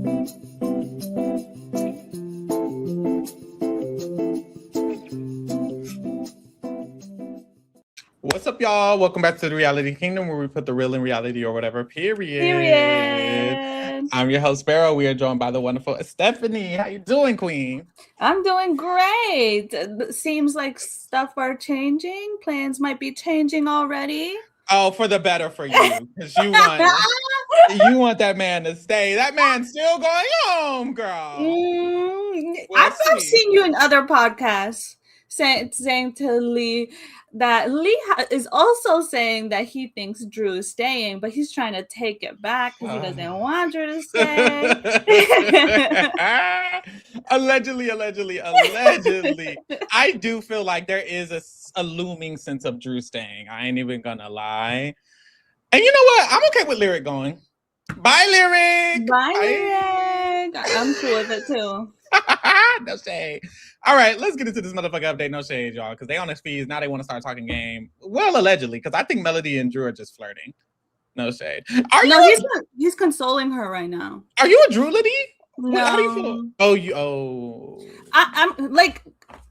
What's up, y'all? Welcome back to the Reality Kingdom, where we put the real in reality or whatever, period. I'm your host, Pharaoh. We are joined by the wonderful Stephanie. How you doing, queen? I'm doing great. It seems like stuff are changing. Plans might be changing already. Oh, for the better for you, because you want that man to stay. That man's still going home, girl. I've seen you in other podcasts saying to Lee that Lee is also saying that he thinks Drew is staying, but he's trying to take it back because he doesn't want Drew to stay. Allegedly. I do feel like there is a looming sense of Drew staying. I ain't even gonna lie. And you know what? I'm okay with Lyric going. Bye, Lyric. Bye, Lyric. I'm cool with it too. No shade. All right, let's get into this motherfucker update. No shade, y'all, because they on his fees. Now they want to start talking game. Well, allegedly, because I think Melody and Drew are just flirting. No shade. He's consoling her right now. Are you a Drew-lity? No. How do you feel? I'm like,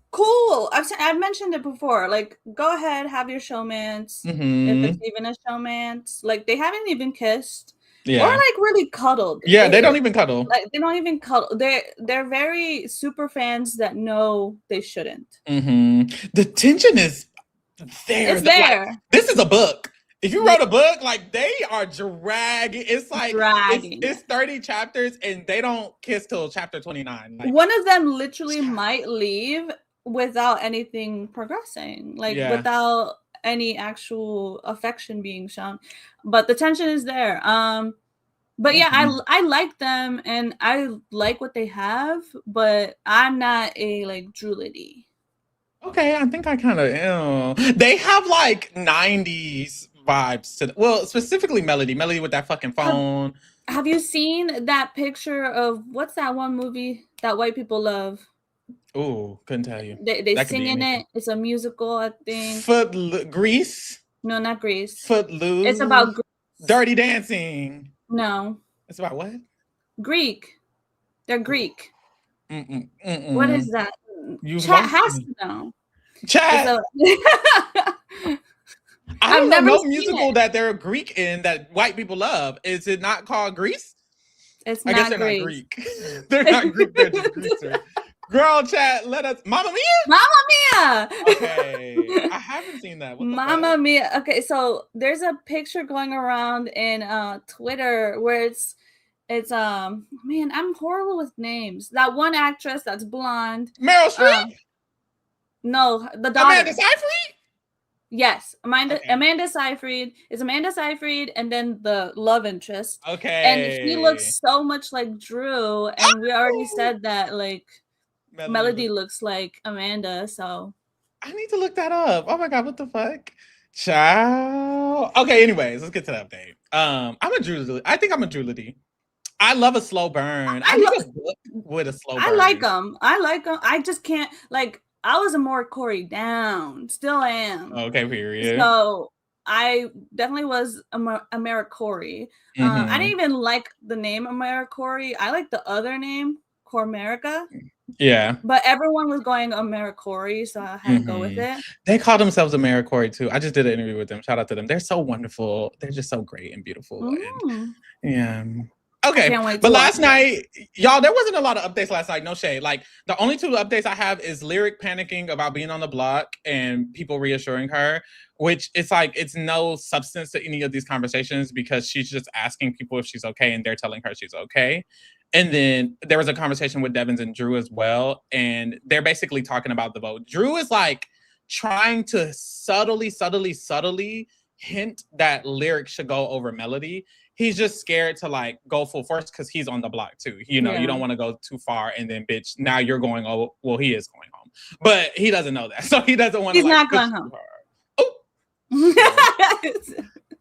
cool. I've mentioned it before. Like, go ahead, have your showmance. If it's even a showmance. Like, they haven't even kissed. Yeah. Or like really cuddled. Yeah, they don't even cuddle. Like they don't even cuddle. They're very super fans that know they shouldn't. The tension is there. It's there. Like, this is a book. If you wrote a book, like they are dragging. It's like it's 30 chapters and they don't kiss till chapter 29. Like, one of them literally might leave without anything progressing. Like without any actual affection being shown, but the tension is there. But yeah, I like them and I like what they have, but I'm not a like Drew-lity. Okay, I think I kind of they have like 90s vibes to well, specifically Melody with that fucking phone. Have you seen that picture of what's that one movie that white people love? Oh, couldn't tell you. They sing in it. It's a musical, I think. Grease? No, not Grease. Footloose. It's about Dirty Dancing. No. It's about what? Greek. They're Greek. What is that? Chat has to know. Chat. I don't know no musical that they're Greek in that white people love. Is it not called Grease? It's I guess they're not Greek. They're not Greek. They're just Greasers. Girl, chat, let us. Mamma Mia? Okay. I haven't seen that. Mamma Mia. Okay, so there's a picture going around in Twitter where it's man, I'm horrible with names. That one actress that's blonde. Meryl Streep? No, the daughter. Amanda Seyfried? Yes, Amanda Seyfried is Amanda Seyfried, and then the love interest. Okay. And he looks so much like Drew, and we already said that like Melody looks like Amanda, so I need to look that up. Oh my god, what the fuck? Ciao. Okay, anyways, let's get to the update. I'm a Drew. I think I'm a Drew-lity. I love a slow burn. I love a book with a slow burn. I like them. I just can't like. I was a more Corey down. Still am. Okay, period. So I definitely was AmeriCorey. I didn't even like the name AmeriCorey. I like the other name, Cormerica. Yeah. But everyone was going AmeriCorey, so I had to go with it. They call themselves AmeriCorey too. I just did an interview with them. Shout out to them. They're so wonderful. They're just so great and beautiful. And, yeah. Okay, but last night, y'all, there wasn't a lot of updates last night. No shade. Like, the only two updates I have is Lyric panicking about being on the block and people reassuring her, which it's like, it's no substance to any of these conversations because she's just asking people if she's okay and they're telling her she's okay. And then there was a conversation with Devins and Drew as well, and they're basically talking about the vote. Drew is like trying to subtly hint that Lyric should go over Melody. He's just scared to like go full force because he's on the block too. You know, you don't want to go too far and then bitch, now you're going, oh, well, he is going home. But he doesn't know that. So he doesn't want to He's not going home. Oh.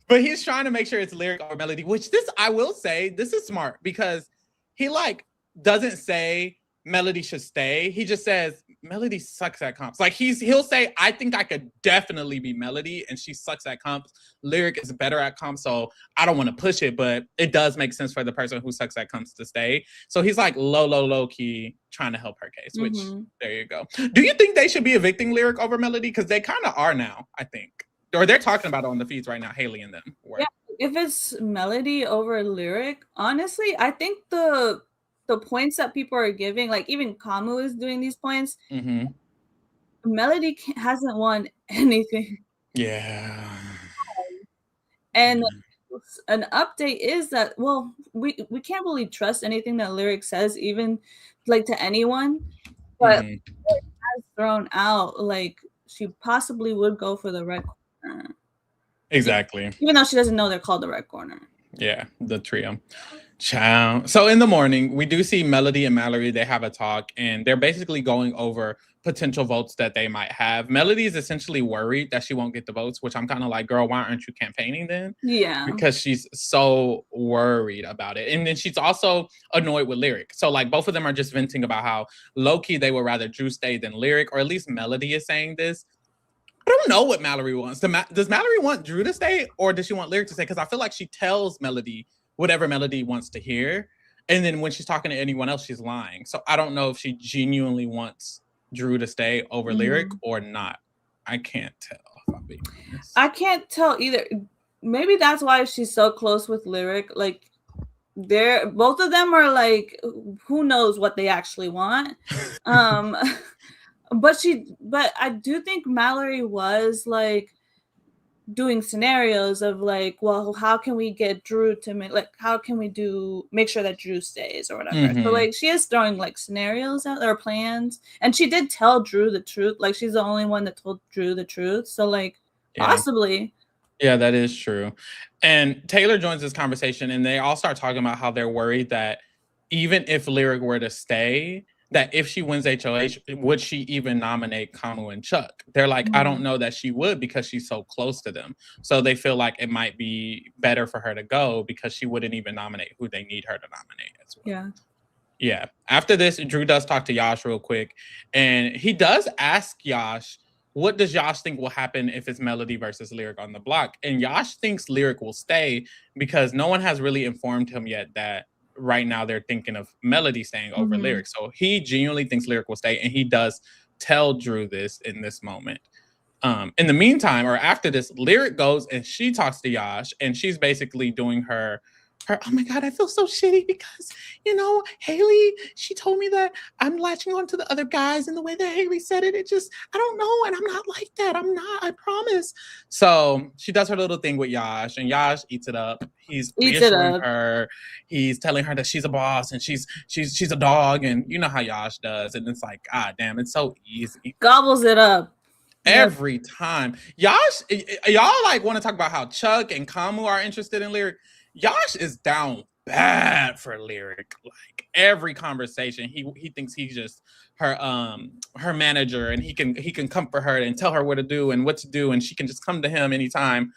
But he's trying to make sure it's Lyric or Melody, which I will say, this is smart because he like doesn't say Melody should stay. He just says Melody sucks at comps. Like he'll say, I think I could definitely be Melody, and she sucks at comps. Lyric is better at comps, so I don't want to push it, but it does make sense for the person who sucks at comps to stay. So he's like low key trying to help her case, which there you go. Do you think they should be evicting Lyric over Melody? Because they kind of are now, I think. Or they're talking about it on the feeds right now, Haley and them. Yeah, if it's Melody over Lyric, honestly, I think the points that people are giving, like even Kamu is doing these points. Melody hasn't won anything. Yeah. And an update is that, well, we can't really trust anything that Lyric says, even like to anyone. But Lyric has thrown out like she possibly would go for the red corner. Exactly. Even though she doesn't know they're called the red corner. Yeah, the trio. Ciao. So in the morning, we do see Melody and Mallory. They have a talk, and they're basically going over potential votes that they might have. Melody is essentially worried that she won't get the votes, which I'm kind of like, girl, why aren't you campaigning then? Yeah. Because she's so worried about it. And then she's also annoyed with Lyric. So like both of them are just venting about how low-key they would rather Drew stay than Lyric, or at least Melody is saying this. I don't know what Mallory wants. Does Mallory want Drew to stay, or does she want Lyric to stay? Because I feel like she tells Melody whatever Melody wants to hear. And then when she's talking to anyone else, she's lying. So I don't know if she genuinely wants Drew to stay over Lyric or not. I can't tell, if I'm being honest. I can't tell either. Maybe that's why she's so close with Lyric. Like, both of them are like, who knows what they actually want. But I do think Mallory was like doing scenarios of like, well, how can we get Drew to how can we make sure that Drew stays or whatever. So like she is throwing like scenarios out there, plans, and she did tell Drew the truth. Like she's the only one that told Drew the truth. So like possibly. Yeah, that is true. And Taylor joins this conversation, and they all start talking about how they're worried that even if Lyric were to stay, that if she wins HOH, would she even nominate Kamu and Chuck? They're like, I don't know that she would, because she's so close to them. So they feel like it might be better for her to go, because she wouldn't even nominate who they need her to nominate as well. Yeah. Yeah. After this, Drew does talk to Yash real quick, and he does ask Yash, what does Yash think will happen if it's Melody versus Lyric on the block? And Yash thinks Lyric will stay, because no one has really informed him yet that right now they're thinking of Melody staying over Lyric. So he genuinely thinks Lyric will stay, and he does tell Drew this in this moment. In the meantime, or after this, Lyric goes and she talks to Yash, and she's basically doing her, oh my God, I feel so shitty because, Haley, she told me that I'm latching on to the other guys, and the way that Haley said it, I don't know, and I'm not like that. I'm not, I promise. So she does her little thing with Yash, and Yash eats it up. He's reassuring her. He's telling her that she's a boss and she's a dog, and you know how Yash does. And it's like, God damn, it's so easy. Gobbles it up. Every time. Yash, y'all like want to talk about how Chuck and Kamu are interested in Lyric. Yash is down bad for Lyric. Like every conversation, he thinks he's just her manager, and he can comfort her and tell her what to do and what to do, and she can just come to him anytime.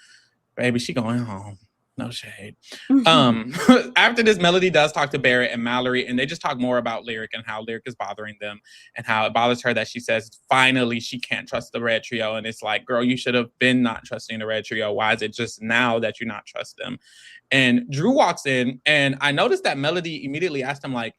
Baby, she going home. No shade. After this, Melody does talk to Barrett and Mallory, and they just talk more about Lyric and how Lyric is bothering them, and how it bothers her that she says finally she can't trust the Red Trio. And it's like, girl, you should have been not trusting the Red Trio. Why is it just now that you not trust them? And Drew walks in, and I noticed that Melody immediately asked him, like,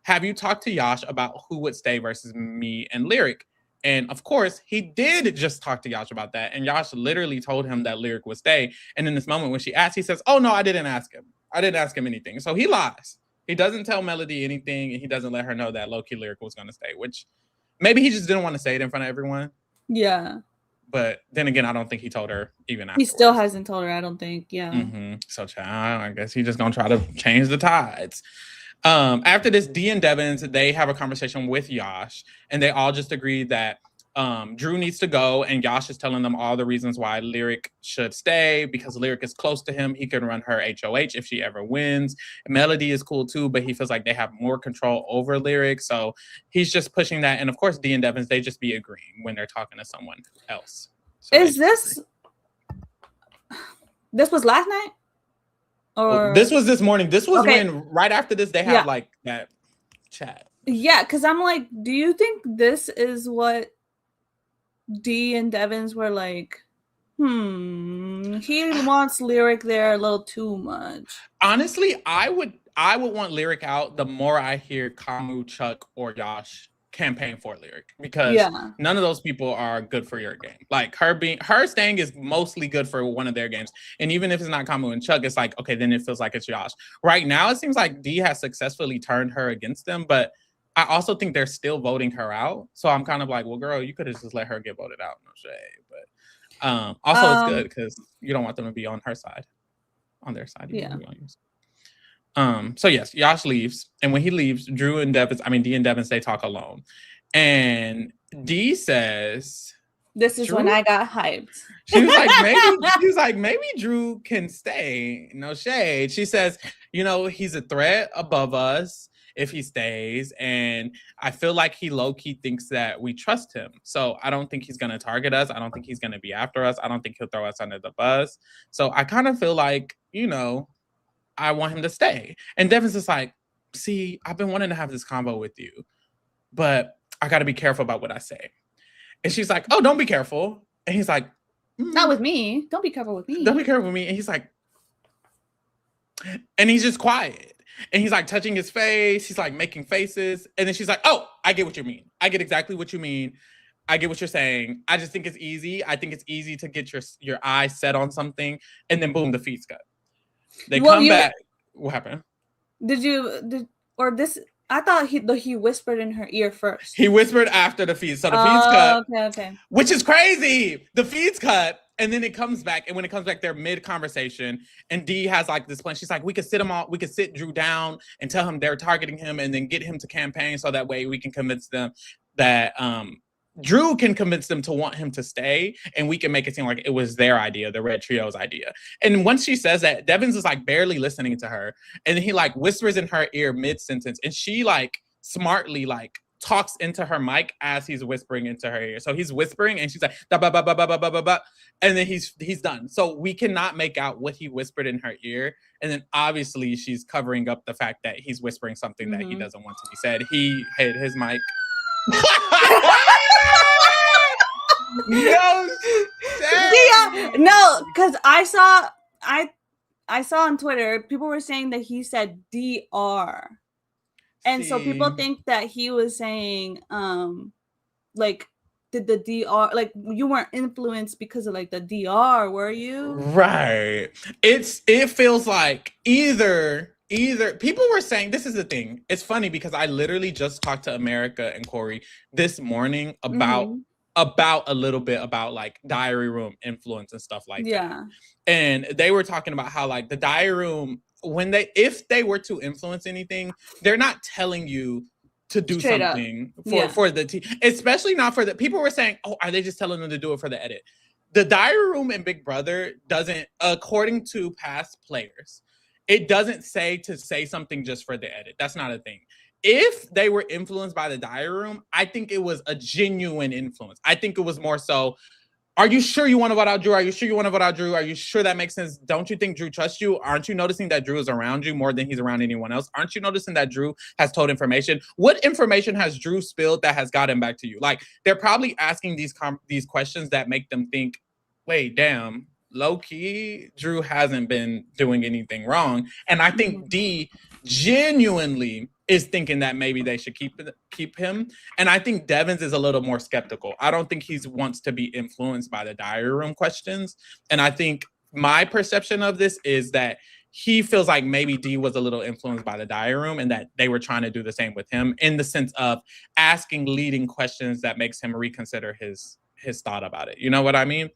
have you talked to Yash about who would stay versus me and Lyric? And of course, he did just talk to Yash about that. And Yash literally told him that Lyric would stay. And in this moment, when she asked, he says, oh, no, I didn't ask him. I didn't ask him anything. So he lies. He doesn't tell Melody anything. And he doesn't let her know that low-key Lyric was going to stay, which maybe he just didn't want to say it in front of everyone. Yeah. But then again, I don't think he told her even afterwards. He still hasn't told her, I don't think. Yeah. So I guess he's just going to try to change the tides. After this, Dee and Devins, they have a conversation with Yash, and they all just agree that Drew needs to go, and Yash is telling them all the reasons why Lyric should stay, because Lyric is close to him. He can run her HOH if she ever wins. Melody is cool too, but he feels like they have more control over Lyric, so he's just pushing that. And of course, Dee and Devins, they just be agreeing when they're talking to someone else. So is this was last night? Or this was this morning. This was when right after this they had like that chat. Yeah, because I'm like, do you think this is what Dee and Devins were like? He wants Lyric there a little too much. Honestly, I would want Lyric out the more I hear Kamu, Chuck, or Josh campaign for Lyric, because none of those people are good for your game. Like her staying is mostly good for one of their games. And even if it's not Kamu and Chuck, it's like, okay, then it feels like it's Josh. Right now, it seems like Dee has successfully turned her against them, but I also think they're still voting her out. So I'm kind of like, well, girl, you could have just let her get voted out. No shade. But also it's good because you don't want them to be on her side. On their side. Yeah. So yes, Josh leaves. And when he leaves, Dee and Devins, they talk alone. And Dee says, this is when I got hyped. She was like, maybe Drew can stay. No shade. She says, he's a threat above us if he stays. And I feel like he low-key thinks that we trust him. So I don't think he's going to target us. I don't think he's going to be after us. I don't think he'll throw us under the bus. So I kind of feel like, I want him to stay. And Devins is like, see, I've been wanting to have this convo with you, but I got to be careful about what I say. And she's like, oh, don't be careful. And he's like, not with me. Don't be careful with me. Don't be careful with me. And he's like, and he's just quiet. And he's like touching his face. He's like making faces. And then she's like, oh, I get what you mean. I get exactly what you mean. I get what you're saying. I just think it's easy. I think it's easy to get your eyes set on something. And then boom, the feed's cut. They come back. What happened? I thought he whispered in her ear first. He whispered after the feed. So the feed's cut. Okay. Which is crazy. The feed's cut. And then it comes back. And when it comes back, they're mid-conversation. And Dee has like this plan. She's like, we could sit Drew down and tell him they're targeting him and then get him to campaign so that way we can convince them that Drew can convince them to want him to stay, and we can make it seem like it was their idea, the Red Trio's idea. And once she says that, Devins is like barely listening to her, and then he like whispers in her ear mid-sentence, and she like smartly like talks into her mic as he's whispering into her ear. So he's whispering, and she's like, da ba ba ba ba ba ba ba ba, and then he's done. So we cannot make out what he whispered in her ear, and then obviously she's covering up the fact that he's whispering something that he doesn't want to be said. He hit his mic. No, because I saw on Twitter people were saying that he said DR, and so people think that he was saying like, did the DR, like, you weren't influenced because of like the DR, were you? Right. It feels like either people were saying, this is the thing. It's funny because I literally just talked to America and Corey this morning about a little bit about like diary room influence and stuff like that. And they were talking about how like the diary room, if they were to influence anything, they're not telling you to do something for the team, especially not for the people were saying, oh, are they just telling them to do it for the edit? The diary room in Big Brother doesn't, according to past players, it doesn't say to say something just for the edit. That's not a thing. If they were influenced by the diary room, I think it was a genuine influence. I think it was more so, are you sure you want to vote out Drew? Are you sure you want to vote out Drew? Are you sure that makes sense? Don't you think Drew trusts you? Aren't you noticing that Drew is around you more than he's around anyone else? Aren't you noticing that Drew has told information? What information has Drew spilled that has gotten back to you? Like, they're probably asking these questions that make them think, wait, damn, low-key, Drew hasn't been doing anything wrong. And I think Dee genuinely is thinking that maybe they should keep him. And I think Devins is a little more skeptical. I don't think he wants to be influenced by the diary room questions. And I think my perception of this is that he feels like maybe Dee was a little influenced by the diary room and that they were trying to do the same with him in the sense of asking leading questions that makes him reconsider his thought about it. You know what I mean?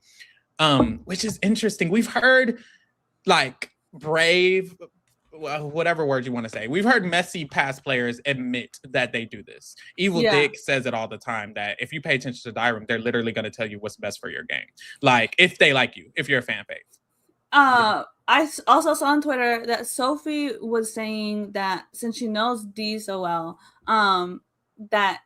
Which is interesting. We've heard like brave, whatever word you want to say. We've heard messy past players admit that they do this. Evil Dick says it all the time that if you pay attention to the diary room, they're literally going to tell you what's best for your game. Like if they like you, if you're a fan base. I also saw on Twitter that Sophie was saying that since she knows Dee so well, that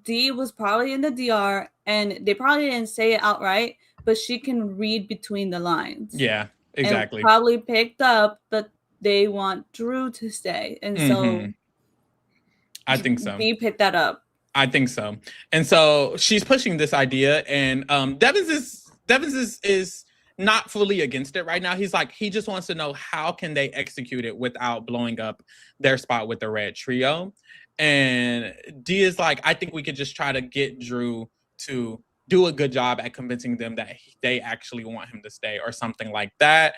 Dee was probably in the DR and they probably didn't say it outright, but she can read between the lines. Yeah, exactly. And probably picked up that they want Drew to stay. And so I think so. D picked that up. I think so. And so she's pushing this idea, and Devins is not fully against it right now. He's like, he just wants to know how can they execute it without blowing up their spot with the red trio. And D is like, I think we could just try to get Drew to do a good job at convincing them that they actually want him to stay or something like that.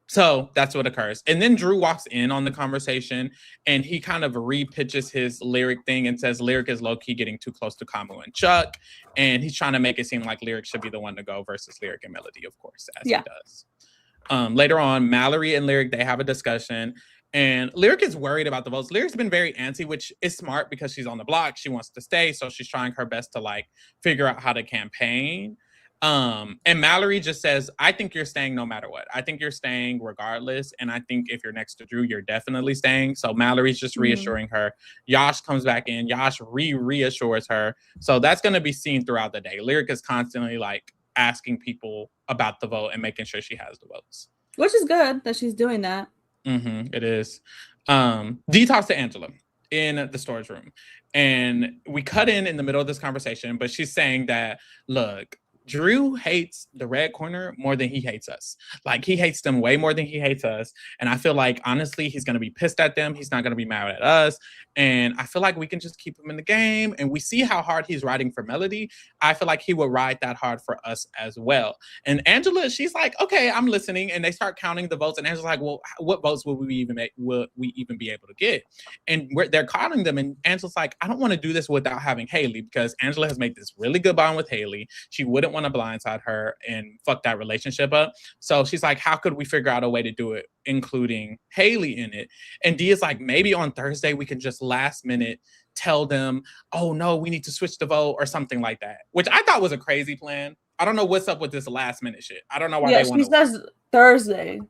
So that's what occurs. And then Drew walks in on the conversation and he kind of repitches his Lyric thing and says Lyric is low-key getting too close to Kamu and Chuck. And he's trying to make it seem like Lyric should be the one to go versus Lyric and Melody, of course, as he does. Later on, Mallory and Lyric, they have a discussion. And Lyric is worried about the votes. Lyric's been very antsy, which is smart because she's on the block. She wants to stay. So she's trying her best to like figure out how to campaign. And Mallory just says, I think you're staying no matter what. I think you're staying regardless. And I think if you're next to Drew, you're definitely staying. So Mallory's just reassuring her. Yash comes back in. Yash reassures her. So that's going to be seen throughout the day. Lyric is constantly like asking people about the vote and making sure she has the votes. Which is good that she's doing that. It is. D talks to Angela in the storage room. And we cut in the middle of this conversation, but she's saying that, look, Drew hates the red corner more than he hates us. Like, he hates them way more than he hates us. And I feel like, honestly, he's going to be pissed at them. He's not going to be mad at us. And I feel like we can just keep him in the game. And we see how hard he's riding for Melody. I feel like he will ride that hard for us as well. And Angela, she's like, okay, I'm listening. And they start counting the votes. And Angela's like, well, what votes will we even be able to get? And they're counting them. And Angela's like, I don't want to do this without having Haley, because Angela has made this really good bond with Haley. She wouldn't want to blindside her and fuck that relationship up. So she's like, how could we figure out a way to do it, including Haley in it? And D is like, maybe on Thursday we can just last minute tell them, oh no, we need to switch the vote or something like that, which I thought was a crazy plan. I don't know what's up with this last minute shit. I don't know why they want to. She says Thursday.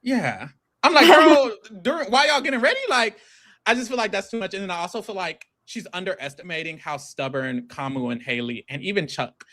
Yeah. I'm like, bro, why y'all getting ready? Like, I just feel like that's too much. And then I also feel like she's underestimating how stubborn Kamu and Haley and even Chuck,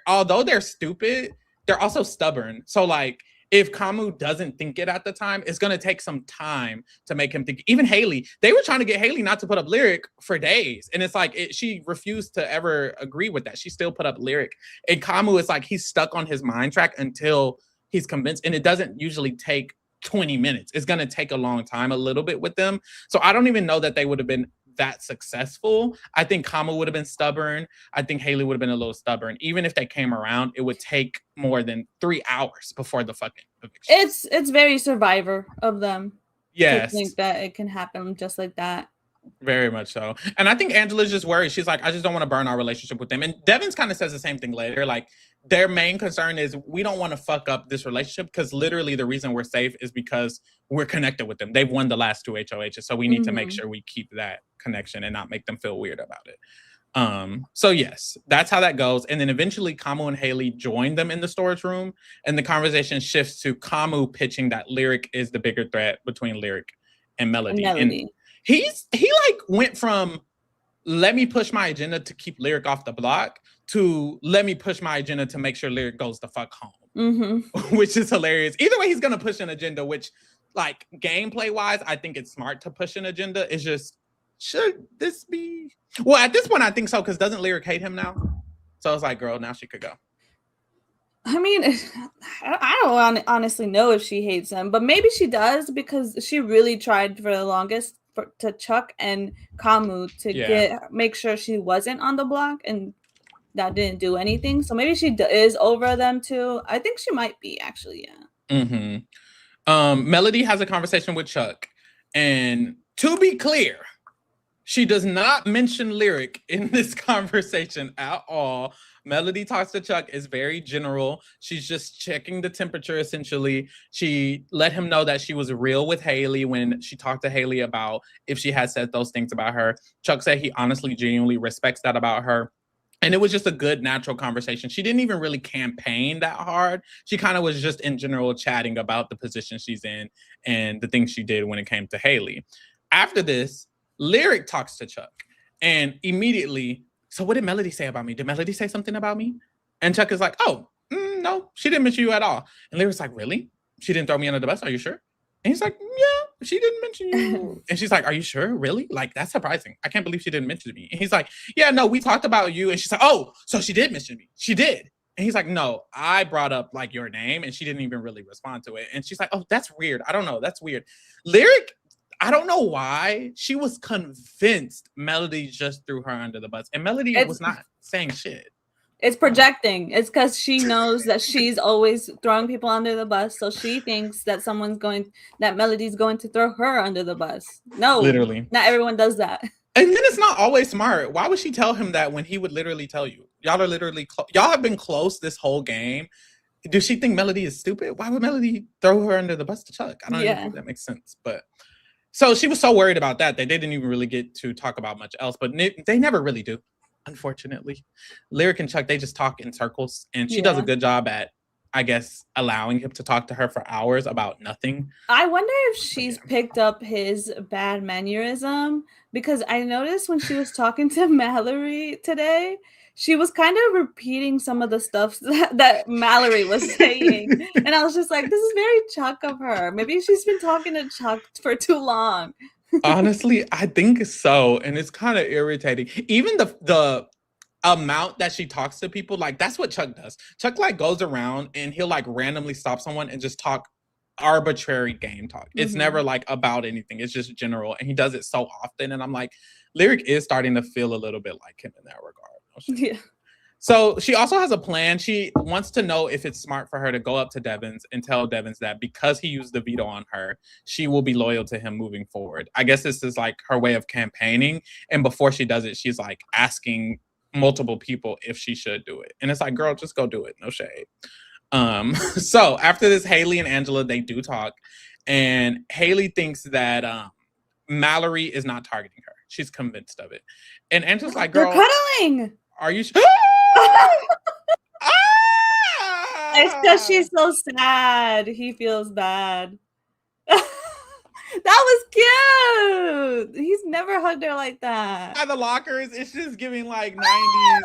although they're stupid, they're also stubborn. So like, if Kamu doesn't think it at the time, it's going to take some time to make him think. Even Haley, they were trying to get Haley not to put up Lyric for days. And it's like, she refused to ever agree with that. She still put up Lyric. And Kamu is like, he's stuck on his mind track until he's convinced. And it doesn't usually take 20 minutes. It's going to take a long time, a little bit with them. So I don't even know that they would have been that successful. I think Kamu would have been stubborn. I think Haley would have been a little stubborn. Even if they came around, it would take more than 3 hours before the fucking eviction. It's very Survivor of them. Yes. To think that it can happen just like that. Very much so. And I think Angela's just worried. She's like, I just don't want to burn our relationship with them. And Devins kind of says the same thing later. Like, their main concern is we don't want to fuck up this relationship, because literally the reason we're safe is because we're connected with them. They've won the last 2 HOHs. So we need to make sure we keep that connection and not make them feel weird about it. So yes, that's how that goes. And then eventually Kamu and Haley join them in the storage room, and the conversation shifts to Kamu pitching that Lyric is the bigger threat between Lyric and Melody. And he like went from let me push my agenda to keep Lyric off the block to let me push my agenda to make sure Lyric goes the fuck home, which is hilarious. Either way, he's gonna push an agenda, which, like, gameplay wise, I think it's smart to push an agenda. It's just, should this be? Well, at this point, I think so, because doesn't Lyric hate him now? So it's like, girl, now she could go. I mean, I don't honestly know if she hates him, but maybe she does, because she really tried for the longest to Chuck and Kamu to make sure she wasn't on the block, and that didn't do anything. So maybe she is over them too. I think she might be, actually. Yeah. Melody has a conversation with Chuck, and to be clear, she does not mention Lyric in this conversation at all. Melody talks to Chuck is very general. She's just checking the temperature, essentially. She let him know that she was real with Haley when she talked to Haley about if she had said those things about her. Chuck said he honestly, genuinely respects that about her. And it was just a good, natural conversation. She didn't even really campaign that hard. She kind of was just in general chatting about the position she's in and the things she did when it came to Haley. After this, Lyric talks to Chuck, and immediately, so what did Melody say about me? Did Melody say something about me? And Chuck is like, oh, no, she didn't mention you at all. And Lyric's like, really? She didn't throw me under the bus? Are you sure? And he's like, yeah, she didn't mention you. And she's like, are you sure? Really? Like, that's surprising. I can't believe she didn't mention me. And he's like, yeah, no, we talked about you. And she's like, oh, so she did mention me. She did. And he's like, no, I brought up like your name and she didn't even really respond to it. And she's like, oh, that's weird. I don't know. That's weird. Lyric, I don't know why. She was convinced Melody just threw her under the bus. And Melody was not saying shit. It's projecting. It's because she knows that she's always throwing people under the bus. So she thinks that that Melody's going to throw her under the bus. No, literally. Not everyone does that. And then it's not always smart. Why would she tell him that when he would literally tell you? Y'all are literally, y'all have been close this whole game. Does she think Melody is stupid? Why would Melody throw her under the bus to Chuck? I don't even think that makes sense. But so she was so worried about that. They didn't even really get to talk about much else, but they never really do. Unfortunately, Lyric and Chuck, they just talk in circles, and she does a good job at, I guess, allowing him to talk to her for hours about nothing. I wonder if she's picked up his bad mannerism, because I noticed when she was talking to Mallory today, she was kind of repeating some of the stuff that Mallory was saying. And I was just like, this is very Chuck of her. Maybe she's been talking to Chuck for too long. Honestly, I think so. And it's kind of irritating. Even the amount that she talks to people, like, that's what Chuck does. Chuck like goes around and he'll like randomly stop someone and just talk arbitrary game talk. It's never like about anything. It's just general. And he does it so often. And I'm like, Lyric is starting to feel a little bit like him in that regard. Yeah. So she also has a plan. She wants to know if it's smart for her to go up to Devins and tell Devins that because he used the veto on her, she will be loyal to him moving forward. I guess this is like her way of campaigning. And before she does it, she's like asking multiple people if she should do it. And it's like, girl, just go do it. No shade. So after this, Haley and Angela, they do talk. And Haley thinks that Mallory is not targeting her. She's convinced of it. And Angela's like, girl, they're cuddling. Are you sure? It's because she's so sad. He feels bad. That was cute. He's never hugged her like that. By the lockers, it's just giving like 90s.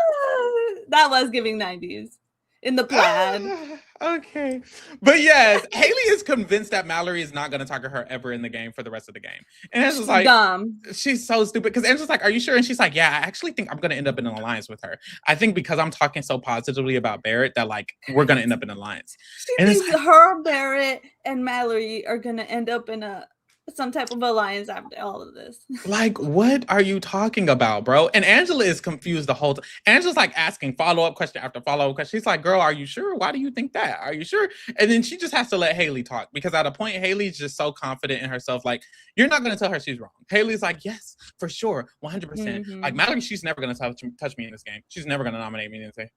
That was giving 90s. In the plaid. Okay. But yes, Haley is convinced that Mallory is not going to talk to her ever in the game for the rest of the game. And Angela's like, dumb. She's so stupid. Because Angela's like, are you sure? And she's like, yeah, I actually think I'm going to end up in an alliance with her. I think because I'm talking so positively about Barrett that like, we're going to end up in an alliance. She thinks like, her, Barrett, and Mallory are going to end up in some type of alliance after all of this. Like, what are you talking about, bro? And Angela is confused the whole time. Angela's like asking follow-up question after follow-up question. She's like, girl, are you sure? Why do you think that? Are you sure? And then she just has to let Haley talk, because at a point, Haley's just so confident in herself. Like, you're not going to tell her she's wrong. Haley's like, yes, for sure. 100%. Like, Mallory, she's never going to touch me in this game. She's never going to nominate me and say,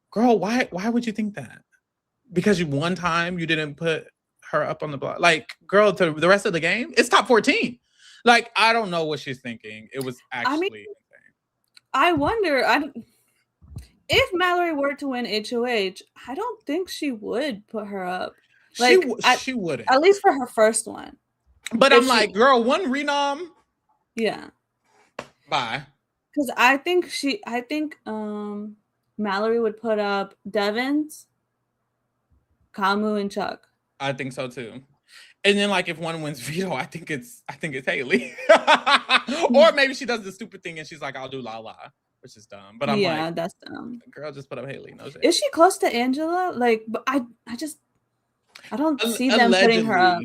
girl, why would you think that? Because one time you didn't put her up on the block. Like, girl, to the rest of the game, it's top 14. Like, I don't know what she's thinking. It was actually insane. I wonder, if Mallory were to win HOH, I don't think she would put her up. Like, she wouldn't. At least for her first one. But I'm like, girl, one renom. Yeah. Bye. Because I think Mallory would put up Devins, Kamu, and Chuck. I think so too. And then like if one wins veto, I think it's Haley. Or maybe she does the stupid thing and she's like, I'll do La, which is dumb. But I'm like, that's dumb. Girl, just put up Haley. No shit. Is she close to Angela? Like, but I don't see them putting her up.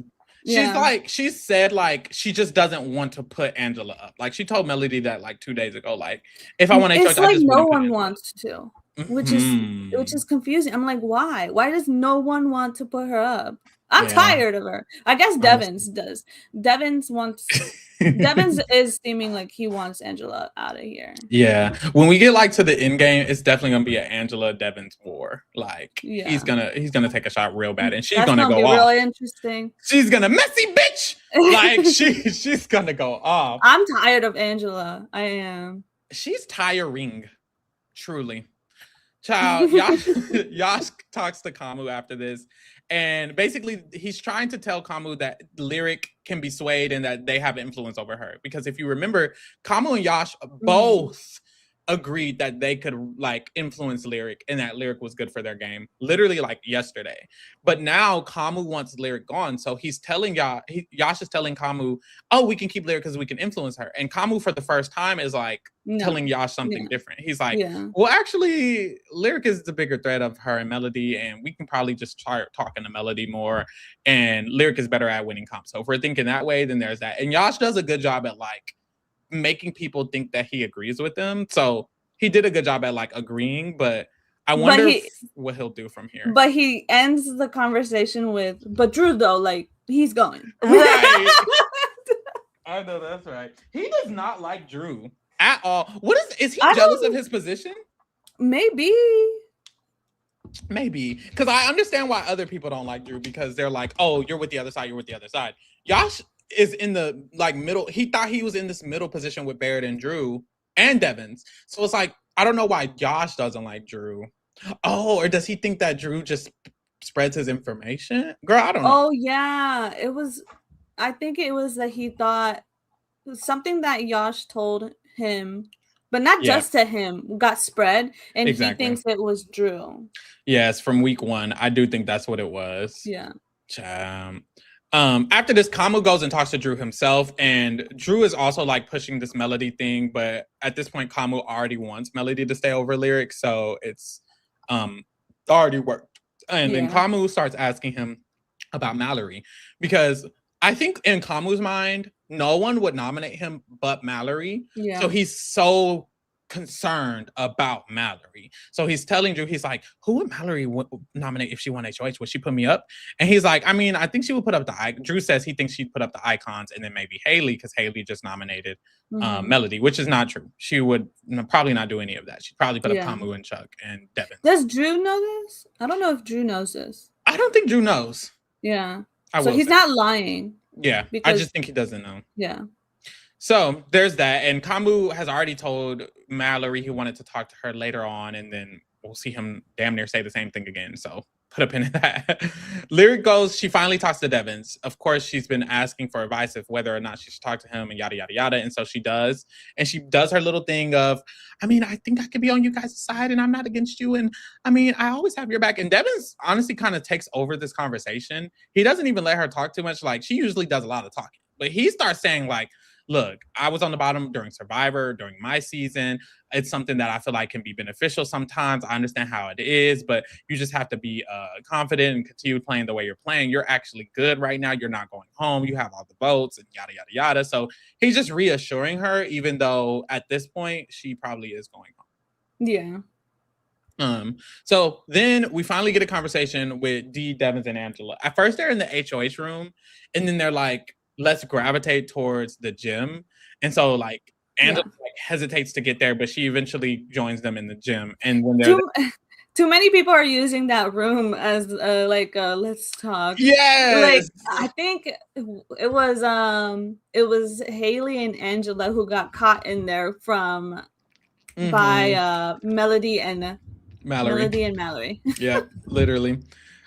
She said like she just doesn't want to put Angela up. Like she told Melody that like 2 days ago. Like if I want to, it's like no one wants to. Which is confusing. I'm like, why? Why does no one want to put her up? I'm tired of her. I guess Devins does. Devins is seeming like he wants Angela out of here. Yeah. When we get like to the end game, it's definitely gonna be an Angela Devins war. Like he's gonna take a shot real bad, and she's gonna go off. Really interesting. She's gonna messy bitch. Like she's gonna go off. I'm tired of Angela. I am. She's tiring, truly. Child, Yash talks to Kamu after this, and basically he's trying to tell Kamu that Lyric can be swayed and that they have influence over her. Because if you remember, Kamu and Yash both agreed that they could like influence Lyric and that Lyric was good for their game literally like yesterday. But now Kamu wants Lyric gone. So he's telling Yash is telling Kamu, oh, we can keep Lyric because we can influence her. And Kamu for the first time is like telling Yash something different. He's like, well, actually, Lyric is the bigger threat of her and Melody, and we can probably just start talking to Melody more. And Lyric is better at winning comps. So if we're thinking that way, then there's that. And Yash does a good job at like making people think that he agrees with them. So he did a good job at like agreeing, but I wonder what he'll do from here. But he ends the conversation with, but Drew though, like he's going. Right. I know that's right. He does not like Drew at all. What is he jealous of his position? Maybe. Because I understand why other people don't like Drew, because they're like, oh, you're with the other side, Yash is in the like middle. He thought he was in this middle position with Barrett and Drew and Devins. So it's like, I don't know why Yash doesn't like Drew. Oh, or does he think that Drew just spreads his information? Girl, I don't know. Oh yeah, I think it was that he thought something that Yash told him, but not just to him, got spread, and he thinks it was Drew. Yes, from week 1. I do think that's what it was. Yeah. After this, Kamu goes and talks to Drew himself, and Drew is also like pushing this Melody thing, but at this point, Kamu already wants Melody to stay over Lyric, so it's already worked. And then Kamu starts asking him about Mallory, because I think in Kamu's mind, no one would nominate him but Mallory. Yeah. So he's so concerned about Mallory. So he's telling Drew, he's like, who would Mallory nominate if she won HOH? Would she put me up? And he's like, I mean, I think she would put up Drew says he thinks she'd put up the icons and then maybe Haley, because Haley just nominated Melody, which is not true. She would probably not do any of that. She'd probably put up Kamu and Chuck and Devin. Does Drew know this? I don't know if Drew knows this. I don't think Drew knows. Yeah. So he's not lying. Yeah. I just think he doesn't know. Yeah. So there's that. And Kamu has already told Mallory he wanted to talk to her later on, and then we'll see him damn near say the same thing again. So put a pin in that. Lyric goes, she finally talks to Devins. Of course, she's been asking for advice of whether or not she should talk to him and yada, yada, yada. And so she does. And she does her little thing of, I mean, I think I could be on you guys' side and I'm not against you. And I mean, I always have your back. And Devins honestly kind of takes over this conversation. He doesn't even let her talk too much. Like, she usually does a lot of talking. But he starts saying like, look, I was on the bottom during Survivor, during my season. It's something that I feel like can be beneficial sometimes. I understand how it is, but you just have to be confident and continue playing the way you're playing. You're actually good right now. You're not going home. You have all the votes and yada, yada, yada. So he's just reassuring her, even though at this point, she probably is going home. Yeah. So then we finally get a conversation with Dee, Devins, and Angela. At first, they're in the HOH room, and then they're like, let's gravitate towards the gym. And so like Angela like hesitates to get there, but she eventually joins them in the gym. And when they're too many people are using that room as let's talk. Yes. Like I think it was Haley and Angela who got caught in there from by Melody and Mallory. Yeah, literally.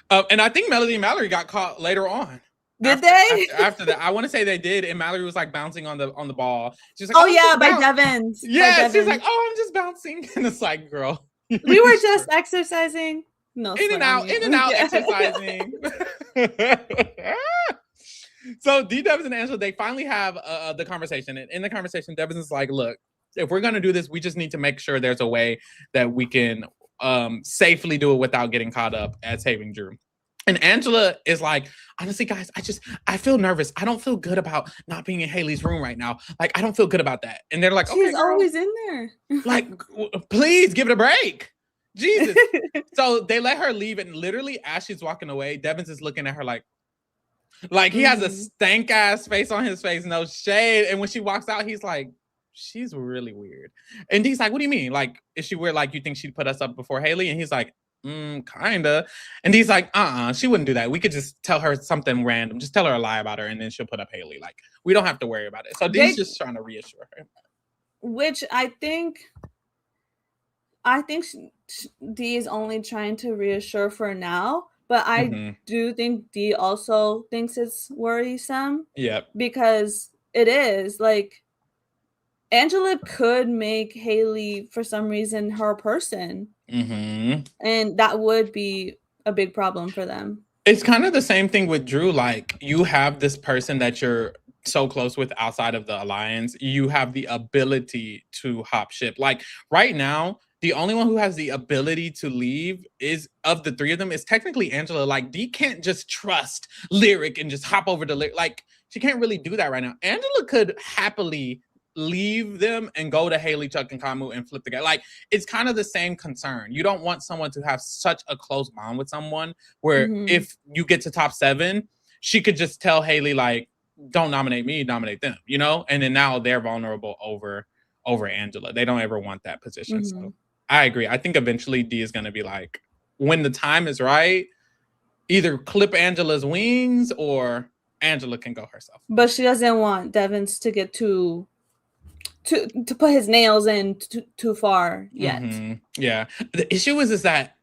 And I think Melody and Mallory got caught later on. Did they? After that, I want to say they did, and Mallory was like bouncing on the ball. She's like, "Oh yeah, by Devins." Yeah, she's like, "Oh, I'm just bouncing," and it's like, "Girl, we were just exercising." No, in and out exercising. So D, Devins, and Angela, they finally have the conversation, and in the conversation, Devins is like, "Look, if we're gonna do this, we just need to make sure there's a way that we can safely do it without getting caught up at saving Drew." And Angela is like, honestly, guys, I feel nervous. I don't feel good about not being in Haley's room right now. Like, I don't feel good about that. And they're like, okay, she's always in there. Like, please give it a break. Jesus. So they let her leave. And literally as she's walking away, Devins is looking at her like he has a stank ass face on his face, no shade. And when she walks out, he's like, she's really weird. And he's like, what do you mean? Like, is she weird? Like, you think she'd put us up before Haley? And he's like, kinda. And he's like, she wouldn't do that. We could just tell her something random. Just tell her a lie about her, and then she'll put up Haley. Like, we don't have to worry about it. So Dee's just trying to reassure her. Which I think Dee is only trying to reassure for now. But I do think Dee also thinks it's worrisome. Yeah. Because it is. Like, Angela could make Haley for some reason her person, and that would be a big problem for them. It's kind of the same thing with Drew. Like, you have this person that you're so close with outside of the alliance. You have the ability to hop ship. Like, right now, the only one who has the ability to leave is, of the three of them, is technically Angela. Like, Dee can't just trust Lyric and just hop over to Lyric. Like, she can't really do that right now. Angela could happily leave them and go to Haley, Chuck, and Kamu and flip the guy. Like, it's kind of the same concern. You don't want someone to have such a close bond with someone where if you get to top 7, she could just tell Haley, like, don't nominate me, nominate them, you know? And then now they're vulnerable over Angela. They don't ever want that position. So I agree. I think eventually Dee is going to be like, when the time is right, either clip Angela's wings or Angela can go herself. But she doesn't want Devins to get to put his nails in too far yet. Yeah. The issue is that,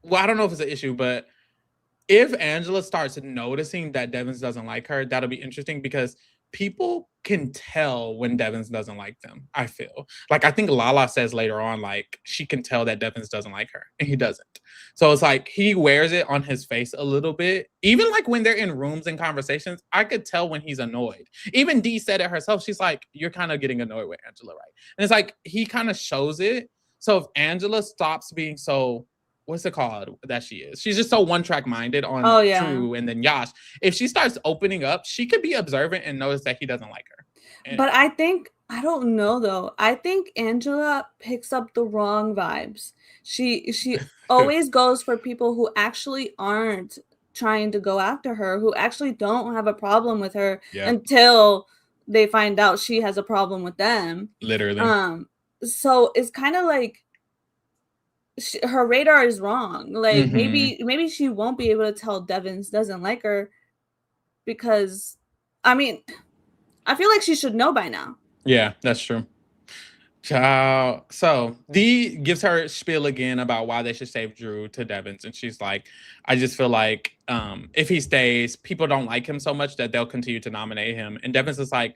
well, I don't know if it's an issue, but if Angela starts noticing that Devins doesn't like her, that'll be interesting, because people can tell when Devins doesn't like them, I feel. Like, I think Lala says later on, like, she can tell that Devins doesn't like her, and he doesn't. So it's like, he wears it on his face a little bit. Even, like, when they're in rooms and conversations, I could tell when he's annoyed. Even Dee said it herself. She's like, you're kind of getting annoyed with Angela, right? And it's like, he kind of shows it. So if Angela stops being so... what's it called that she is? She's just so one-track minded on Drew and then Yash. If she starts opening up, she could be observant and notice that he doesn't like her. But I don't know though. I think Angela picks up the wrong vibes. She always goes for people who actually aren't trying to go after her, who actually don't have a problem with her until they find out she has a problem with them. Literally. So it's kind of like, her radar is wrong. Like, maybe she won't be able to tell Devins doesn't like her, because I mean, I feel like she should know by now. Yeah, that's true. Ciao. So Dee gives her spiel again about why they should save Drew to Devins, and she's like, I just feel like if he stays, people don't like him so much that they'll continue to nominate him. And Devins is like,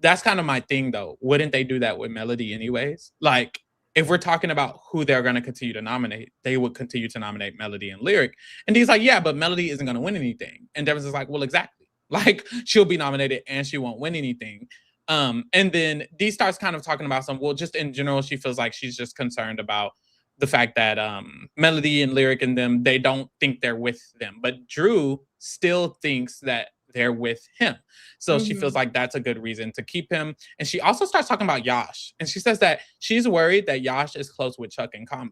that's kind of my thing though. Wouldn't they do that with Melody anyways? Like, if we're talking about who they're going to continue to nominate, they would continue to nominate Melody and Lyric. And Dee's like, yeah, but Melody isn't going to win anything. And Devins is like, well, exactly. Like, she'll be nominated and she won't win anything. And then Dee starts kind of talking about just in general, she feels like she's just concerned about the fact that Melody and Lyric and them, they don't think they're with them. But Drew still thinks that they're with him. So she feels like that's a good reason to keep him. And she also starts talking about Yash. And she says that she's worried that Yash is close with Chuck and Kamu.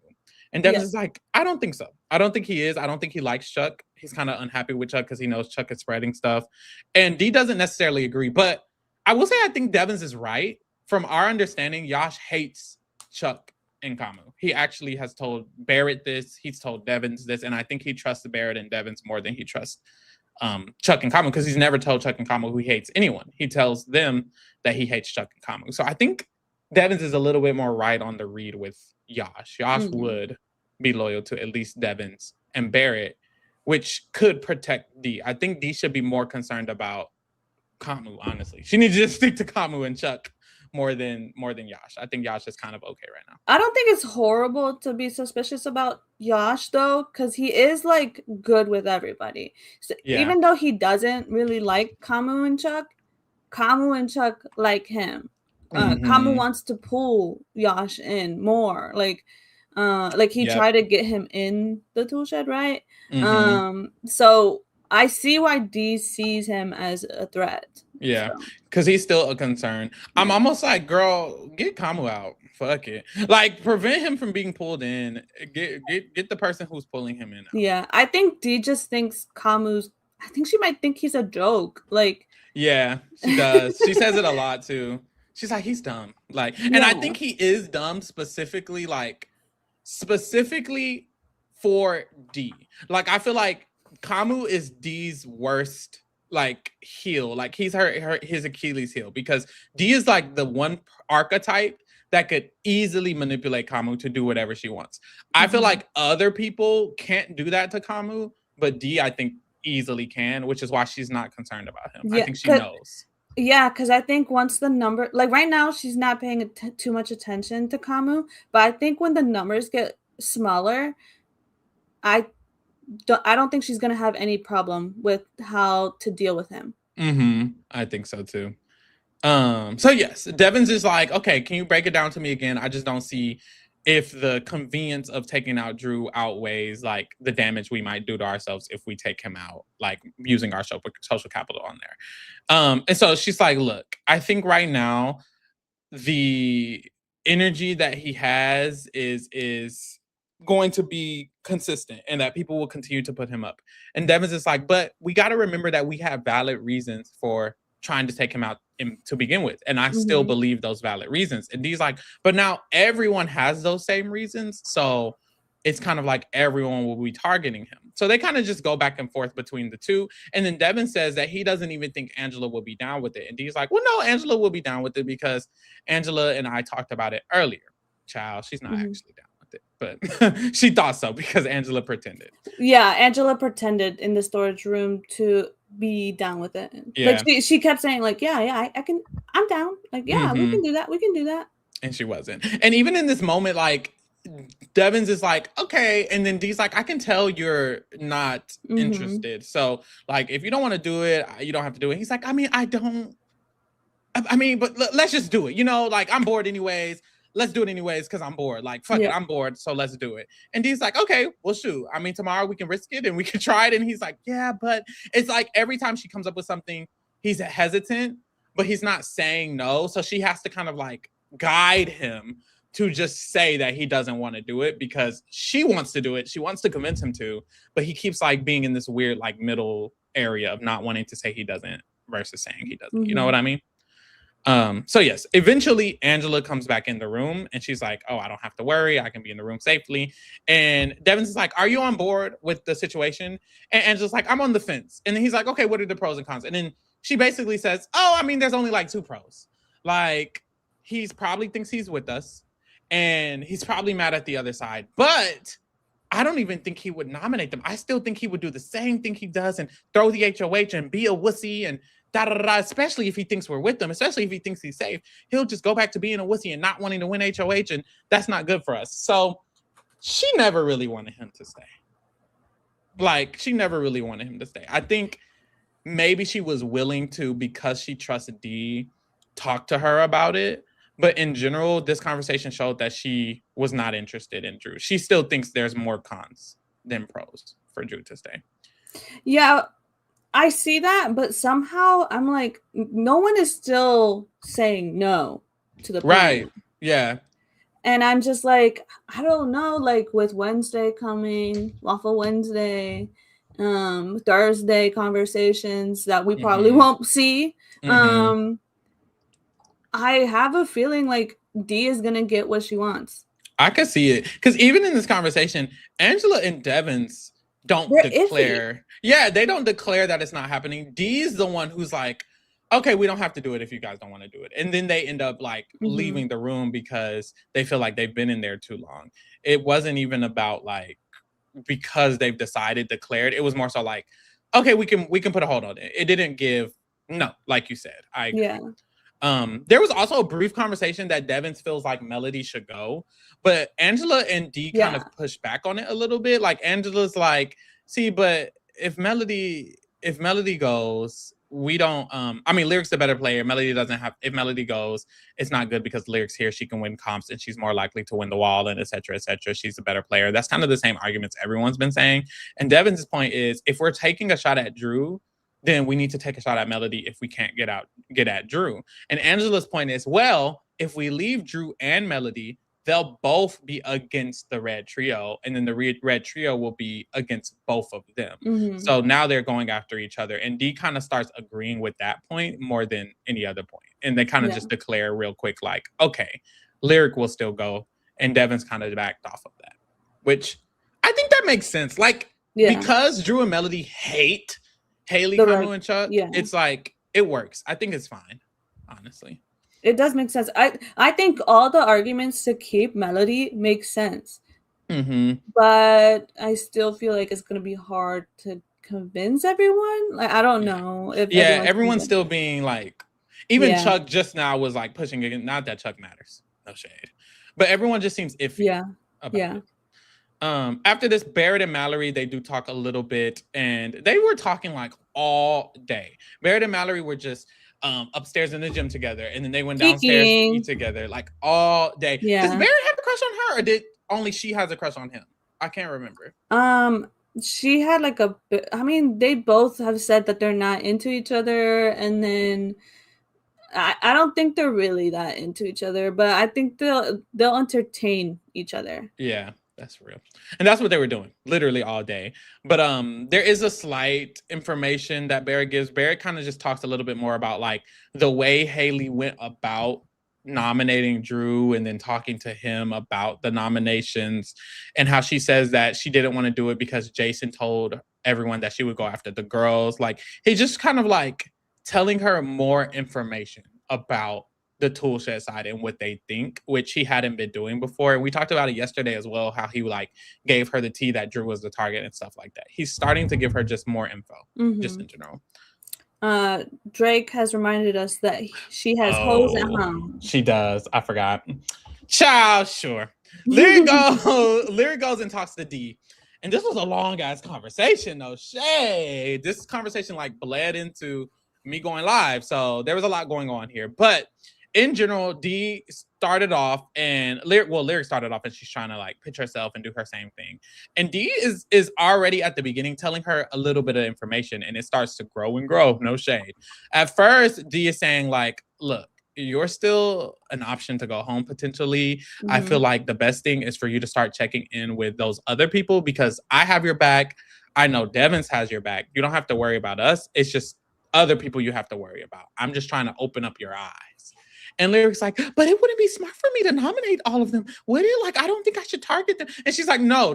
And Devins is like, I don't think so. I don't think he is. I don't think he likes Chuck. He's kind of unhappy with Chuck because he knows Chuck is spreading stuff. And Dee doesn't necessarily agree. But I will say I think Devins is right. From our understanding, Yash hates Chuck and Kamu. He actually has told Barrett this. He's told Devins this. And I think he trusts Barrett and Devins more than he trusts Chuck and Kamu, because he's never told Chuck and Kamu he hates anyone. He tells them that he hates Chuck and Kamu. So I think Devins is a little bit more right on the read with Yash. Yash would be loyal to at least Devins and Barrett, which could protect Dee. I think Dee should be more concerned about Kamu, honestly. She needs to just stick to Kamu and Chuck more than Yash. I think Yash is kind of okay right now. I don't think it's horrible to be suspicious about Yash though, because he is like good with everybody. So even though he doesn't really like Kamu and Chuck like him. Kamu wants to pull Yash in more. Like he tried to get him in the tool shed, right? So I see why Dee sees him as a threat. Yeah, because he's still a concern. I'm almost like, girl, get Kamu out. Fuck it. Like, prevent him from being pulled in. Get the person who's pulling him in out. Yeah, I think Dee just thinks I think she might think he's a joke. Like, yeah, she does. She says it a lot too. She's like, he's dumb. Like, and I think he is dumb specifically for Dee. Like, I feel like Kamu is Dee's worst like heel. Like, he's his Achilles heel, because Dee is like the one archetype that could easily manipulate Kamu to do whatever she wants. I feel like other people can't do that to Kamu, but Dee, I think, easily can, which is why she's not concerned about him. I think she knows. Yeah, because I think once the number, like right now, she's not paying too much attention to Kamu, but I think when the numbers get smaller, I don't think she's gonna have any problem with how to deal with him. I think so too. So yes, Devins is like, okay, can you break it down to me again? I just don't see if the convenience of taking out Drew outweighs like the damage we might do to ourselves if we take him out, like using our social capital on there. And so she's like, look, I think right now the energy that he has is going to be consistent and that people will continue to put him up. And Devins is like, but we got to remember that we have valid reasons for trying to take him out to begin with. And I still believe those valid reasons. And Dee's like, but now everyone has those same reasons. So it's kind of like everyone will be targeting him. So they kind of just go back and forth between the two. And then Devin says that he doesn't even think Angela will be down with it. And Dee's like, well, no, Angela will be down with it because Angela and I talked about it earlier. Child, she's not actually down with it, but she thought so because Angela pretended. Yeah, Angela pretended in the storage room to be down with it. Yeah. Like she kept saying like, yeah, I'm down. Like, yeah, we can do that. And she wasn't. And even in this moment, like, Devins is like, okay. And then Dee's like, I can tell you're not interested. So, like, if you don't want to do it, you don't have to do it. He's like, I mean, but let's just do it. You know, like, I'm bored anyways. Let's do it anyways because I'm bored. Like, fuck it, I'm bored. So let's do it. And Dee's like, okay, well, shoot. I mean, tomorrow we can risk it and we can try it. And he's like, yeah, but it's like every time she comes up with something, he's hesitant, but he's not saying no. So she has to kind of like guide him to just say that he doesn't want to do it because she wants to do it. She wants to convince him to, but he keeps like being in this weird like middle area of not wanting to say he doesn't versus saying he doesn't. You know what I mean? So yes, eventually Angela comes back in the room and she's like, oh, I don't have to worry. I can be in the room safely. And Devins is like, are you on board with the situation? And Angela's like, I'm on the fence. And then he's like, okay, what are the pros and cons? And then she basically says, oh, I mean, there's only like 2 pros. Like, he's probably thinks he's with us and he's probably mad at the other side, but I don't even think he would nominate them. I still think he would do the same thing he does and throw the HOH and be a wussy and especially if he thinks we're with them, especially if he thinks he's safe. He'll just go back to being a wussy and not wanting to win HOH, and that's not good for us. So she never really wanted him to stay. Like, she never really wanted him to stay. I think maybe she was willing to, because she trusted Dee, talk to her about it. But in general, this conversation showed that she was not interested in Drew. She still thinks there's more cons than pros for Drew to stay. Yeah, I see that, but somehow I'm like, no one is still saying no to the plan. Right. Yeah. And I'm just like, I don't know, like with Wednesday coming, Waffle Wednesday, Thursday conversations that we probably won't see. I have a feeling like Dee is gonna get what she wants. I could see it because even in this conversation, Angela and Devins don't declare. Iffy. Yeah, they don't declare that it's not happening. Dee's the one who's like, okay, we don't have to do it if you guys don't want to do it. And then they end up like leaving the room because they feel like they've been in there too long. It wasn't even about like because they've decided, declared. It was more so like, okay, we can put a hold on it. It didn't give, no, like you said. I agree. Yeah. There was also a brief conversation that Devins feels like Melody should go, but Angela and Dee kind of pushed back on it a little bit. Like Angela's like, see, but if Melody goes, we don't, I mean, Lyric's the better player. Melody doesn't have, if Melody goes, it's not good because Lyric's here. She can win comps and she's more likely to win the wall and et cetera, et cetera. She's a better player. That's kind of the same arguments everyone's been saying. And Devins' point is, if we're taking a shot at Drew, then we need to take a shot at Melody if we can't get at Drew. And Angela's point is, well, if we leave Drew and Melody, they'll both be against the red trio. And then the red trio will be against both of them. So now they're going after each other. And Dee kind of starts agreeing with that point more than any other point. And they kind of just declare real quick, like, okay, Lyric will still go. And Devins kind of backed off of that, which I think that makes sense. Like, because Drew and Melody hate Haley, Kamu, and Chuck, it's like, it works. I think it's fine, honestly. It does make sense. I think all the arguments to keep Melody make sense. But I still feel like it's going to be hard to convince everyone. Like, I don't know if everyone's still being like, Even Chuck just now was like pushing it. Not that Chuck matters. No shade. But everyone just seems iffy about it. After this, Barrett and Mallory, they do talk a little bit, and they were talking like all day. Barrett and Mallory were just upstairs in the gym together, and then they went downstairs to eat together like all day. Does Barrett have a crush on her, or did only she has a crush on him? I can't remember. She had like they both have said that they're not into each other, and then I don't think they're really that into each other, but I think they'll entertain each other. Yeah, that's real. And that's what they were doing literally all day. But there is a slight information that Barrett gives. Barrett kind of just talks a little bit more about like the way Haley went about nominating Drew and then talking to him about the nominations, and how she says that she didn't want to do it because Jason told everyone that she would go after the girls. Like, he just kind of like telling her more information about the toolshed side and what they think, which he hadn't been doing before. And we talked about it yesterday as well, how he like gave her the tea that Drew was the target and stuff like that. He's starting to give her just more info, just in general. Drake has reminded us that she has hoes at home. She does. I forgot. Child, sure. Lyric goes and talks to D. And this was a long ass conversation, no shade. This conversation like bled into me going live. So there was a lot going on here. But in general, D started off and Lyric started off and she's trying to like pitch herself and do her same thing. And D is already at the beginning telling her a little bit of information, and it starts to grow and grow, no shade. At first, D is saying like, look, you're still an option to go home potentially. Mm-hmm. I feel like the best thing is for you to start checking in with those other people, because I have your back. I know Devins has your back. You don't have to worry about us. It's just other people you have to worry about. I'm just trying to open up your eyes. And Lyric's like, but it wouldn't be smart for me to nominate all of them, would it? Like, I don't think I should target them. And she's like, no.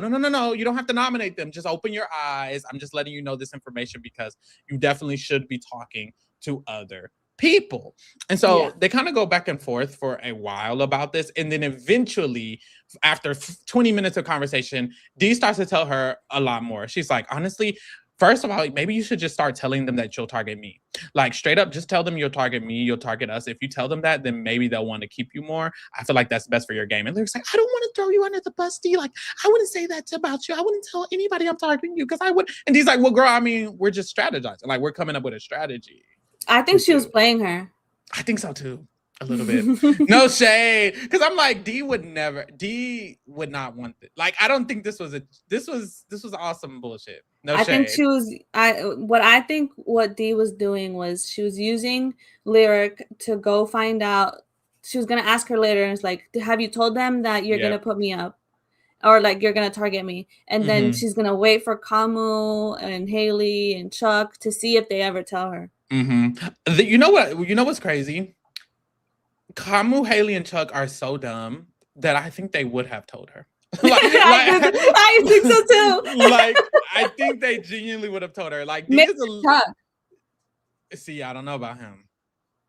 You don't have to nominate them. Just open your eyes. I'm just letting you know this information because you definitely should be talking to other people. And so they kind of go back and forth for a while about this. And then eventually, after 20 minutes of conversation, Dee starts to tell her a lot more. She's like, honestly, first of all, maybe you should just start telling them that you'll target me. Like, straight up, just tell them you'll target me, you'll target us. If you tell them that, then maybe they'll want to keep you more. I feel like that's best for your game. And Lyric's like, I don't want to throw you under the bus, D. Like, I wouldn't say that about you. I wouldn't tell anybody I'm targeting you because I would. And Dee's like, well, girl, I mean, we're just strategizing. Like, we're coming up with a strategy. I think she was playing her. I think so, too. A little bit. No shade. Because I'm like, D would not want it. Like, I don't think this was awesome bullshit. No shade. I think what D was doing was she was using Lyric to go find out. She was going to ask her later, and it's like, have you told them that you're going to put me up? Or like, you're going to target me? And then she's going to wait for Kamu and Haley and Chuck to see if they ever tell her. Mm-hmm. You know what's crazy? Kamu, Haley, and Chuck are so dumb that I think they would have told her. I think so too. Like, I think they genuinely would have told her. Like, Chuck. See, I don't know about him.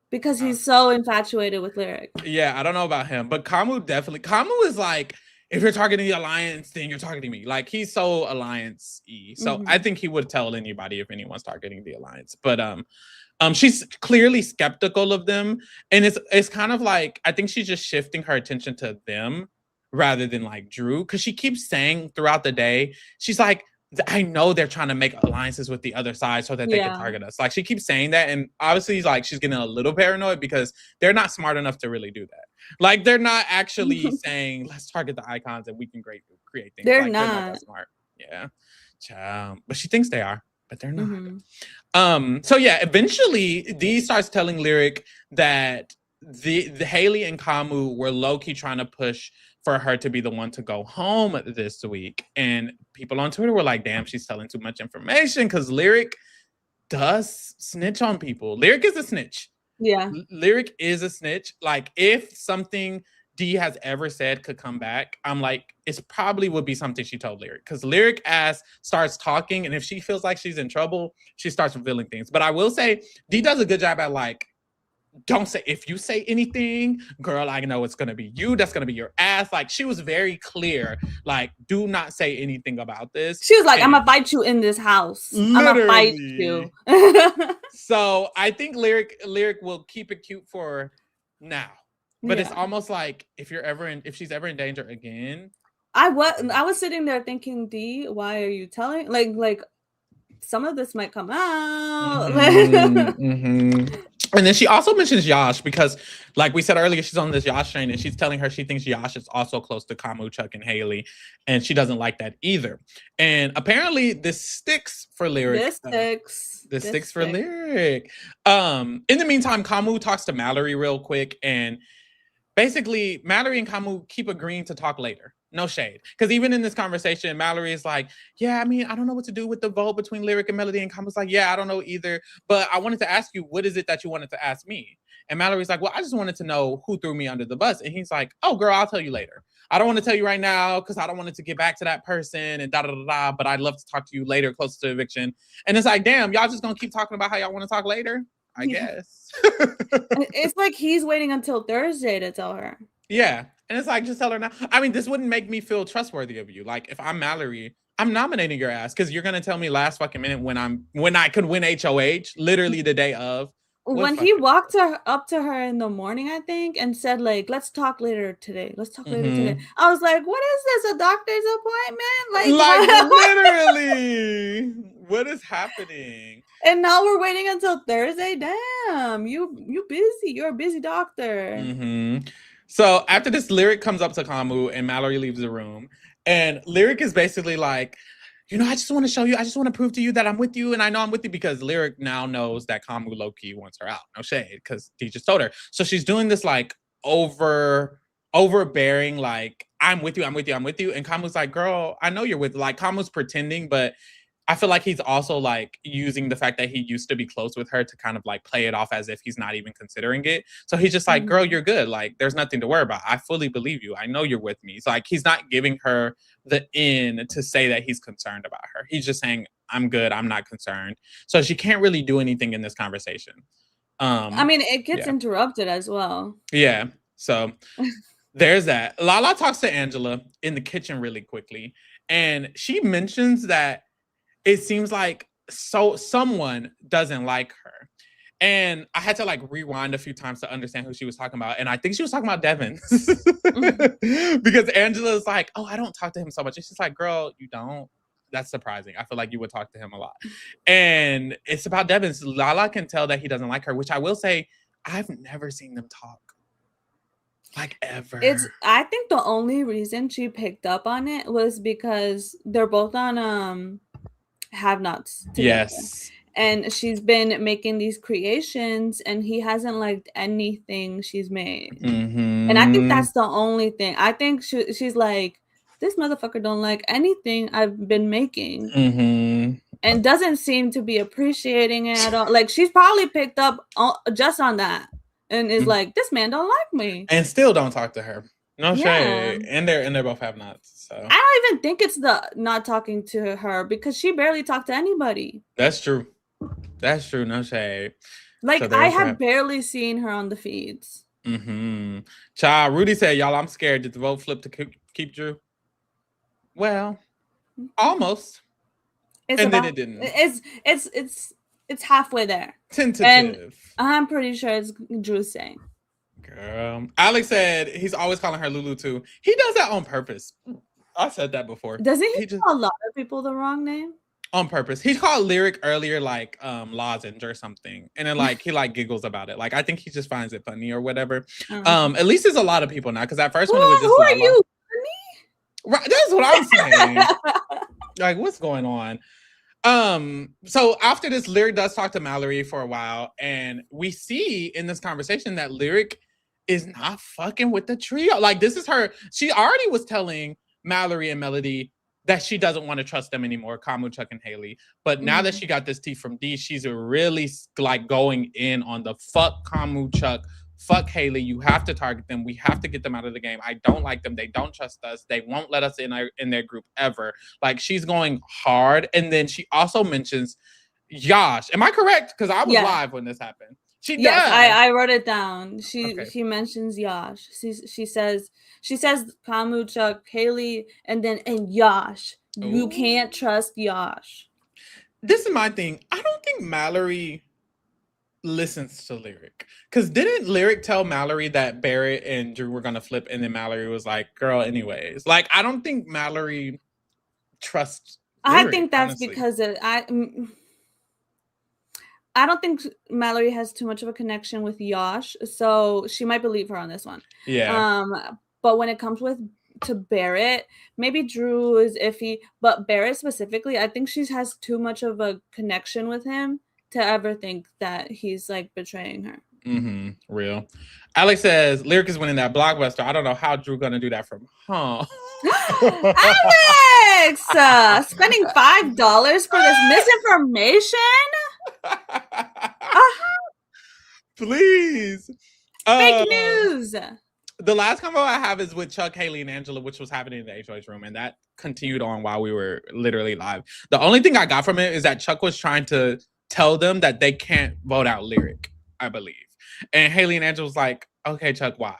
Because he's so infatuated with Lyric. Yeah, I don't know about him. But Kamu is like, if you're targeting the Alliance, then you're targeting me. Like, he's so Alliance-y. So I think he would tell anybody if anyone's targeting the Alliance. But she's clearly skeptical of them. And it's kind of like, I think she's just shifting her attention to them rather than like Drew. Because she keeps saying throughout the day, she's like, I know they're trying to make alliances with the other side so that they can target us. Like, she keeps saying that. And obviously, like, she's getting a little paranoid because they're not smart enough to really do that. Like, they're not actually saying, let's target the icons and we can create things. They're like, not. They're not that smart. Yeah. But she thinks they are, but they're not. So yeah, eventually Dee starts telling Lyric that the Haley and Kamu were low-key trying to push for her to be the one to go home this week. And people on Twitter were like, damn, she's telling too much information, because Lyric does snitch on people. Lyric is a snitch. Yeah. Lyric is a snitch. Like, if something Dee has ever said could come back, I'm like, it probably would be something she told Lyric. Because Lyric starts talking, and if she feels like she's in trouble, she starts revealing things. But I will say, Dee does a good job at like don't say, if you say anything, girl, I know it's going to be you. That's going to be your ass. Like, she was very clear. Like, do not say anything about this. She was like, I'm going to fight you in this house. Literally. I'm going to fight you. So I think Lyric will keep it cute for now. But it's almost like if she's ever in danger again. I was sitting there thinking, D, why are you telling? Like some of this might come out. And then she also mentions Yash because, like we said earlier, she's on this Yash train and she's telling her she thinks Yash is also close to Kamu, Chuck, and Haley, and she doesn't like that either. And apparently, this sticks for Lyric. This sticks for Lyric. In the meantime, Kamu talks to Mallory real quick, and basically, Mallory and Kamu keep agreeing to talk later. No shade. Because even in this conversation, Mallory is like, yeah, I mean, I don't know what to do with the vote between Lyric and Melody. And Kamu's like, yeah, I don't know either. But I wanted to ask you, what is it that you wanted to ask me? And Mallory's like, well, I just wanted to know who threw me under the bus. And he's like, oh, girl, I'll tell you later. I don't want to tell you right now because I don't want it to get back to that person and da-da-da-da. But I'd love to talk to you later, close to eviction. And it's like, damn, y'all just going to keep talking about how y'all want to talk later? I guess. It's like he's waiting until Thursday to tell her. Yeah. And it's like, just tell her now. I mean, this wouldn't make me feel trustworthy of you. Like, if I'm Mallory, I'm nominating your ass because you're going to tell me last fucking minute when I could win HOH, literally the day of. When he walked up to her in the morning, I think, and said, like, let's talk later today. Let's talk later today. I was like, what is this, a doctor's appointment? Like literally, what is happening? And now we're waiting until Thursday? Damn, you busy. You're a busy doctor. So after this, Lyric comes up to Kamu and Mallory leaves the room. And Lyric is basically like, you know, I just want to show you, I just want to prove to you that I'm with you and I know I'm with you, because Lyric now knows that Kamu low-key wants her out. No shade, because T just told her. So she's doing this like overbearing, like, I'm with you. And Kamu's like, girl, I know you're with, like, Kamu's pretending, but I feel like he's also like using the fact that he used to be close with her to kind of like play it off as if he's not even considering it. So he's just like, girl, you're good. Like, there's nothing to worry about. I fully believe you. I know you're with me. So like, he's not giving her the in to say that he's concerned about her. He's just saying, I'm good. I'm not concerned. So she can't really do anything in this conversation. I mean, it gets interrupted as well. Yeah. So there's that. Lala talks to Angela in the kitchen really quickly. And she mentions that it seems like someone doesn't like her. And I had to like rewind a few times to understand who she was talking about. And I think she was talking about Devin. Because Angela's like, oh, I don't talk to him so much. And she's like, girl, you don't? That's surprising. I feel like you would talk to him a lot. And it's about Devin. So Lala can tell that he doesn't like her, which I will say, I've never seen them talk. Like, ever. I think the only reason she picked up on it was because they're both on Have Nots together. Yes. And she's been making these creations and he hasn't liked anything she's made. And I think that's the only thing. I think she's like, this motherfucker don't like anything I've been making. And doesn't seem to be appreciating it at all. Like, she's probably picked up just on that and is like, this man don't like me. And still don't talk to her. No shade. And they both have nots. So I don't even think it's the not talking to her because she barely talked to anybody. That's true. No shade. Like, so I have barely seen her on the feeds. Child, Rudy said, y'all, I'm scared. Did the vote flip to keep Drew? Well, almost. Then it didn't. It's halfway there. Tentative. And I'm pretty sure it's Drew's saying. Girl. Alex said he's always calling her Lulu too. He does that on purpose. I said that before. Doesn't he call a lot of people the wrong name? On purpose. He called Lyric earlier like lozenge or something. And then like he like giggles about it. Like, I think he just finds it funny or whatever. At least there's a lot of people now, because at first when it was just who are you? Right, that's what I'm saying. Like, what's going on? So after this, Lyric does talk to Mallory for a while, and we see in this conversation that Lyric is not fucking with the trio. Like, this is her. She already was telling Mallory and Melody that she doesn't want to trust them anymore, Kamu, Chuck, and Haley. But now that she got this tea from D, she's really like going in on the fuck Kamu, Chuck, fuck Haley. You have to target them. We have to get them out of the game. I don't like them. They don't trust us. They won't let us in their group ever. Like, she's going hard. And then she also mentions Yash. Am I correct? Because I was live when this happened. Yes, I wrote it down. She mentions Yash. She says Kamu, Chuck, Haley, and Yash. Ooh. You can't trust Yash. This is my thing. I don't think Mallory listens to Lyric, because didn't Lyric tell Mallory that Barrett and Drew were gonna flip, and then Mallory was like, "Girl, anyways." Like, I don't think Mallory trusts Lyric, I think that's honestly. Because I don't think Mallory has too much of a connection with Yash, so she might believe her on this one. Yeah. But when it comes to Barrett, maybe Drew is iffy, but Barrett specifically, I think she has too much of a connection with him to ever think that he's like betraying her. Mm-hmm. Real. Alex says Lyric is winning that Blockbuster. I don't know how Drew gonna do that from home. Alex, spending $5 for this misinformation. Please. Fake news. The last convo I have is with Chuck, Haley, and Angela, which was happening in the HOH room, and that continued on while we were literally live. The only thing I got from it is that Chuck was trying to tell them that they can't vote out Lyric, I believe. And Haley and Angela was like, okay, Chuck, why?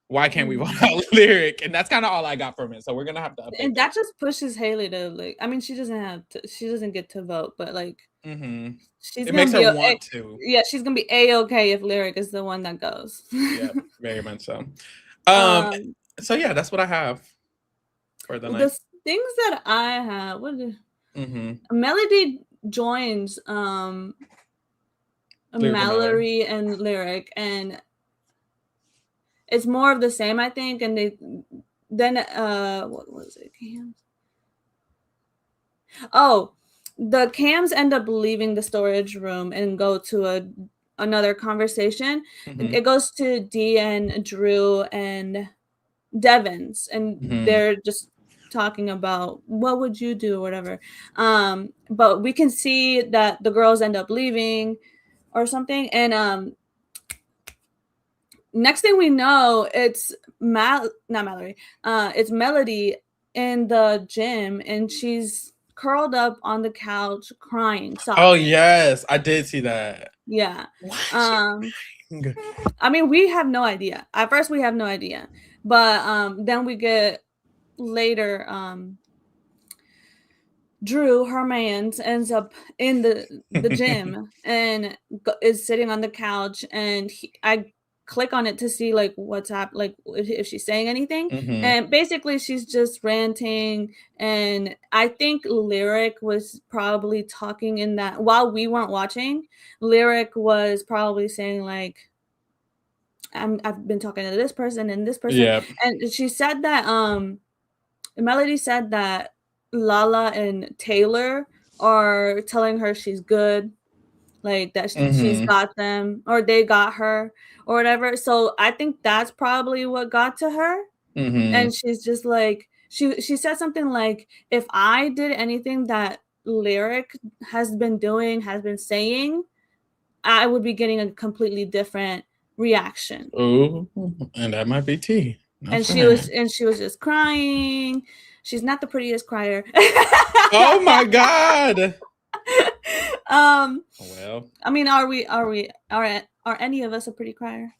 Why can't we vote out Lyric? And that's kind of all I got from it. So we're gonna have to update. And that just pushes Haley to like. I mean, she doesn't get to vote, but like, it makes her want to. Yeah, she's gonna be A-okay if Lyric is the one that goes. Yeah, very much so. So yeah, that's what I have for the night. The things that I have. Melody joins Mallory and Lyric, and it's more of the same, I think. And then what was it? Cams? Oh, the Cams end up leaving the storage room and go to another conversation. It goes to Dee and Drew and Devins, and they're just talking about what would you do or whatever. But we can see that the girls end up leaving or something, and next thing we know, it's not Mallory. It's Melody in the gym, and she's curled up on the couch crying. Sobbing. Oh yes, I did see that. Yeah. I mean, we have no idea. At first, we have no idea, but then we get later. Drew, her man, ends up in the gym and is sitting on the couch, and I click on it to see like what's up, like if she's saying anything, and basically she's just ranting. And I think Lyric was probably talking in that while we weren't watching. Lyric was probably saying like, I've been talking to this person and this person, and she said that Melody said that Lala and Taylor are telling her she's good, like that she's got them, or they got her, or whatever. So I think that's probably what got to her. And she's just like, she said something like, if I did anything that Lyric has been saying, I would be getting a completely different reaction. Oh, and that might be tea. And she was just crying. She's not the prettiest crier. Oh my God. Well, I mean, are any of us a pretty crier?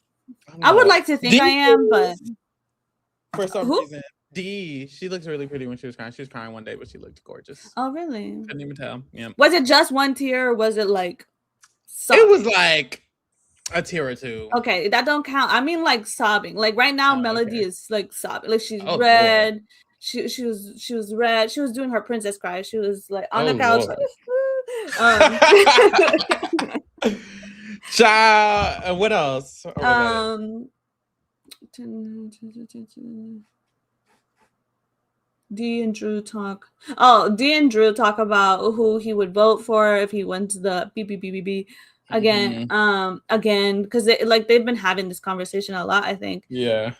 I would like to think I am, but for some reason, Dee, she looks really pretty when she was crying. She was crying one day, but she looked gorgeous. Oh, really? Couldn't even tell. Yeah. Was it just one tear, or was it like? Sobbing? It was like a tear or two. Okay, that don't count. I mean, like sobbing. Like right now, Melody is like sobbing. Like she's red. Lord. She was red. She was doing her princess cry. She was like on the couch. Child, and what else? Dee and Drew talk. Oh, Dee and Drew talk about who he would vote for if he went to the BBBBB again. Again, because they've been having this conversation a lot, I think. Yeah.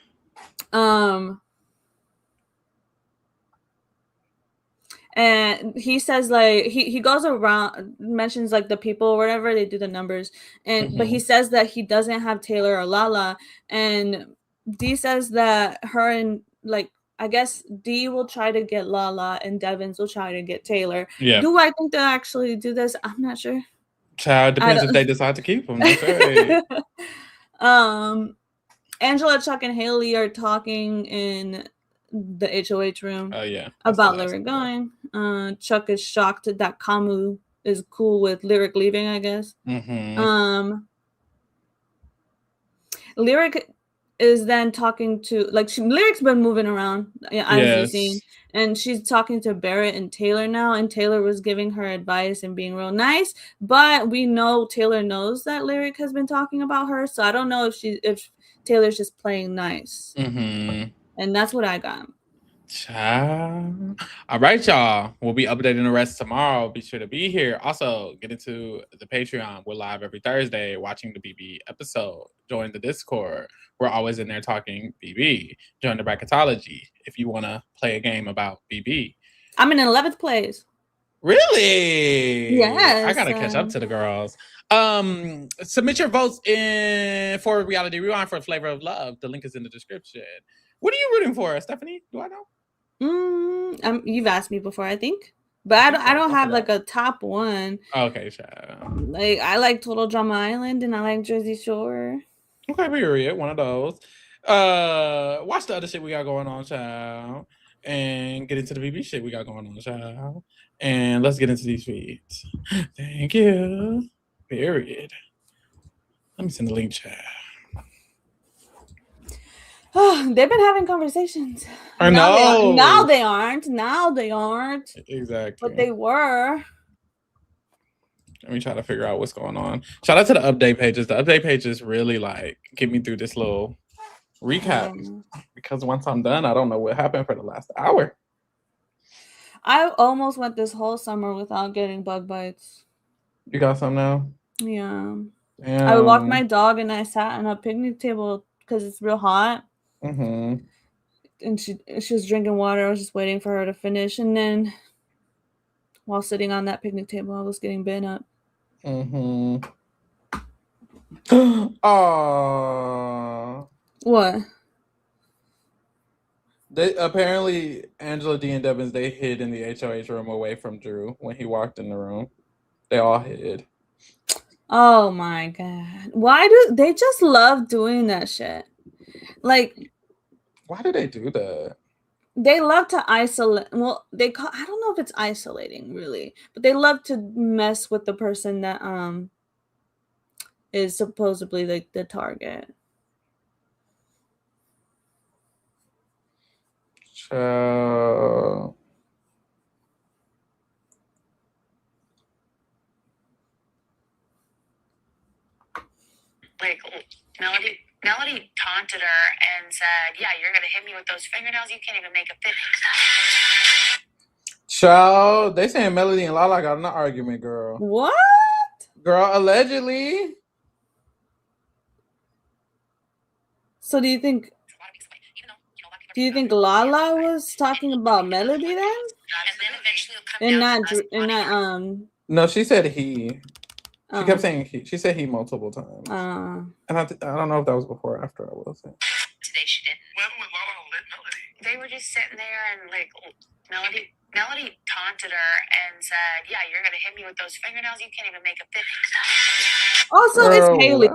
And he says like he goes around, mentions like the people or whatever, they do the numbers, and but he says that he doesn't have Taylor or Lala, and Dee says that her and like I guess Dee will try to get Lala and Devins will try to get Taylor. Yeah. Do I think they'll actually do this? I'm not sure. Child, depends if they decide to keep them. That's right. Angela, Chuck, and Haley are talking in the HOH room. Oh yeah, about Lyric going. Chuck is shocked that Kamu is cool with Lyric leaving, I guess. Mm-hmm. Lyric is then talking to Lyric's been moving around as you've seen, and she's talking to Barrett and Taylor now, and Taylor was giving her advice and being real nice, but we know Taylor knows that Lyric has been talking about her, so I don't know if Taylor's just playing nice. Mm-hmm. And that's what I got. Child. All right, y'all. We'll be updating the rest tomorrow. Be sure to be here. Also, get into the Patreon. We're live every Thursday watching the BB episode. Join the Discord. We're always in there talking BB. Join the Bracketology if you want to play a game about BB. I'm in 11th place. Really? Yes. I gotta catch up to the girls. Submit your votes for Reality Rewind for Flavor of Love. The link is in the description. What are you rooting for, Stephanie? Do I know? You've asked me before, I think, but I don't have like a top one. Okay, sure. Like I like Total Drama Island and I like Jersey Shore. Okay, period. One of those. Watch the other shit we got going on, child, and get into the BB shit we got going on, child. And let's get into these feeds. Thank you. Period. Let me send the link, child. Oh, they've been having conversations. I know. Now they aren't. Exactly. But they were. Let me try to figure out what's going on. Shout out to the update pages. The update pages really get me through this little recap. Because once I'm done, I don't know what happened for the last hour. I almost went this whole summer without getting bug bites. You got some now? Yeah. Damn. I walked my dog and I sat on a picnic table because it's real hot. Mm-hmm. And she was drinking water. I was just waiting for her to finish. And then while sitting on that picnic table, I was getting bitten up. Mm-hmm. Aww. What? They apparently Angela D and Devins, they hid in the HOH room away from Drew when he walked in the room. They all hid. Oh my god. Why do they just love doing that shit? Like, why do they do that? They love to isolate. Well, I don't know if it's isolating really, but they love to mess with the person that is supposedly like the target. Like Melody taunted her and said, "Yeah, you're gonna hit me with those fingernails. You can't even make a fit." Child, they saying Melody and Lala got in an argument, girl. What? Girl, allegedly. So do you think Lala was talking about Melody then? And not No, she said he. She kept saying he. She said he multiple times. And I don't know if that was before or after. I will say. Today she didn't. When Lala lit Melody? They were just sitting there and like Melody taunted her and said, "Yeah, you're gonna hit me with those fingernails. You can't even make a fit." Also, it's Haley.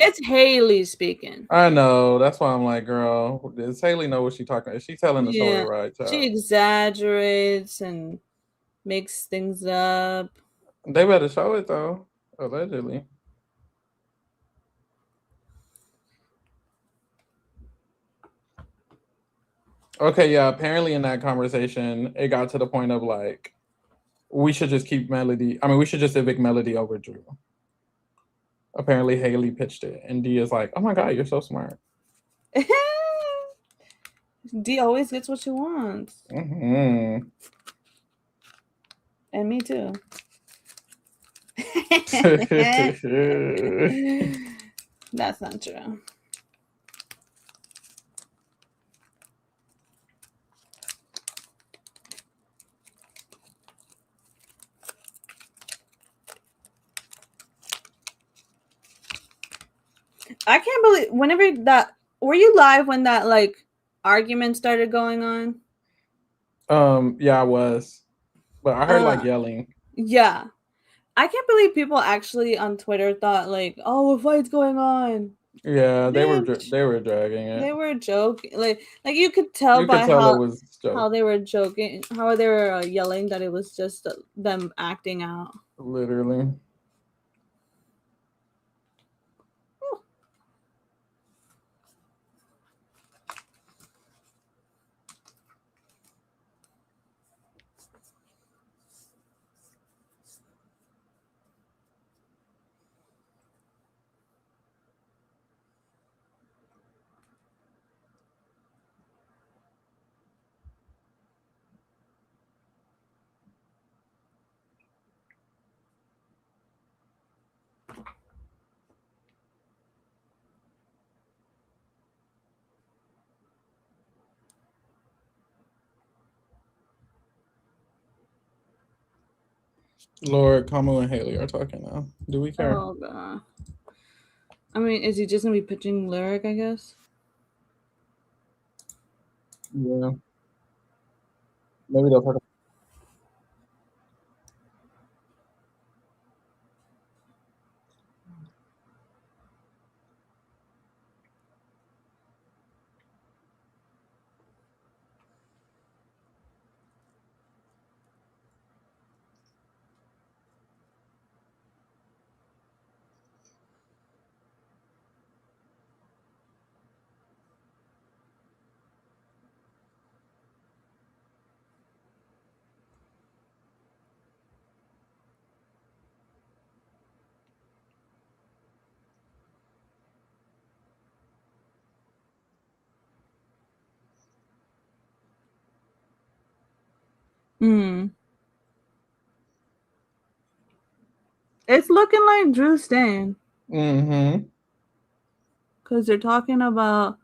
It's Haley speaking. I know. That's why I'm like, girl, does Haley know what she's talking about? Is she telling the story right? Child? She exaggerates and makes things up. They better show it though. Allegedly. Okay, yeah. Apparently, in that conversation, it got to the point of like, we should just keep Melody. I mean, we should just evict Melody over Drew. Apparently, Haley pitched it, and D is like, "Oh my god, you're so smart." D always gets what she wants. Mm-hmm. And me too. That's not true. I can't believe were you live when that like argument started going on? Yeah, I was. But I heard like yelling. Yeah. I can't believe people actually on Twitter thought like, "Oh, a fight's going on." Yeah, they were dragging it. They were joking, like you could tell by how they were joking, how they were yelling that it was just them acting out. Literally. Lord, Kamala and Haley are talking now. Do we care? Oh god. I mean, is he just gonna be pitching Lyric, I guess? Yeah. Maybe they'll talk. It's looking like Drew's staying. Mm-hmm. Because they're talking about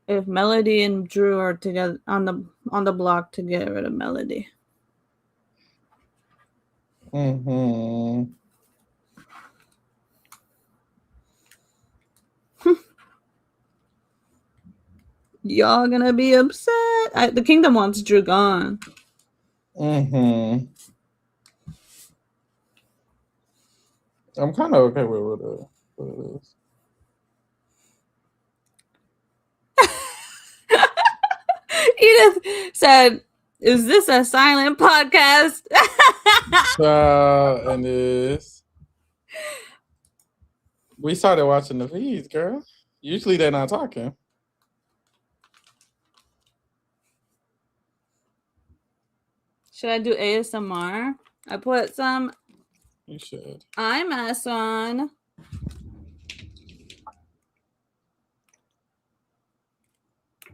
if Melody and Drew are together on the block to get rid of Melody. Mm-hmm. Y'all gonna be upset. The Kingdom wants Drew gone. Mm-hmm. I'm kind of okay with what it is. Edith said, "Is this a silent podcast?" And this. We started watching the feeds, girl. Usually they're not talking. Should I do ASMR? I put some. You should. IMAS on.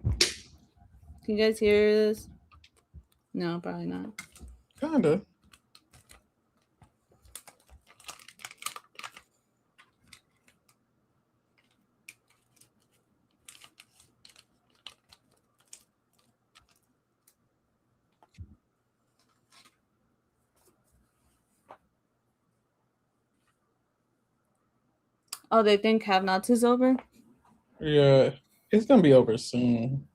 Can you guys hear this? No, probably not. Kinda. Oh, they think Have Nots is over? Yeah, it's gonna be over soon.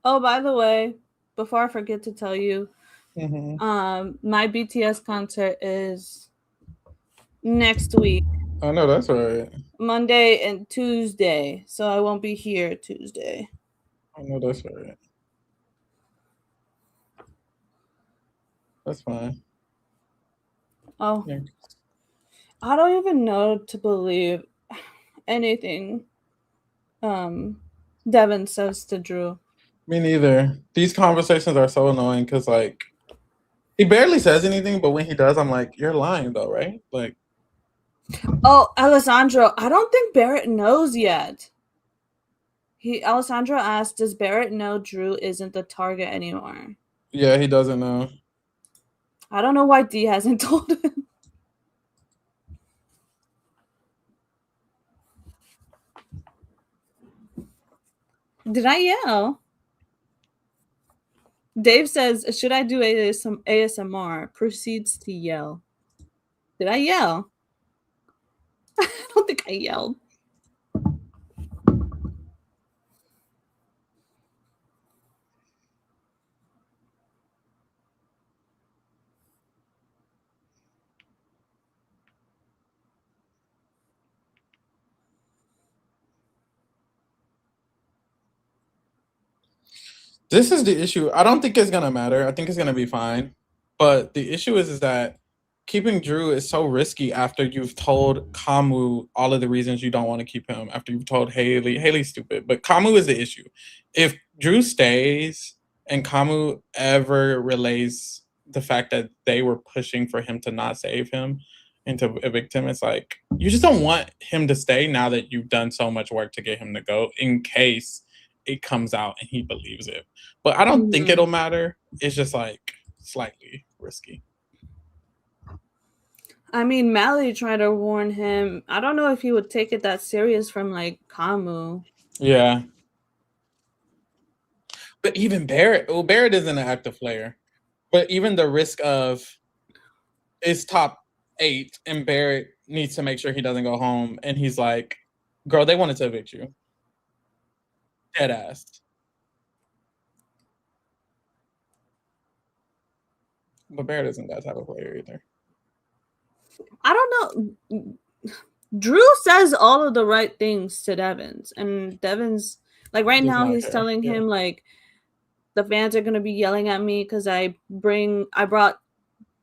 Oh, by the way, before I forget to tell you, my BTS concert is next week. I know that's right. Monday and Tuesday, so I won't be here Tuesday. I know that's right. That's fine. Oh, yeah. I don't even know to believe anything Devin says to Drew. Me neither. These conversations are so annoying because, like, he barely says anything, but when he does, I'm like, you're lying, though, right? Like, oh, Alessandro, I don't think Barrett knows yet. Alessandro asked, does Barrett know Drew isn't the target anymore? Yeah, he doesn't know. I don't know why D hasn't told him. Did I yell? Dave says, should I do ASMR? Proceeds to yell. Did I yell? I don't think I yelled. This is the issue. I don't think it's gonna matter. I think it's gonna be fine. But the issue is that keeping Drew is so risky after you've told Kamu all of the reasons you don't want to keep him. After you've told Haley's stupid, but Kamu is the issue. If Drew stays and Kamu ever relays the fact that they were pushing for him to not save him and to evict him, it's like you just don't want him to stay now that you've done so much work to get him to go in case it comes out and he believes it. But I don't think it'll matter. It's just like slightly risky. I mean, Mally tried to warn him. I don't know if he would take it that serious from like Kamu. Yeah. But even Barrett, Barrett isn't an active player. But even the risk of is top 8 and Barrett needs to make sure he doesn't go home. And he's like, girl, they wanted to evict you. Dead ass. But Barrett isn't that type of player either. I don't know. Drew says all of the right things to Devins, and Devins, like right now, he's telling him like the fans are gonna be yelling at me because I brought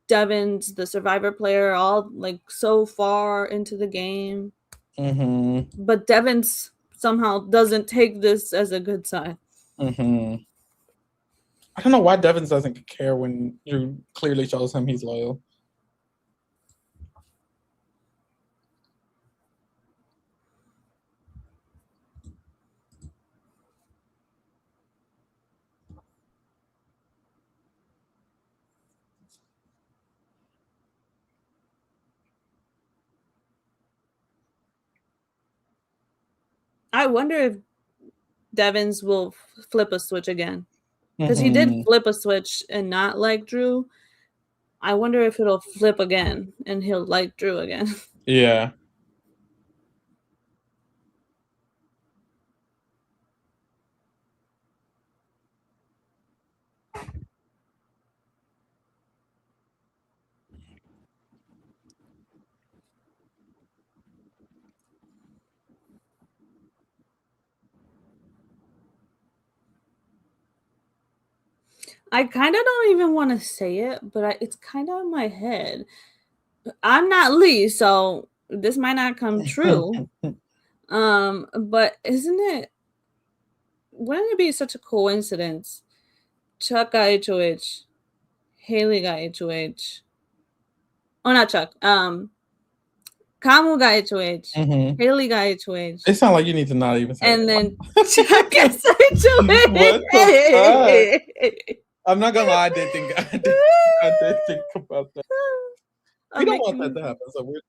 Devins, the Survivor player, all like so far into the game. Mm-hmm. But Devins somehow doesn't take this as a good sign. Mm-hmm. I don't know why Devins doesn't care when you clearly shows him he's loyal. I wonder if Devins will flip a switch again. Because he did flip a switch and not like Drew. I wonder if it'll flip again and he'll like Drew again. Yeah. I kind of don't even want to say it, but it's kind of in my head. I'm not Lee, so this might not come true. But wouldn't it be such a coincidence? Chuck got HOH, Haley got HOH. Oh, not Chuck. Kamu got HOH. Mm-hmm. Haley got HOH. It sounds like you need to not even say and then Chuck gets HOH. What the fuck? I'm not gonna lie, I did think about that. We don't want that to happen, so we're.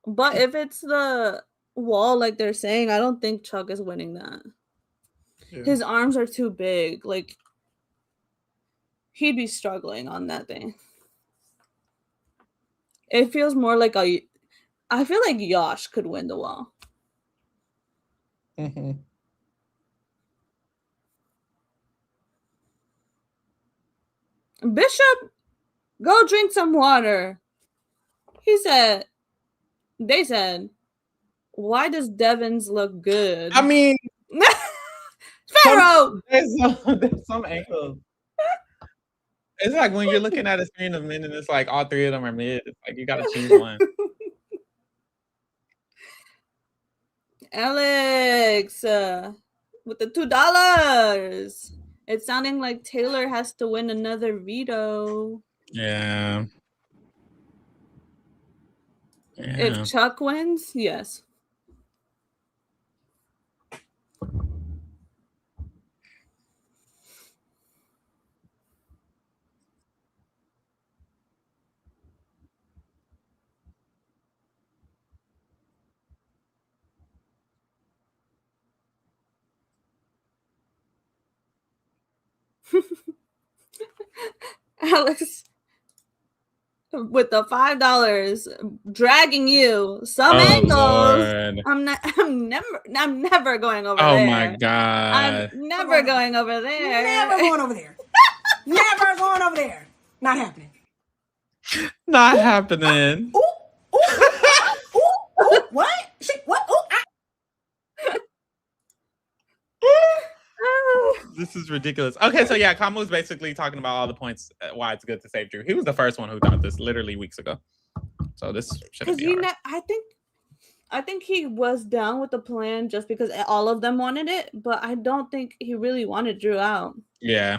But if it's the wall, like they're saying, I don't think Chuck is winning that. Yeah. His arms are too big. Like, he'd be struggling on that thing. It feels more like I feel like Yosh could win the wall. Mm-hmm. Bishop, go drink some water. They said, why does Devins look good? I mean, Pharaoh! There's some angles. It's like when you're looking at a screen of men and it's like all 3 of them are mid. It's like you gotta choose one. Alex, with the $2. It's sounding like Taylor has to win another veto. Yeah. If Chuck wins, yes. Alex, with the $5, dragging you some angles. Lord. I'm never going over there. Oh my God. I'm never going over there. Never going over there. Never going over there. Not happening. Not happening. Ooh, ooh, ooh, ooh, what? What? Ooh, This is ridiculous. Okay, so yeah, Kamu's basically talking about all the points why it's good to save Drew. He was the first one who thought this literally weeks ago. So this shouldn't be hard. I think he was down with the plan just because all of them wanted it, but I don't think he really wanted Drew out. Yeah,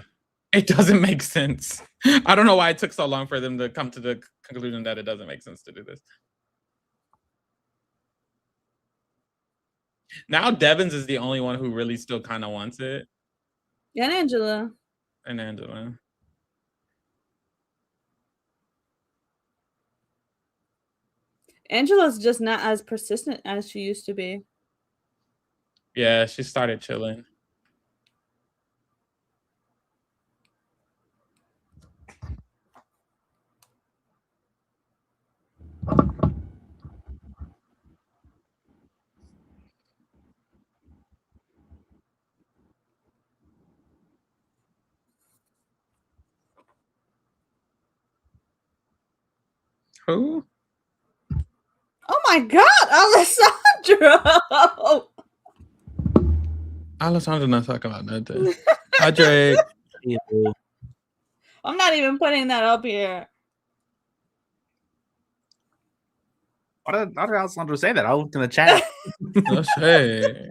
it doesn't make sense. I don't know why it took so long for them to come to the conclusion that it doesn't make sense to do this. Now Devins is the only one who really still kind of wants it. And Angela. Angela's just not as persistent as she used to be. Yeah, she started chilling. Who? Oh my God, Alessandro! Alessandro not talking about nothing. Hi, Drake. I'm not even putting that up here. Why did Alessandro say that? I looked in the chat. No shade.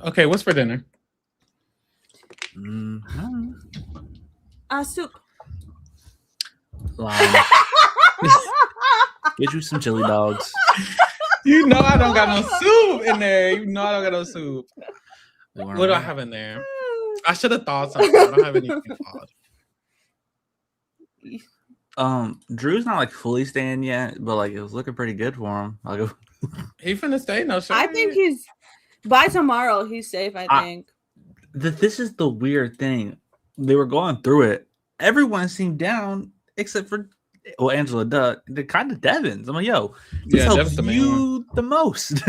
Okay, what's for dinner? Soup. Get you some chili dogs. You know I don't got no soup in there. You know I don't got no soup. What do I have in there? I should have thought something. I don't have anything thought. Drew's not like fully staying yet, but like it was looking pretty good for him. I'll go. He finna stay, no shit. I think he's by tomorrow. He's safe. I think. This is the weird thing. They were going through it. Everyone seemed down except for Angela. The kind of Devins. I'm like, yo, this helps you the most.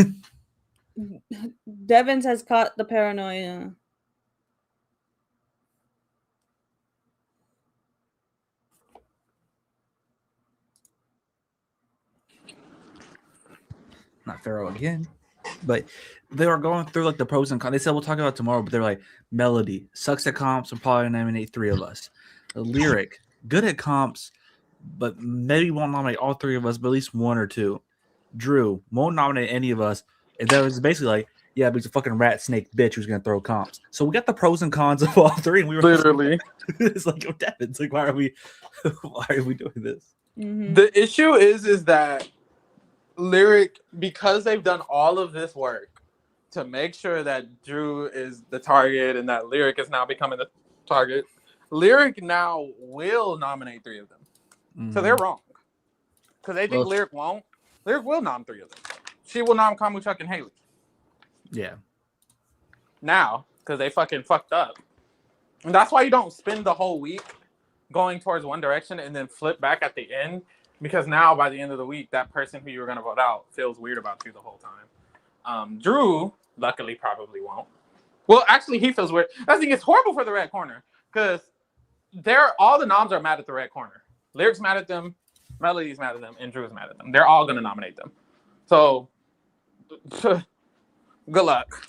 Devins has caught the paranoia. Not Pharaoh again, but they were going through like the pros and cons. They said we'll talk about it tomorrow, but they're like, Melody sucks at comps and probably nominate 3 of us. Lyric good at comps, but maybe won't nominate all 3 of us, but at least 1 or 2. Drew won't nominate any of us, and that was basically like, yeah, but he's a fucking rat snake bitch who's gonna throw comps. So we got the pros and cons of all 3, and we were literally. It's like, oh, Devin, it's like, why are we doing this? Mm-hmm. The issue is that Lyric, because they've done all of this work to make sure that Drew is the target and that Lyric is now becoming the target, Lyric now will nominate 3 of them. Mm-hmm. So they're wrong. Because they think Lyric won't. Lyric will nom 3 of them. She will nom Kamu, Chuck, and Haley. Yeah. Now, because they fucking fucked up. And that's why you don't spend the whole week going towards one direction and then flip back at the end. Because now, by the end of the week, that person who you were going to vote out feels weird about you the whole time. Drew, luckily, probably won't. Well, actually, he feels weird. I think it's horrible for the red corner. Because all the noms are mad at the red corner. Lyric's mad at them, Melody's mad at them, and Drew's mad at them. They're all going to nominate them. So, good luck.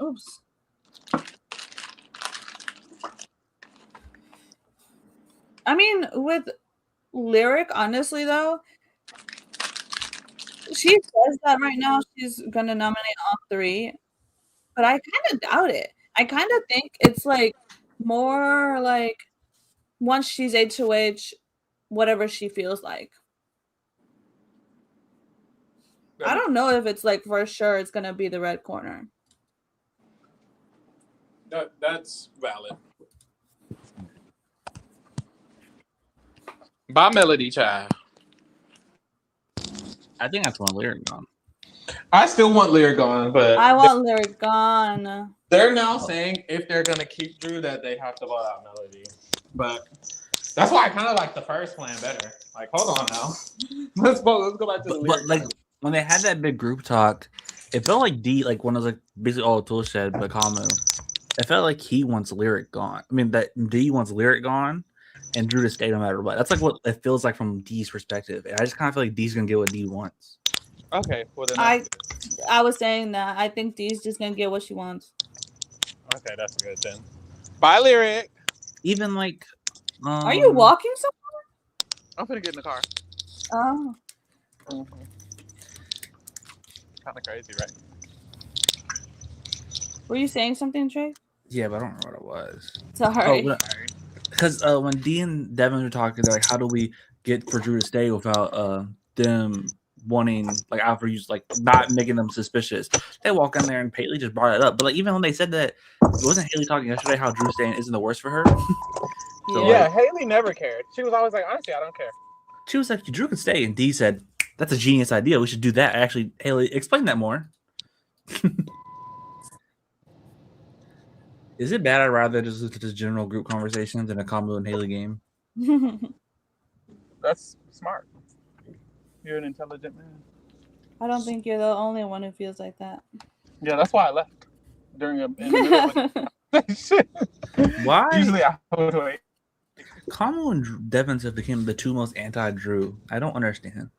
Oops. I mean, with Lyric, honestly, though, she says that right now she's going to nominate all 3, but I kind of doubt it. I kind of think it's like more like once she's HOH, whatever she feels like. I don't know if it's like for sure it's going to be the red corner. That's valid. Bye, Melody, child. I think that's one Lyric gone. I still want Lyric gone, but I want Lyric gone. They're now saying if they're gonna keep Drew that they have to vote out Melody. But that's why I kind of like the first plan better. Like, hold on now. Let's go back to the Lyric. But like when they had that big group talk, it felt like D, like when it was like basically all Tool said, but Kamu. It felt like he wants Lyric gone. I mean, that D wants Lyric gone, and Drew to stay no matter what. That's like what it feels like from D's perspective. And I just kind of feel like D's gonna get what D wants. Okay, well then I was saying that I think D's just gonna get what she wants. Okay, that's good then. Bye, Lyric. Even like, are you walking somewhere? I'm gonna get in the car. Oh, Kind of crazy, right? Were you saying something, Trey? Yeah, but I don't remember what it was. Sorry. Because when Dee and Devin were talking, they're like, how do we get for Drew to stay without them wanting, like, after you, like, not making them suspicious? They walk in there and Paisley just brought it up. But, like, even when they said that, wasn't Haley talking yesterday how Drew staying isn't the worst for her? So, yeah, Haley never cared. She was always like, honestly, I don't care. She was like, Drew can stay. And Dee said, that's a genius idea. We should do that. Actually, Haley, explain that more. Is it bad I'd rather just look at this general group conversation than a Kamala and Haley game? That's smart. You're an intelligent man. I don't think you're the only one who feels like that. Yeah, that's why I left during in the middle of shit. Why? Usually I would wait. Kamala and Devin have become the two most anti-Drew. I don't understand.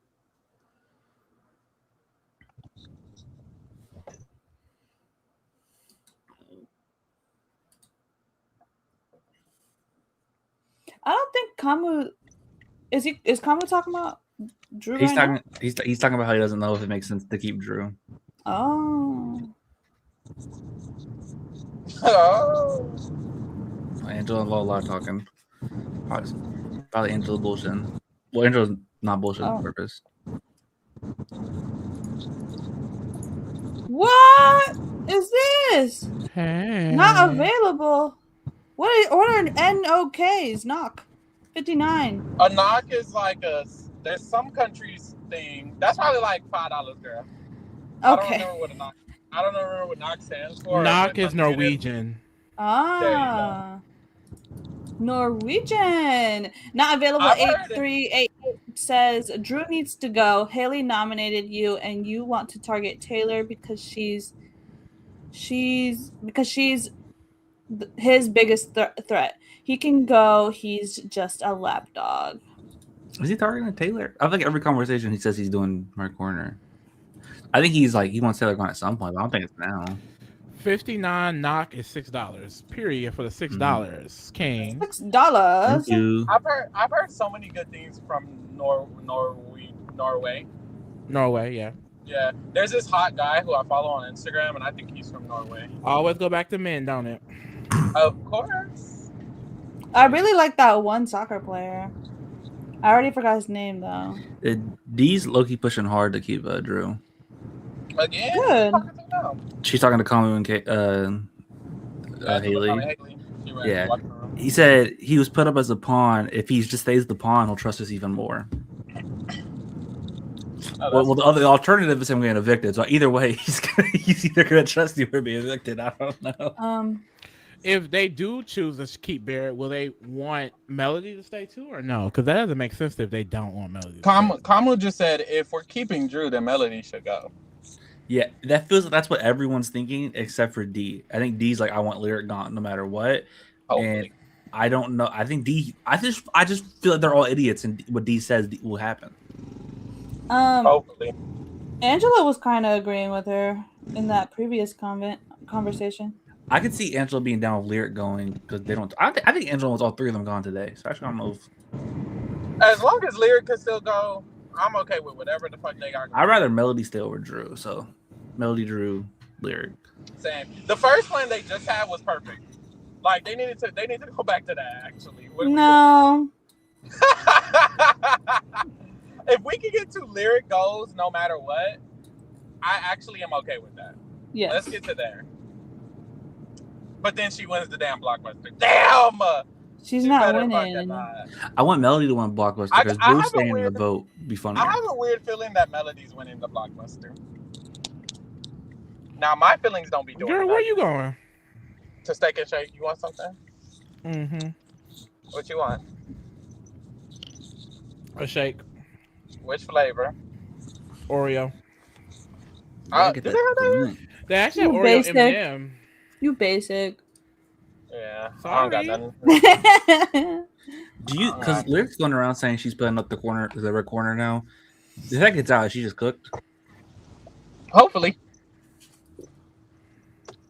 I don't think Kamu is Kamu talking about Drew? He's talking about how he doesn't know if it makes sense to keep Drew. Oh. Angela and Lola are talking. Probably Angela bullshitting. Well, Angela's not bullshitting on purpose. What is this? Hey. Not available. What are NOKs? Knock 59. A knock is like there's some countries thing. That's probably like $5, girl. Okay. I don't remember what knock stands for. Knock is Norwegian. Ah. Norwegian. Not available. 8388 says Drew needs to go. Haley nominated you, and you want to target Taylor because she's his biggest threat. He can go. He's just a lapdog. Is he targeting Taylor? I think every conversation he says he's doing my corner. I think he's like he wants Taylor gone at some point, but I don't think it's now. 59 knock is $6. Period for the $6. King. $6. Thank you. I've heard so many good things from Norway. Norway, yeah. Yeah, there's this hot guy who I follow on Instagram, and I think he's from Norway. Always go back to men, don't it? Of course. I really like that one soccer player. I already forgot his name though. Dee's low-key pushing hard to keep Drew. Again? Good. She's talking to Kamu and Haley. Yeah. He said he was put up as a pawn. If he just stays the pawn, he'll trust us even more. Well, the alternative is him getting evicted. So either way, he's either gonna trust you or be evicted. I don't know. If they do choose to keep Barrett, will they want Melody to stay too, or no? Because that doesn't make sense if they don't want Melody. Kamu just said if we're keeping Drew, then Melody should go. Yeah, that feels like that's what everyone's thinking except for D. I think D's like I want Lyric gone no matter what. Hopefully. And I don't know. I think D. I just feel like they're all idiots, and what D says will happen. Hopefully. Angela was kind of agreeing with her in that previous conversation. I could see Angela being down with Lyric going because they don't. I think Angela wants all three of them gone today. So actually, I don't know if. As long as Lyric can still go, I'm okay with whatever the fuck they got. I'd rather Melody stay over Drew. So Melody, Drew, Lyric. Same. The first plan they just had was perfect. Like they need to go back to that actually. No. If we can get to Lyric goals no matter what, I actually am okay with that. Yeah. Let's get to there. But then she wins the damn Blockbuster. Damn! She's not winning. I want Melody to win Blockbuster because Drew staying in the vote be funny. I have a weird feeling that Melody's winning the Blockbuster. Now my feelings don't be doing. Girl, where you going? To Steak and Shake. You want something? Mm-hmm. What you want? A shake. Which flavor? Oreo. They actually have Oreo M&M. You basic. Yeah. Sorry. I don't got nothing. Do you? Because Lyric's going around saying she's putting up the red corner now. If that gets out, she just cooked. Hopefully.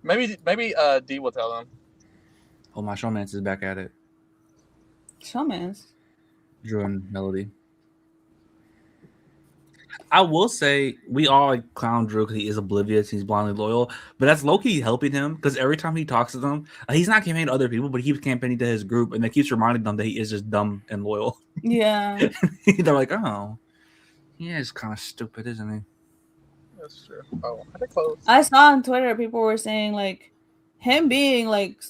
Maybe D will tell them. Oh, my showmance is back at it. Showmance. Drew and Melody. I will say we all like clown Drew because he is oblivious. He's blindly loyal, but that's low-key helping him because every time he talks to them, he's not campaigning to other people, but he keeps campaigning to his group, and that keeps reminding them that he is just dumb and loyal. Yeah. They're like, oh, he is kind of stupid, isn't he? That's true. Oh, I close. I saw on Twitter people were saying like him being like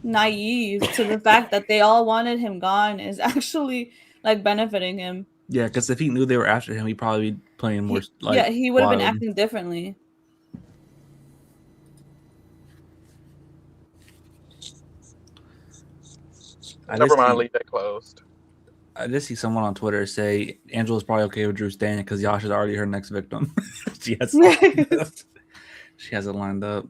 naive to the fact that they all wanted him gone is actually like benefiting him. Yeah, because if he knew they were after him, he'd probably be playing more. He would have been acting differently. Never mind, leave that closed. I did see someone on Twitter say Angela's probably okay with Drew staying because Yasha's already her next victim. She has it lined up.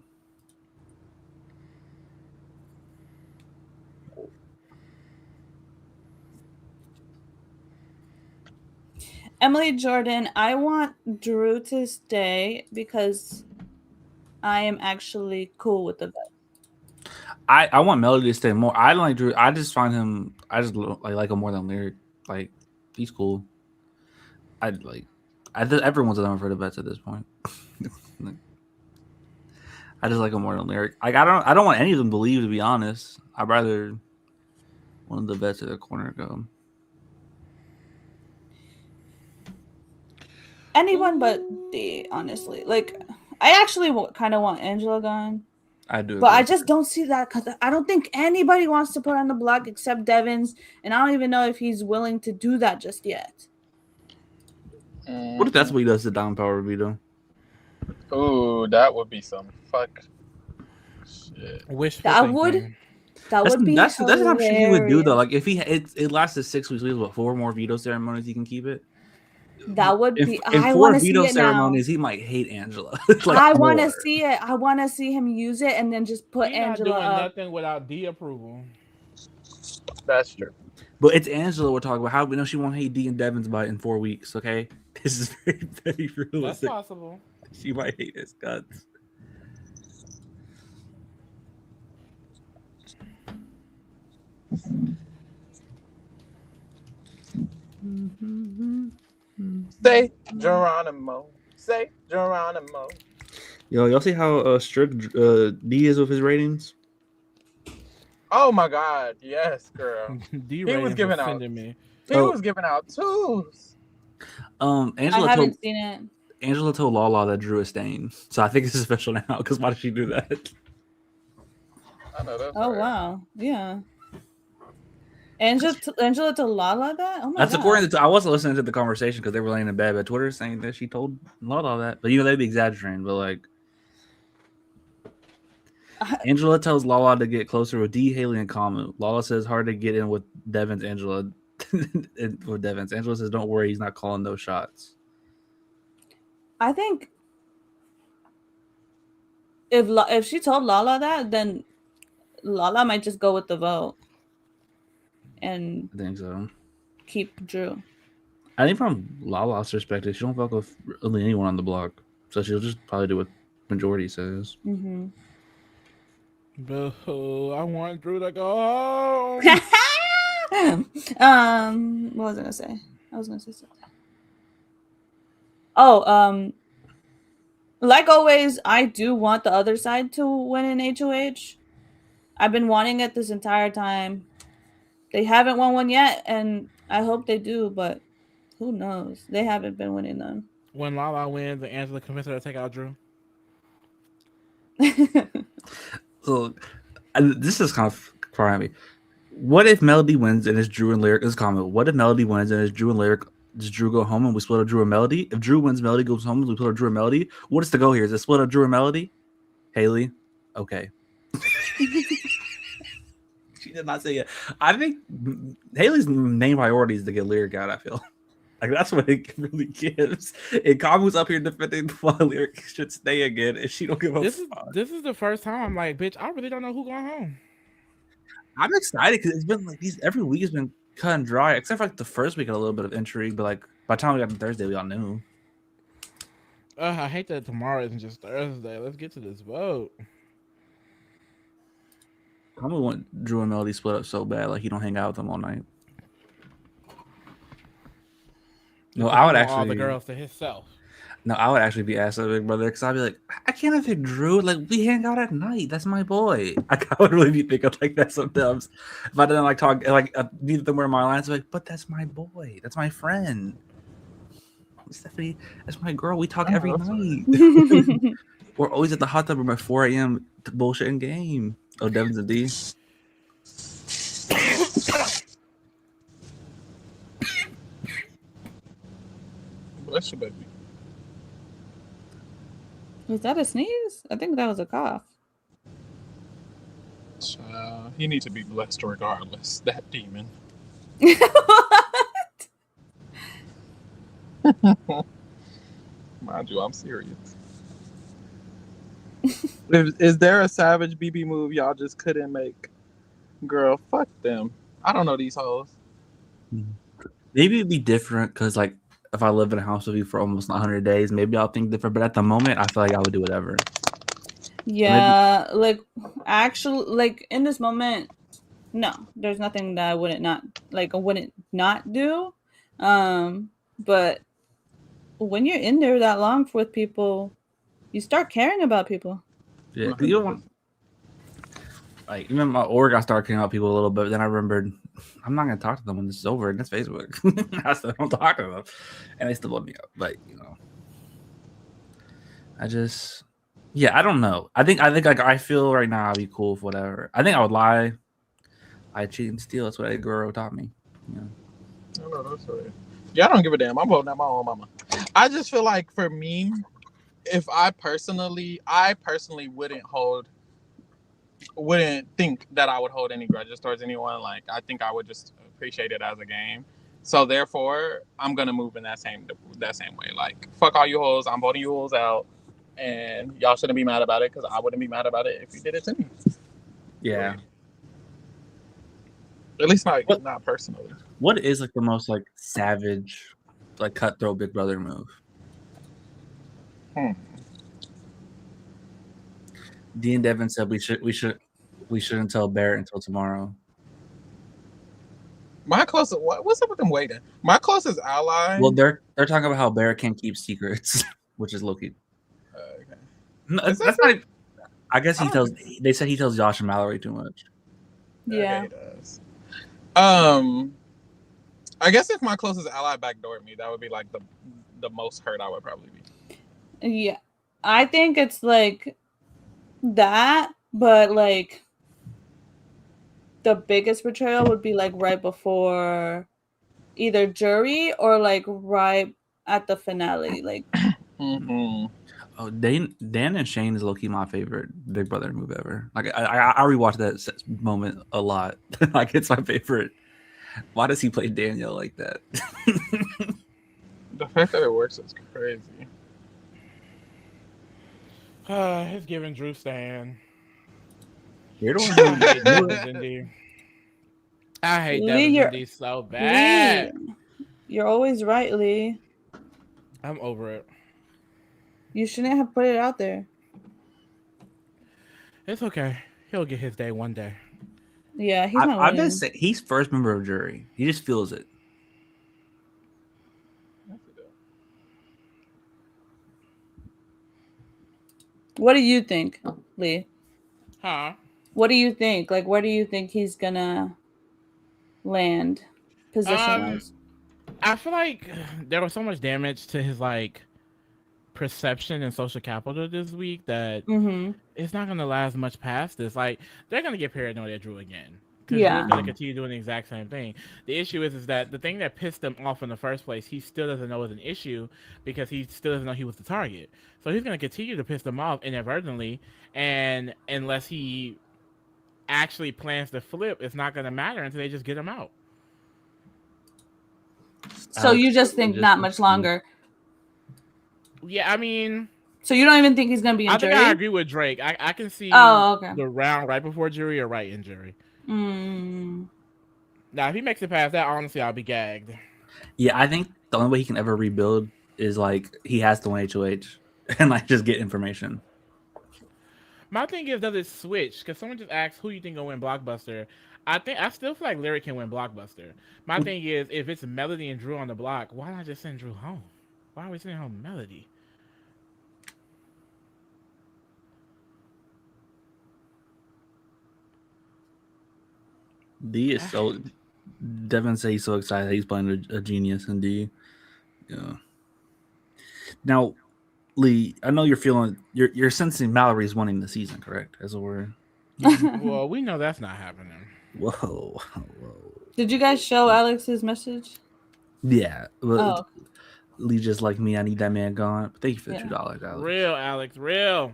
Emily Jordan, I want Drew to stay because I am actually cool with the vet. I want Melody to stay more. I don't like Drew. I just find him. I just like him more than Lyric. Like he's cool. Everyone's a number for the vets at this point. I just like him more than Lyric. Like I don't want any of them to leave, to be honest. I'd rather one of the vets at the corner go. Anyone but D, honestly. Like, I actually kind of want Angela gone. I do. But I just don't see that because I don't think anybody wants to put on the block except Devins. And I don't even know if he's willing to do that just yet. What if that's what he does to Dom Power Vito? Ooh, that would be some fuck shit. That would be that's hilarious. what I'm sure he would do though. Like if it lasted 6 weeks, we have what 4 more veto ceremonies he can keep it. That would be. In I 4 veto see ceremonies, he might hate Angela. I want to see it. I want to see him use it and then just put Angela not doing up. nothing without D approval. That's true. But it's Angela we're talking about. How we know she won't hate D and Devon's by in 4 weeks? Okay, this is very, very realistic. That's possible. She might hate his guts. Say Geronimo. Say Geronimo. Yo, y'all see how strict D is with his ratings? Oh my God! Yes, girl. D he was giving out. Me. He was giving out 2s. I haven't seen it. Angela told Lala that Drew is staying, so I think it's official now. Because why did she do that? I know that's. Oh right. wow! Yeah. Angela told Lala that? Oh my That's God. according to. I wasn't listening to the conversation because they were laying in bed, but Twitter saying that she told Lala that. But they'd be exaggerating. But like, Angela tells Lala to get closer with D, Haley, and Kamu. Lala says hard to get in with Devins. Angela with Devins. Angela says, "Don't worry, he's not calling those shots." I think if she told Lala that, then Lala might just go with the vote and I think so. Keep Drew. I think from Lala's perspective, she don't fuck with really anyone on the block, so she'll just probably do what majority says. Mm-hmm. Boo! I want Drew to go home. What was I gonna say? I was gonna say something. Oh, like always, I do want the other side to win in HOH. I've been wanting it this entire time. They haven't won one yet, and I hope they do, but who knows? They haven't been winning them. When Lala wins, and Angela convinces her to take out Drew. So, this is kind of far at me. What if Melody wins and it's Drew and Lyric? This is a comment. What if Melody wins and it's Drew and Lyric? Does Drew go home and we split up Drew and Melody? If Drew wins, Melody goes home and we split up Drew and Melody. What is the goal here? Is it split up Drew and Melody? Haley? Okay. She did not say it. I think Haley's main priority is to get Lyric out, I feel. Like, that's what it really gives. And Kamu's up here defending why Lyric should stay again if she don't give a fuck. This is the first time I'm like, bitch, I really don't know who going home. I'm excited because it's been like every week has been cut and dry, except for like the first week had a little bit of intrigue, but like by the time we got to Thursday, we all knew. I hate that tomorrow isn't just Thursday. Let's get to this vote. Tell me when Drew and Melody split up so bad, like you don't hang out with them all night. No, I would actually all the girls to himself. No, I would actually be asked a Big Brother because I'd be like, I can't pick Drew. Like we hang out at night. That's my boy. I would really be thinking like that sometimes. If I didn't like talk, like neither of them were in my lines, like, but that's my boy. That's my friend. Stephanie, that's my girl. We talk every night. We're always at the hot tub room at 4 a.m. bullshitting game. Oh, Devin's a D. Bless you, baby. Was that a sneeze? I think that was a cough. He needs to be blessed regardless. That demon. Mind you, I'm serious. Is there a savage BB move y'all just couldn't make? Girl, fuck them. I don't know these hoes. Maybe it'd be different because, like, if I live in a house with you for almost 100 days, maybe I'll think different. But at the moment, I feel like I would do whatever. Yeah, like actually, like in this moment, no, there's nothing that I wouldn't not do. But when you're in there that long with people, you start caring about people. Yeah, you don't want. Like even my org, I started caring about people a little bit. Then I remembered I'm not gonna talk to them when this is over, and it's Facebook. I still don't talk to them, and they still love me up. But I don't know. I think like I feel right now I'd be cool with whatever. I think I would lie. I cheat and steal. That's what Edgar taught me. I know that's right. Yeah, I don't give a damn. I'm voting at my own mama. I just feel like for me, if I personally wouldn't think that I would hold any grudges towards anyone. Like I think I would just appreciate it as a game. So therefore, I'm gonna move in that same way. Like fuck all you hoes. I'm voting you hoes out, and y'all shouldn't be mad about it because I wouldn't be mad about it if you did it to me. Yeah. At least not personally. What is like the most like savage, like cutthroat Big Brother move? D and Devin said we shouldn't tell Barrett until tomorrow. My closest what's up with them waiting? My closest ally. Well, they're talking about how Barrett can't keep secrets, which is low-key. Okay. No, that's not. I guess they said he tells Josh and Mallory too much. Yeah. Okay, he does. I guess if my closest ally backdoored me, that would be like the most hurt I would probably be. Yeah, I think it's like that, but like the biggest betrayal would be like right before either jury or like right at the finale. Like, Oh, Dan and Shane is low-key my favorite Big Brother move ever. Like I rewatched that moment a lot. Like it's my favorite. Why does he play Daniel like that? The fact that it works is crazy. It's giving Drew Stan. You're the one I hate Devin so bad. Lee, you're always right, Lee. I'm over it. You shouldn't have put it out there. It's okay. He'll get his day one day. Yeah, he's not. I've been saying he's first member of jury. He just feels it. What do you think, Lee? Huh? What do you think? Like, where do you think he's gonna land position-wise? I feel like there was so much damage to his like perception and social capital this week that it's not gonna last much past this. Like they're gonna get paranoid at Drew again. Yeah, Drew's gonna continue doing the exact same thing. The issue is that the thing that pissed him off in the first place, he still doesn't know is an issue because he still doesn't know he was the target. So he's gonna continue to piss them off inadvertently, and unless he actually plans to flip, it's not gonna matter until they just get him out. So you just think not much longer? Yeah, I mean. So you don't even think he's gonna be in jury? I think I agree with Drake. I can see the round right before jury or right in jury. Now, if he makes it past that, honestly, I'll be gagged. Yeah, I think the only way he can ever rebuild is like he has to win HOH and like just get information. My thing is, does it switch? Because someone just asked who you think will win Blockbuster. I still feel like Lyric can win Blockbuster. My thing is, if it's Melody and Drew on the block, why not just send Drew home? Why are we sending home Melody? D is so. Devin says he's so excited he's playing a genius in D. Yeah. Now, Lee, I know you're feeling you're sensing Mallory's winning the season, correct? As a word. Well, we know that's not happening. Whoa. Did you guys show Alex's message? Yeah. Well, Lee just like me. I need that man gone. But thank you for the $2, Alex. Real, Alex. Real.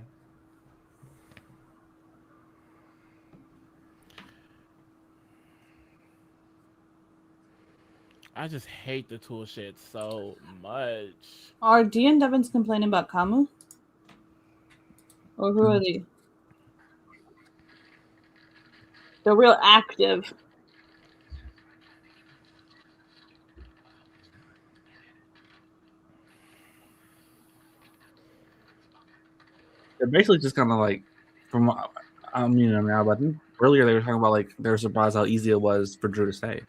I just hate the tool shit so much. Are D and Devins complaining about Kamu? Or who are they? They're real active. They're basically just kind of like, from I'm meeting them now, but I think earlier they were talking about like they were surprised how easy it was for Drew to stay.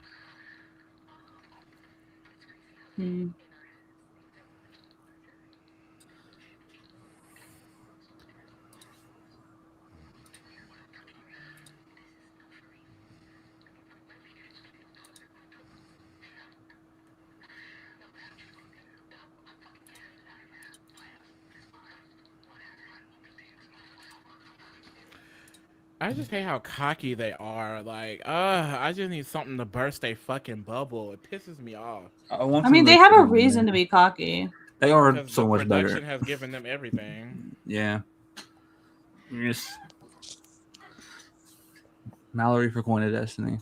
I just hate how cocky they are. Like, I just need something to burst a fucking bubble. It pisses me off. I mean, they have a reason to be cocky. They are so much better. Production has given them everything. Yeah. Yes. Mallory for Coin of Destiny.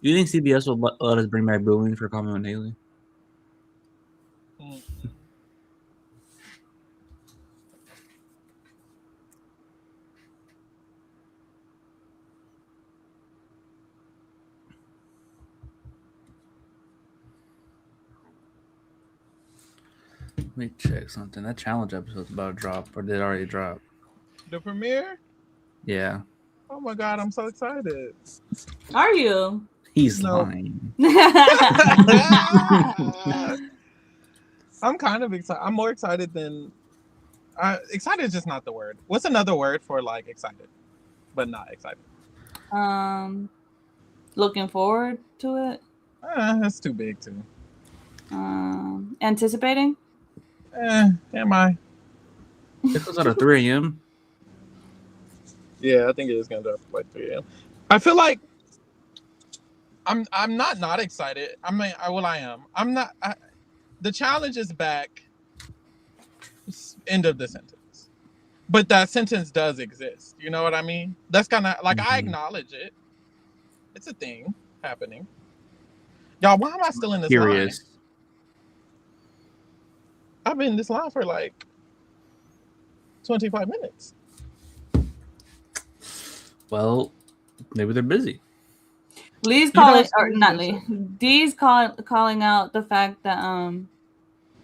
You think CBS will let us bring back booing for Common and Haley? Let me check something. That challenge episode's about to drop, or did it already drop? The premiere? Yeah. Oh my god, I'm so excited. Are you? He's lying. I'm kind of excited. I'm more excited than excited is just not the word. What's another word for like excited, but not excited? Looking forward to it. That's too big too. Anticipating. Am I? It goes out at 3 a.m. Yeah, I think it is gonna drop like 3 a.m. I feel like I'm not excited. I mean, I am. I'm not. The challenge is back. End of the sentence. But that sentence does exist. You know what I mean? That's kind of like I acknowledge it. It's a thing happening. Y'all, why am I still in this line? I've been in this line for like 25 minutes. Well, maybe they're busy. Lee's calling, or not Lee. D's calling out the fact that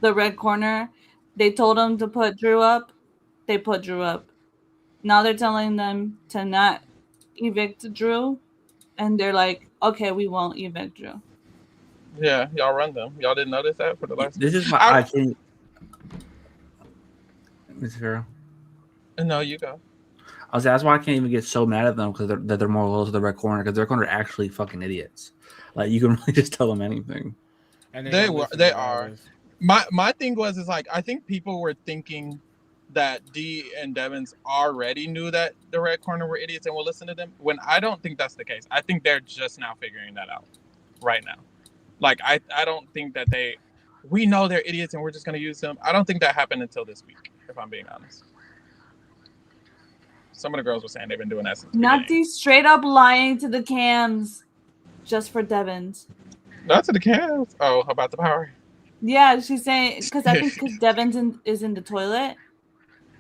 the red corner, they told him to put Drew up. They put Drew up. Now they're telling them to not evict Drew, and they're like, okay, we won't evict Drew. Yeah, y'all run them. Y'all didn't notice that for the last. This is my I can't. Mr. Pharaoh. No, you go. That's why I can't even get so mad at them because they're more loyal to the red corner because their corner are actually fucking idiots. Like you can really just tell them anything. And they are. My thing is like I think people were thinking that D and Devins already knew that the red corner were idiots and will listen to them. When I don't think that's the case. I think they're just now figuring that out right now. Like I don't think that we know they're idiots and we're just gonna use them. I don't think that happened until this week, if I'm being honest. Some of the girls were saying they've been doing that since not these straight up lying to the cams just for Devins. Not to the cams. Oh, about the power. Yeah, she's saying because I think because Devins is in the toilet,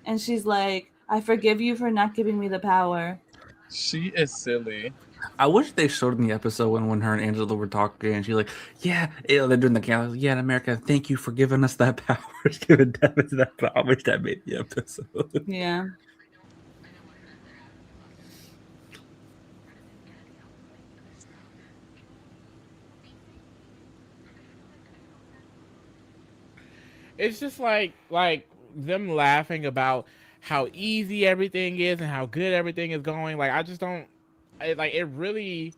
and she's like, I forgive you for not giving me the power. She is silly. I wish they showed in the episode when her and Angela were talking, and she's like, "Yeah, they're doing the camera. Yeah, in America, thank you for giving us that power, giving Devin that power." I wish that made the episode. Yeah. It's just like them laughing about how easy everything is and how good everything is going. Like I just don't it really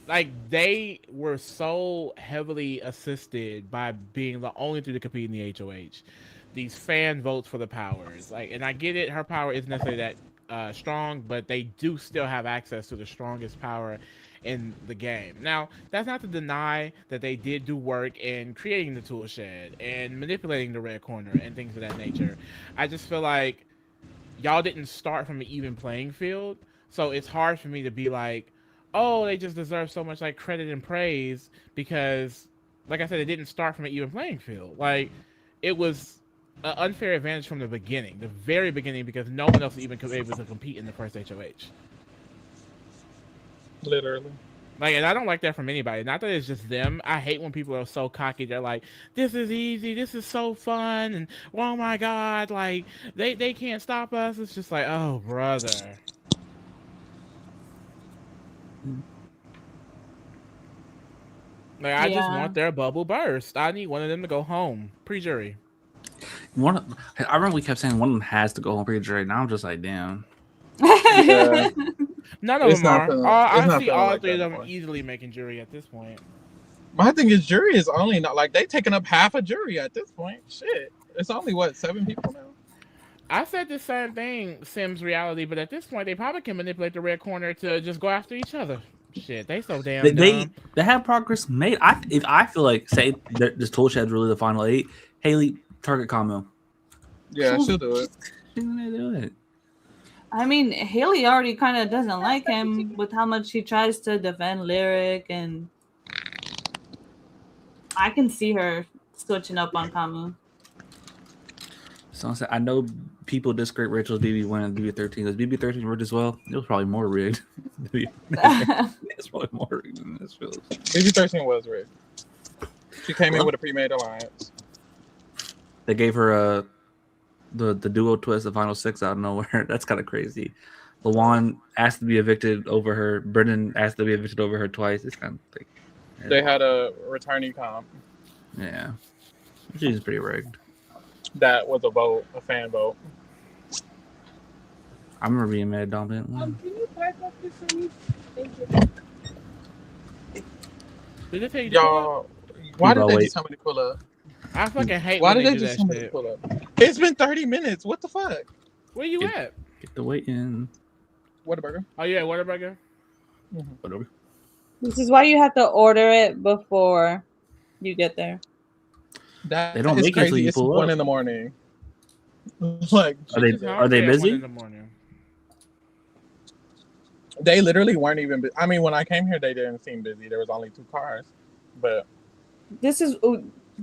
like they were so heavily assisted by being the only two to compete in the HOH. These fan votes for the powers, like, and I get it. Her power isn't necessarily that strong, but they do still have access to the strongest power in the game. Now, that's not to deny that they did do work in creating the tool shed and manipulating the red corner and things of that nature. I just feel like y'all didn't start from an even playing field, so it's hard for me to be like, oh, they just deserve so much like credit and praise because, like I said, it didn't start from an even playing field. Like it was an unfair advantage from the beginning, the very beginning, because no one else even able to compete in the first HOH. Literally. Like, and I don't like that from anybody. Not that it's just them. I hate when people are so cocky. They're like, "This is easy. This is so fun." And oh my god, like they can't stop us. It's just like, oh brother. Like I just want their bubble burst. I need one of them to go home pre-jury. I remember we kept saying one of them has to go home pre-jury. Now I'm just like, damn. Yeah. None of them are. I see all three of them easily making jury at this point. My thing is, jury is only not like they taking up half a jury at this point. Shit, it's only what 7 people now. I said the same thing, Sims Reality, but at this point they probably can manipulate the red corner to just go after each other. Shit, they so damn dumb. They have progress made. I feel like say this tool shed's really the final 8. Haley target Kamo. Yeah, she'll do it. She's gonna do it. I mean, Haley already kind of doesn't like him with how much he tries to defend Lyric, and I can see her switching up on Kamu. So I know people discredit Rachel's BB winning BB13. Was BB13 rigged as well? It was probably more rigged. It's probably more rigged than this feels. BB13 was rigged. She came in with a pre-made alliance. They gave her the duo twist, the final 6 out of nowhere. That's kind of crazy. Lawan asked to be evicted over her. Brendan asked to be evicted over her twice. It's kind of like they had a returnee comp. Yeah, she's pretty rigged. That was a vote, a fan vote. I remember being mad. Dominant. Can you park up here for me? Thank you. Did they tell you y'all? Why did they just tell me to pull up? I fucking hate. Why did they just tell me to pull up? It's been 30 minutes. What the fuck? Where you at? Get the weight in. Whataburger. Oh yeah, Whataburger. Whatever. This is why you have to order it before you get there. That they don't is make crazy. It it's 1 in the morning. Like, are they busy? In the morning. They literally weren't even. I mean, when I came here, they didn't seem busy. There was only 2 cars, but this is.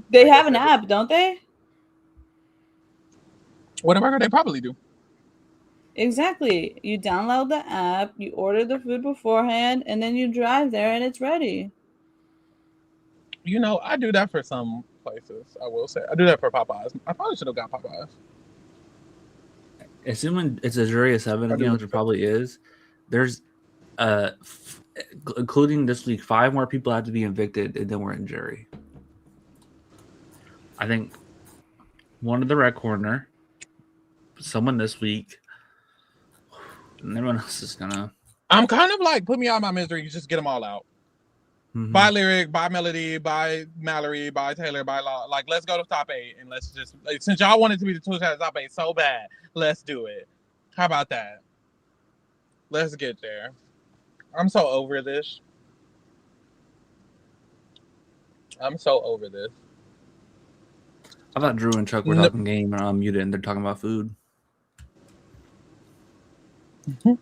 They have an app, don't they? Whatever they probably do. Exactly. You download the app, you order the food beforehand, and then you drive there and it's ready. You know, I do that for some places. I will say I do that for Popeyes. I probably should have got Popeyes. Assuming it's a jury of 7 again, which it probably is. There's, including this week, 5 more people have to be evicted, and then we're in jury. I think one in the red corner, someone this week, and everyone else is gonna. I'm kind of like, put me out of my misery. Just get them all out. Mm-hmm. By Lyric, by Melody, by Mallory, by Taylor, by Law. Like, let's go to top 8, and let's just since y'all wanted to be the two top 8 so bad, let's do it. How about that? Let's get there. I'm so over this. I thought Drew and Chuck were talking game and I'm muted and they're talking about food. Mm-hmm.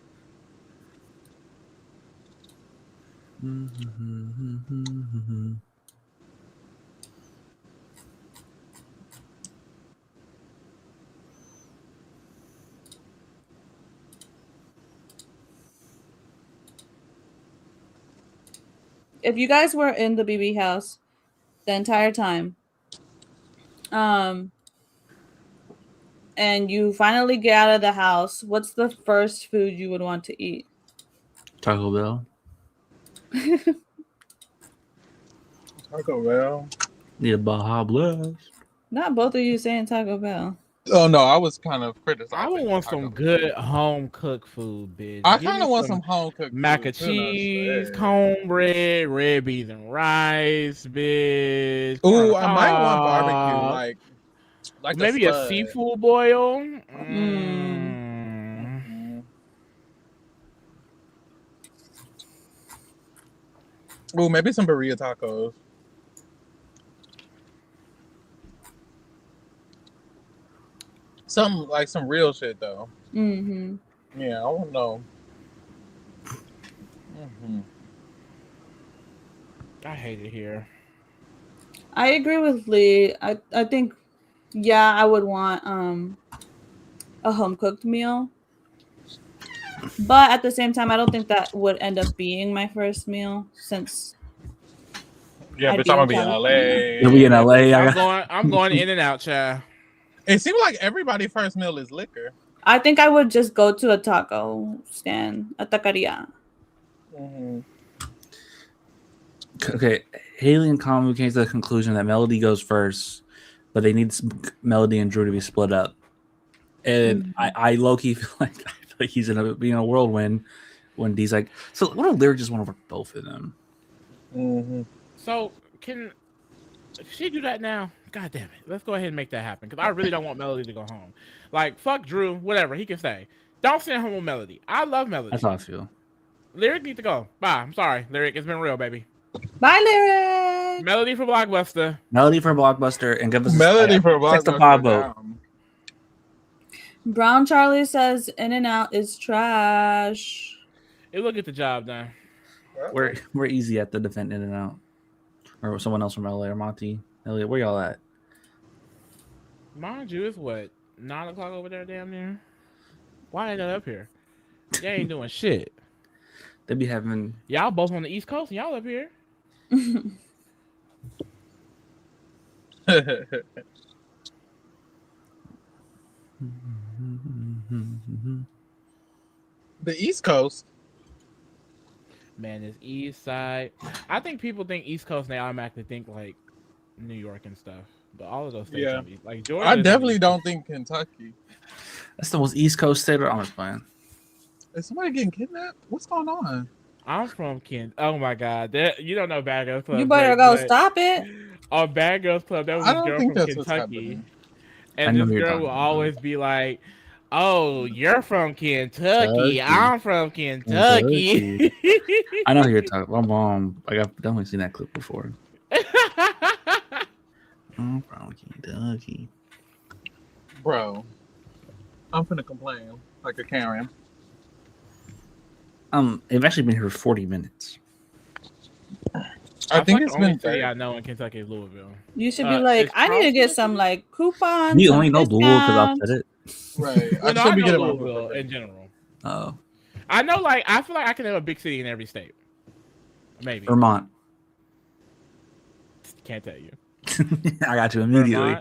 if you guys were in the BB house the entire time, and you finally get out of the house, what's the first food you would want to eat? Taco Bell. Taco Bell. Need a Baja Blast. Not both of you saying Taco Bell. Oh no, I was kind of criticizing. I would want some good home cooked food, bitch. I kind of want some home cooked mac and cheese, cornbread, red beans and rice, bitch. Ooh, I might want barbecue, like maybe a seafood boil. Ooh, maybe some burrito tacos. Some real shit though. Mm-hmm. Yeah, I don't know. I hate it here. I agree with Lee. I think, yeah, I would want a home cooked meal. But at the same time, I don't think that would end up being my first meal since. Yeah, but I'm gonna be in LA. You'll be in LA. I'm going in and out, child. It seems like everybody's first meal is liquor. I think I would just go to a taco stand, a taqueria. Mm-hmm. Okay, Haley and Kamu came to the conclusion that Melody goes first, but they need Melody and Drew to be split up. And I low-key feel like he's gonna be in a whirlwind when Dee's like, so what if Lyric just want to work both of them? Mm-hmm. So can she do that now? God damn it. Let's go ahead and make that happen. Because I really don't want Melody to go home. Like, fuck Drew, whatever, he can stay. Don't send home with Melody. I love Melody. That's how I feel. Lyric needs to go. Bye. I'm sorry. Lyric, it's been real, baby. Bye, Lyric. Melody for Blockbuster. Melody for Blockbuster and give us Melody for Blockbuster. Vote. Brown Charlie says In-N-Out is trash. It will get the job done. We're easy at the defend In-N-Out. Or someone else from LA or Monty. Elliot, where y'all at? Mind you, it's what? 9 o'clock over there, damn near? Why ain't that up here? They ain't doing shit. They be having... Y'all both on the East Coast and y'all up here. The East Coast? Man, it's East Side. I think people think East Coast and they automatically think like New York and stuff. But all of those states, Yeah. Like Georgia. I definitely don't think Kentucky. That's the most East Coast state. I'm just playing. Is somebody getting kidnapped? What's going on? I'm from Kent. Oh my God, you don't know Bad Girls Club. You better go stop it. On Bad Girls Club, there was a girl from Kentucky, and this girl will always be like, "Oh, you're from Kentucky. I'm from Kentucky." I know who you're talking. My mom, I've definitely seen that clip before. I'm from Kentucky, bro. I'm finna complain like a Karen. I've actually been here for 40 minutes. I think it's been. City I know in Kentucky is Louisville. You should be like, I need to get some like coupons. You only know Louisville because I've said it. Right. Well, I know Louisville in general. Oh. I know, like, I feel like I can have a big city in every state. Maybe. Vermont. Can't tell you. I got you immediately.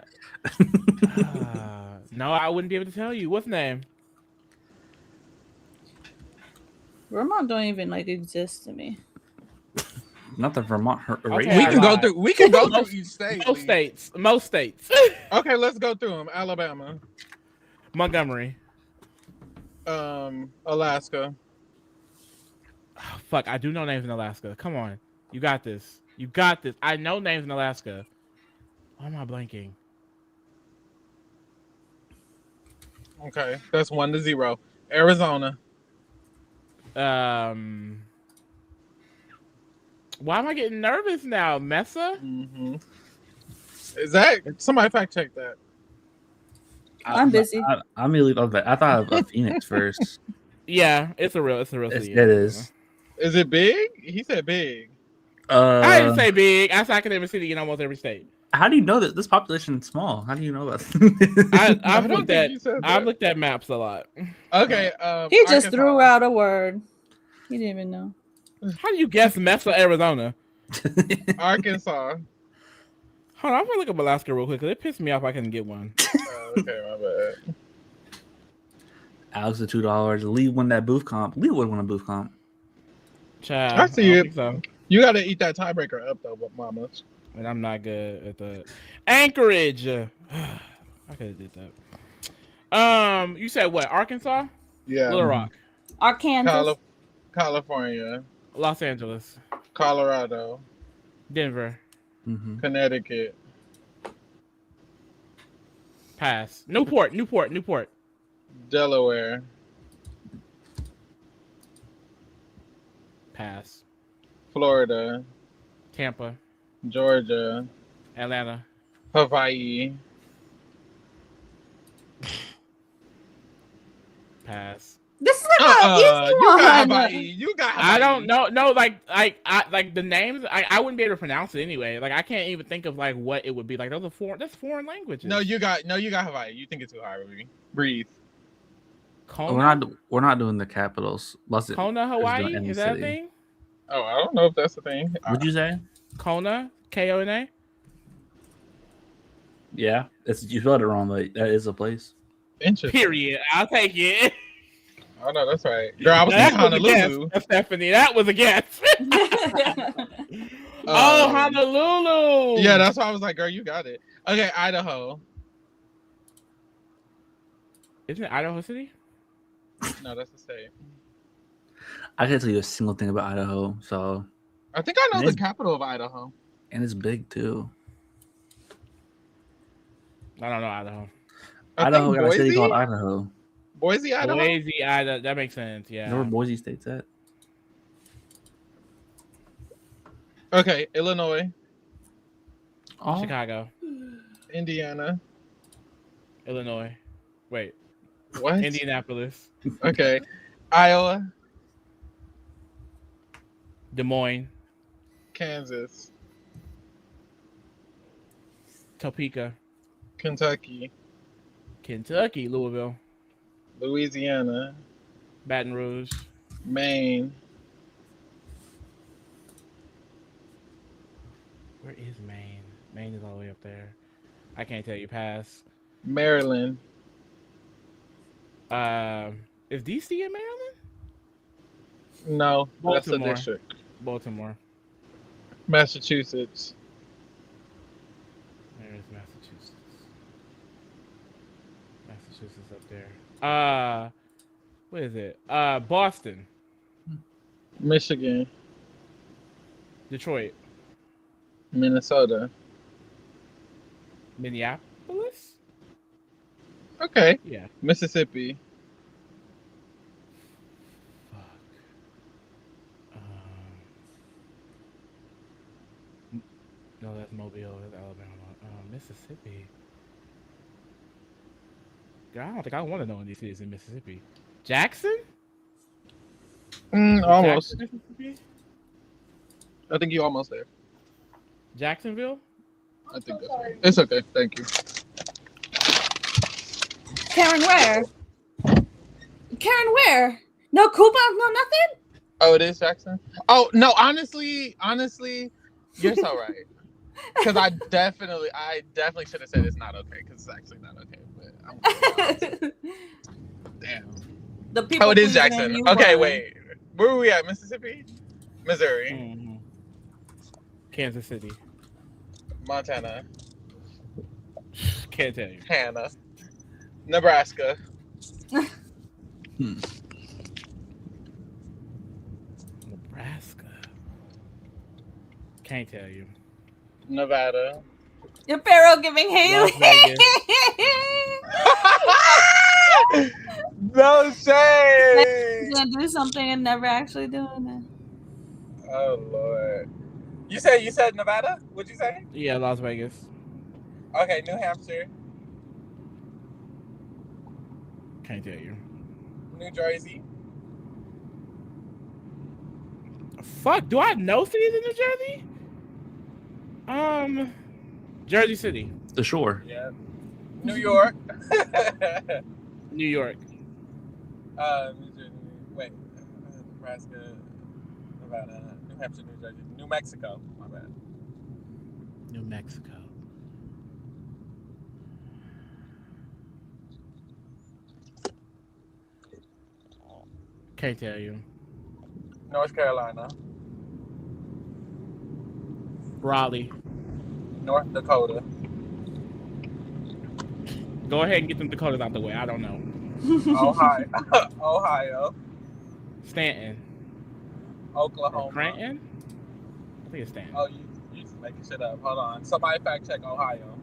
No, I wouldn't be able to tell you. What's the name? Vermont don't even like exist to me. Not the Vermont. Okay, we can go through. We can go through each state. Most states. Okay, let's go through them. Alabama, Montgomery, Alaska. Oh, fuck, I do know names in Alaska. Come on, you got this. I know names in Alaska. Why am I blanking? Okay, that's 1-0. Arizona. Why am I getting nervous now? Mesa? Mm-hmm. Is that somebody fact check that? I'm busy. I thought of Phoenix first. Yeah, it's a real city. It is. Is it big? He said big. I didn't say big. I said academic city in almost every state. How do you know that this population is small? How do you know that? I've looked at maps a lot. Okay. He just threw out a word. He didn't even know. How do you guess Mesa, Arizona? Arkansas. Hold on, I'm gonna look up Alaska real quick because it pissed me off I couldn't get one. Okay, my bad. Alex at $2. Lee won that booth comp. Lee would win a booth comp. Child, I see it. So. You got to eat that tiebreaker up though, mama. And I'm not good at the Anchorage. I could have did that. You said what? Arkansas? Yeah. Little Rock. Arkansas. California. Los Angeles. Colorado. Denver. Connecticut. Pass. Newport. Delaware. Pass. Florida. Tampa. Georgia. Atlanta. Hawaii. Pass. This is an easy one. You got Hawaii. I don't know. No, like the names. I wouldn't be able to pronounce it anyway. Like I can't even think of like what it would be. Like those are that's foreign languages. No, you got Hawaii. You think it's too hard, baby. Breathe. Kona? We're not doing the capitals. Kona, Hawaii? Is that a thing? Oh, I don't know if that's a thing. What'd you say? Kona, Kona. Yeah, you spelled it wrong, but that is a place. Interesting. Period. I'll take it. Oh no, that's right. Girl, I was thinking Honolulu. Stephanie, that was a guess. Honolulu. Yeah, that's why I was like, girl, you got it. Okay, Idaho. Isn't it Idaho City? No, that's the state. I can't tell you a single thing about Idaho, so I think I know the capital of Idaho. And it's big too. I don't know Idaho. Idaho got a city called Idaho. Boise, Idaho? Boise, Idaho. That makes sense, yeah. You know where Boise State's at? Okay, Illinois. Oh. Chicago. Indiana. Illinois. Wait. What? Indianapolis. Okay. Iowa. Des Moines. Kansas. Topeka. Kentucky. Louisville. Louisiana. Baton Rouge. Maine. Where is Maine? Maine is all the way up there. I can't tell you. Pass. Maryland. Is DC in Maryland? No, that's the Baltimore. district. Baltimore. Massachusetts. Where is Massachusetts? Massachusetts up there. What is it? Boston. Michigan. Detroit. Minnesota. Minneapolis? Okay. Yeah. Mississippi. Fuck. No, that's Mobile. That's Alabama. Mississippi. God, I don't think I want to know any cities in Mississippi. Jackson? Almost. Jackson, Mississippi? I think you're almost there. Jacksonville? I think that's right. It's okay. Thank you. Karen, where? Karen, where? No Cuba? No nothing? Oh, it is Jackson? Oh, no, honestly, you're so right. Because I definitely should have said it's not okay, because it's actually not okay. But damn. Oh, it is Jackson. Okay, wait. Where were we at? Mississippi? Missouri? Mm-hmm. Kansas City. Montana. Can't tell you. Hannah. Nebraska. Nebraska. Can't tell you. Nevada. Your Pharaoh giving Haley. No shade. Gonna do something and never actually doing it. Oh Lord. You said Nevada? What'd you say? Yeah, Las Vegas. Okay, New Hampshire. Can't tell you. New Jersey. Fuck, do I know cities in New Jersey? Jersey City. The Shore. Yeah. New York. New York. New Jersey. Wait. Nebraska. Nevada. New Hampshire, New Jersey. New Mexico. My bad. New Mexico. Can't tell you. North Carolina. Raleigh. North Dakota. Go ahead and get them Dakotas out the way. I don't know. Ohio. Ohio. Stanton. Oklahoma. Cranton? I think it's Stanton. Oh, you just making shit up. Hold on. Somebody fact check Ohio.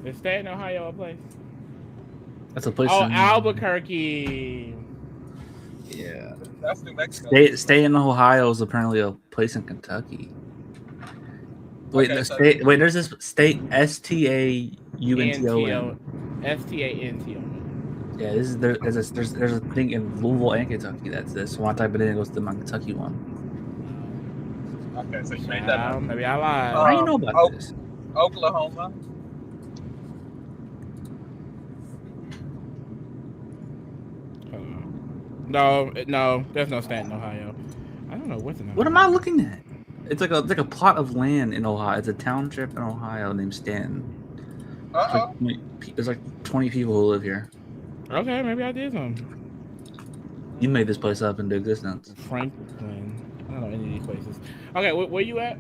Is Stanton, Ohio a place? That's a place. Oh, Albuquerque. Yeah. That's New Mexico. Stay in Ohio is apparently a place in Kentucky. Wait, Okay, wait. There's this state STAUNTON. STANTO. Yeah, there's a thing in Louisville and Kentucky that's this. When I type it in, it goes to my Kentucky one. Okay, so you made that up. Maybe I lied. How do you know about this? Oklahoma. No, there's no Stanton, Ohio. I don't know what's in Ohio. What am I looking at? It's like a plot of land in Ohio. It's a township in Ohio named Stanton. There's like 20 people who live here. Okay, maybe I did something. You made this place up into existence. Franklin. I don't know any of these places. Okay, where you at?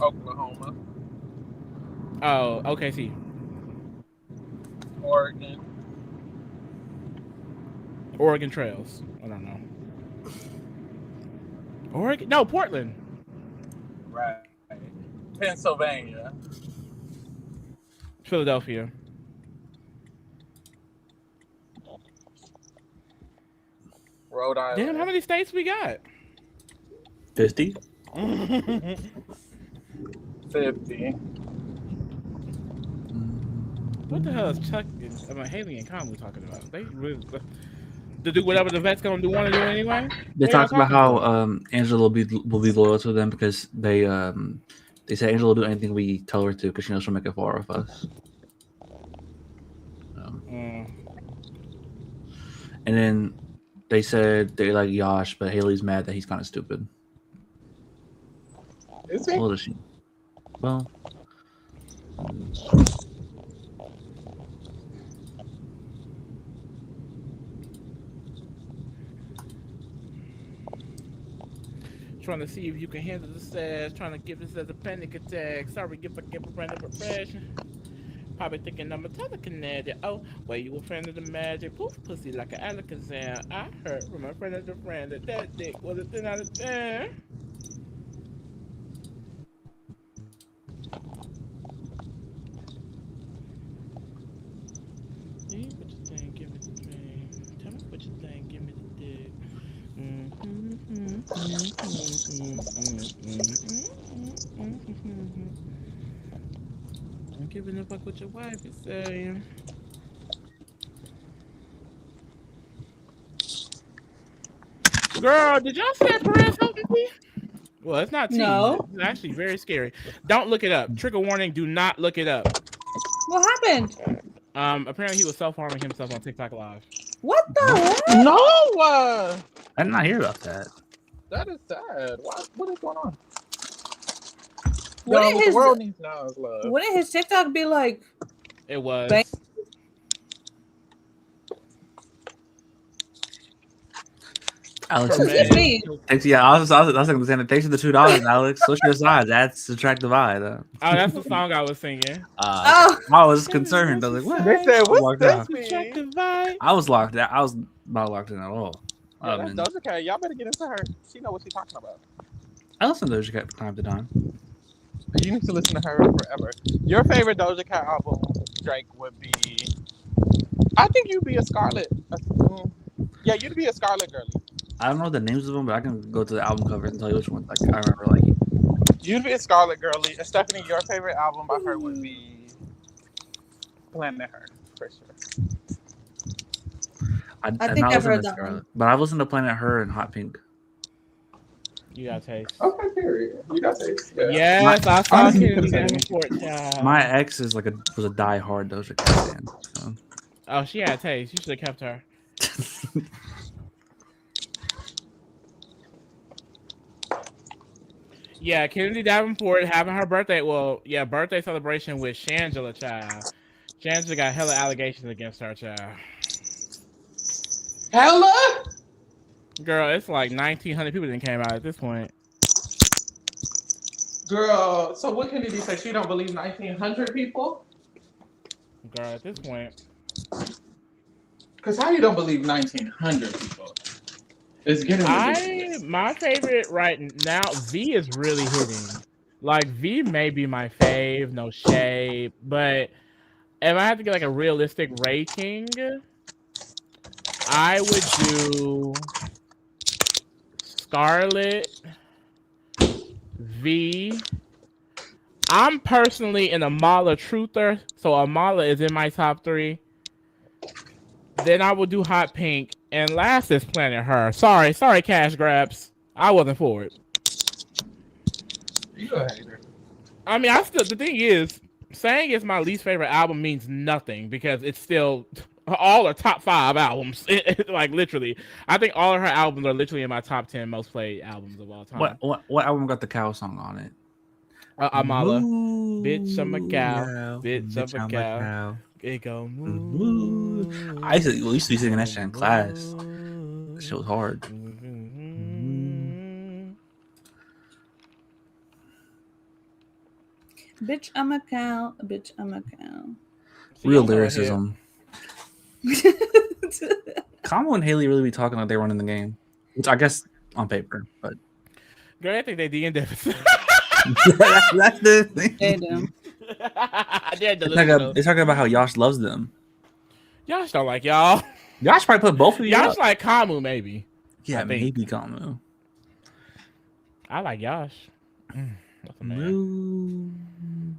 Oklahoma. Oh, okay, see. Oregon Trails. I don't know. Oregon? No, Portland. Right. Pennsylvania. Philadelphia. Rhode Island. Damn, how many states we got? 50. 50. What the hell is Chuck and Haley and Conley talking about? They really to do whatever the vets want to do anyway. They talked about how Angela will be loyal to them because they say Angela will do anything we tell her to because she knows she'll make a four of us. And then they said they like Yash, but Haley's mad that he's kind of stupid. Is he? Well, is she? Well. Trying to see if you can handle the sass. Trying to give this as a panic attack. Sorry if I give a random repression. Probably thinking I'm a telekinetic. Oh, well, you a friend of the magic. Poof, pussy like an Alakazam. I heard from my friend of the friend that dick was a 10 out of 10. See what you think? Give me the dream. Tell me what you think. Give me the dick. I'm giving a fuck what your wife is saying. Girl, did y'all see that Perez Hilton tweet? Well, it's not tea. No. It's actually very scary. Don't look it up. Trigger warning, do not look it up. What happened? Apparently he was self-harming himself on TikTok Live. What the heck? No! I did not hear about that. That is sad. What is going on? What did the world needs now is love. Wouldn't his TikTok be like? It was. Alex, Thanks, yeah, I was going to say thanks for the $2, Alex. Switch your sides. That's subtract divide. Oh, that's the song I was singing. I was concerned. I was like, what? They said, what's this mean? I was locked out. I was not locked in at all. Yeah, that's Doja Cat. Y'all better get into her. She know what she's talking about. I listen to Doja Cat from time to time. You need to listen to her forever. Your favorite Doja Cat album, Drake, would be... I think you'd be a Scarlet. Yeah, you'd be a Scarlet girly. I don't know the names of them, but I can go to the album covers and tell you which one. Like I remember, like you'd be a Scarlet girly. And Stephanie, your favorite album by her would be Planet Her, for sure. I think I've heard that one. But I've listened to Planet Her and Hot Pink. You got taste. Okay, period. You got taste. Yeah. Yes, I saw Kennedy My ex is was a die-hard Doja Cat fan. So. Oh, she had taste. You should have kept her. Yeah, Kennedy Davenport having her birthday. Well, yeah, birthday celebration with Shangela, child. Shangela got hella allegations against her, child. Hella? Girl, it's like 1,900 people that came out at this point. Girl, so what Kennedy say? She don't believe 1,900 people? Girl, at this point. Because how you don't believe 1,900 people? It's getting ridiculous. My favorite right now, V is really hitting. Like, V may be my fave, no shade. But if I have to get like a realistic rating, I would do Scarlet, V. I'm personally an Amala truther, so Amala is in my top 3. Then I will do Hot Pink, and last is Planet Her. Sorry, Cash Grabs. I wasn't for it. You a hater. I mean, the thing is, saying it's my least favorite album means nothing because it's still all are top 5 albums. Like literally, I think all of her albums are literally in my top 10 most played albums of all time. What album got the cow song on it? Amala, bitch, I'm a cow, bitch, I'm a cow. It go moo. I used to be singing that shit in class. That shit was hard. Bitch, I'm a cow. Bitch, I'm a cow. Real lyricism. Kamo and Haley really be talking like they were running the game, which I guess on paper, but girl, I think they D in deficit. That's the thing. They do. They're talking about how Yash loves them. Yash don't like y'all. Yash probably put both of you. Yash up. like Kamu, maybe. Yeah, maybe Kamu. I like Yash. That's a man.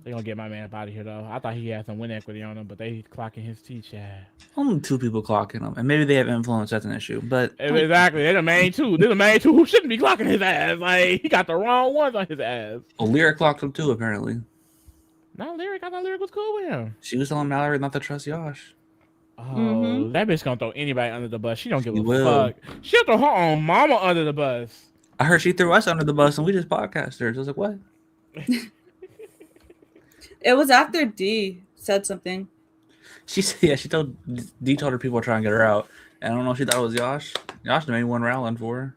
They gonna get my man up out of here though. I thought he had some win equity on him, but they clocking his teeth. Only 2 people clocking him, and maybe they have influence. That's an issue, but exactly, they're the main 2. They're the main 2 who shouldn't be clocking his ass. Like he got the wrong ones on his ass. Well, Lyric clocked him too, apparently. Not Lyric. I thought Lyric was cool with him. She was telling Mallory not to trust Yash. Oh, that bitch gonna throw anybody under the bus. She don't give a fuck. She'll throw her own mama under the bus. I heard she threw us under the bus, and we just podcasters. I was like, what? It was after D said something. She told D told her people were trying to get her out. And I don't know if she thought it was Yash. Yash the main one rallying for her.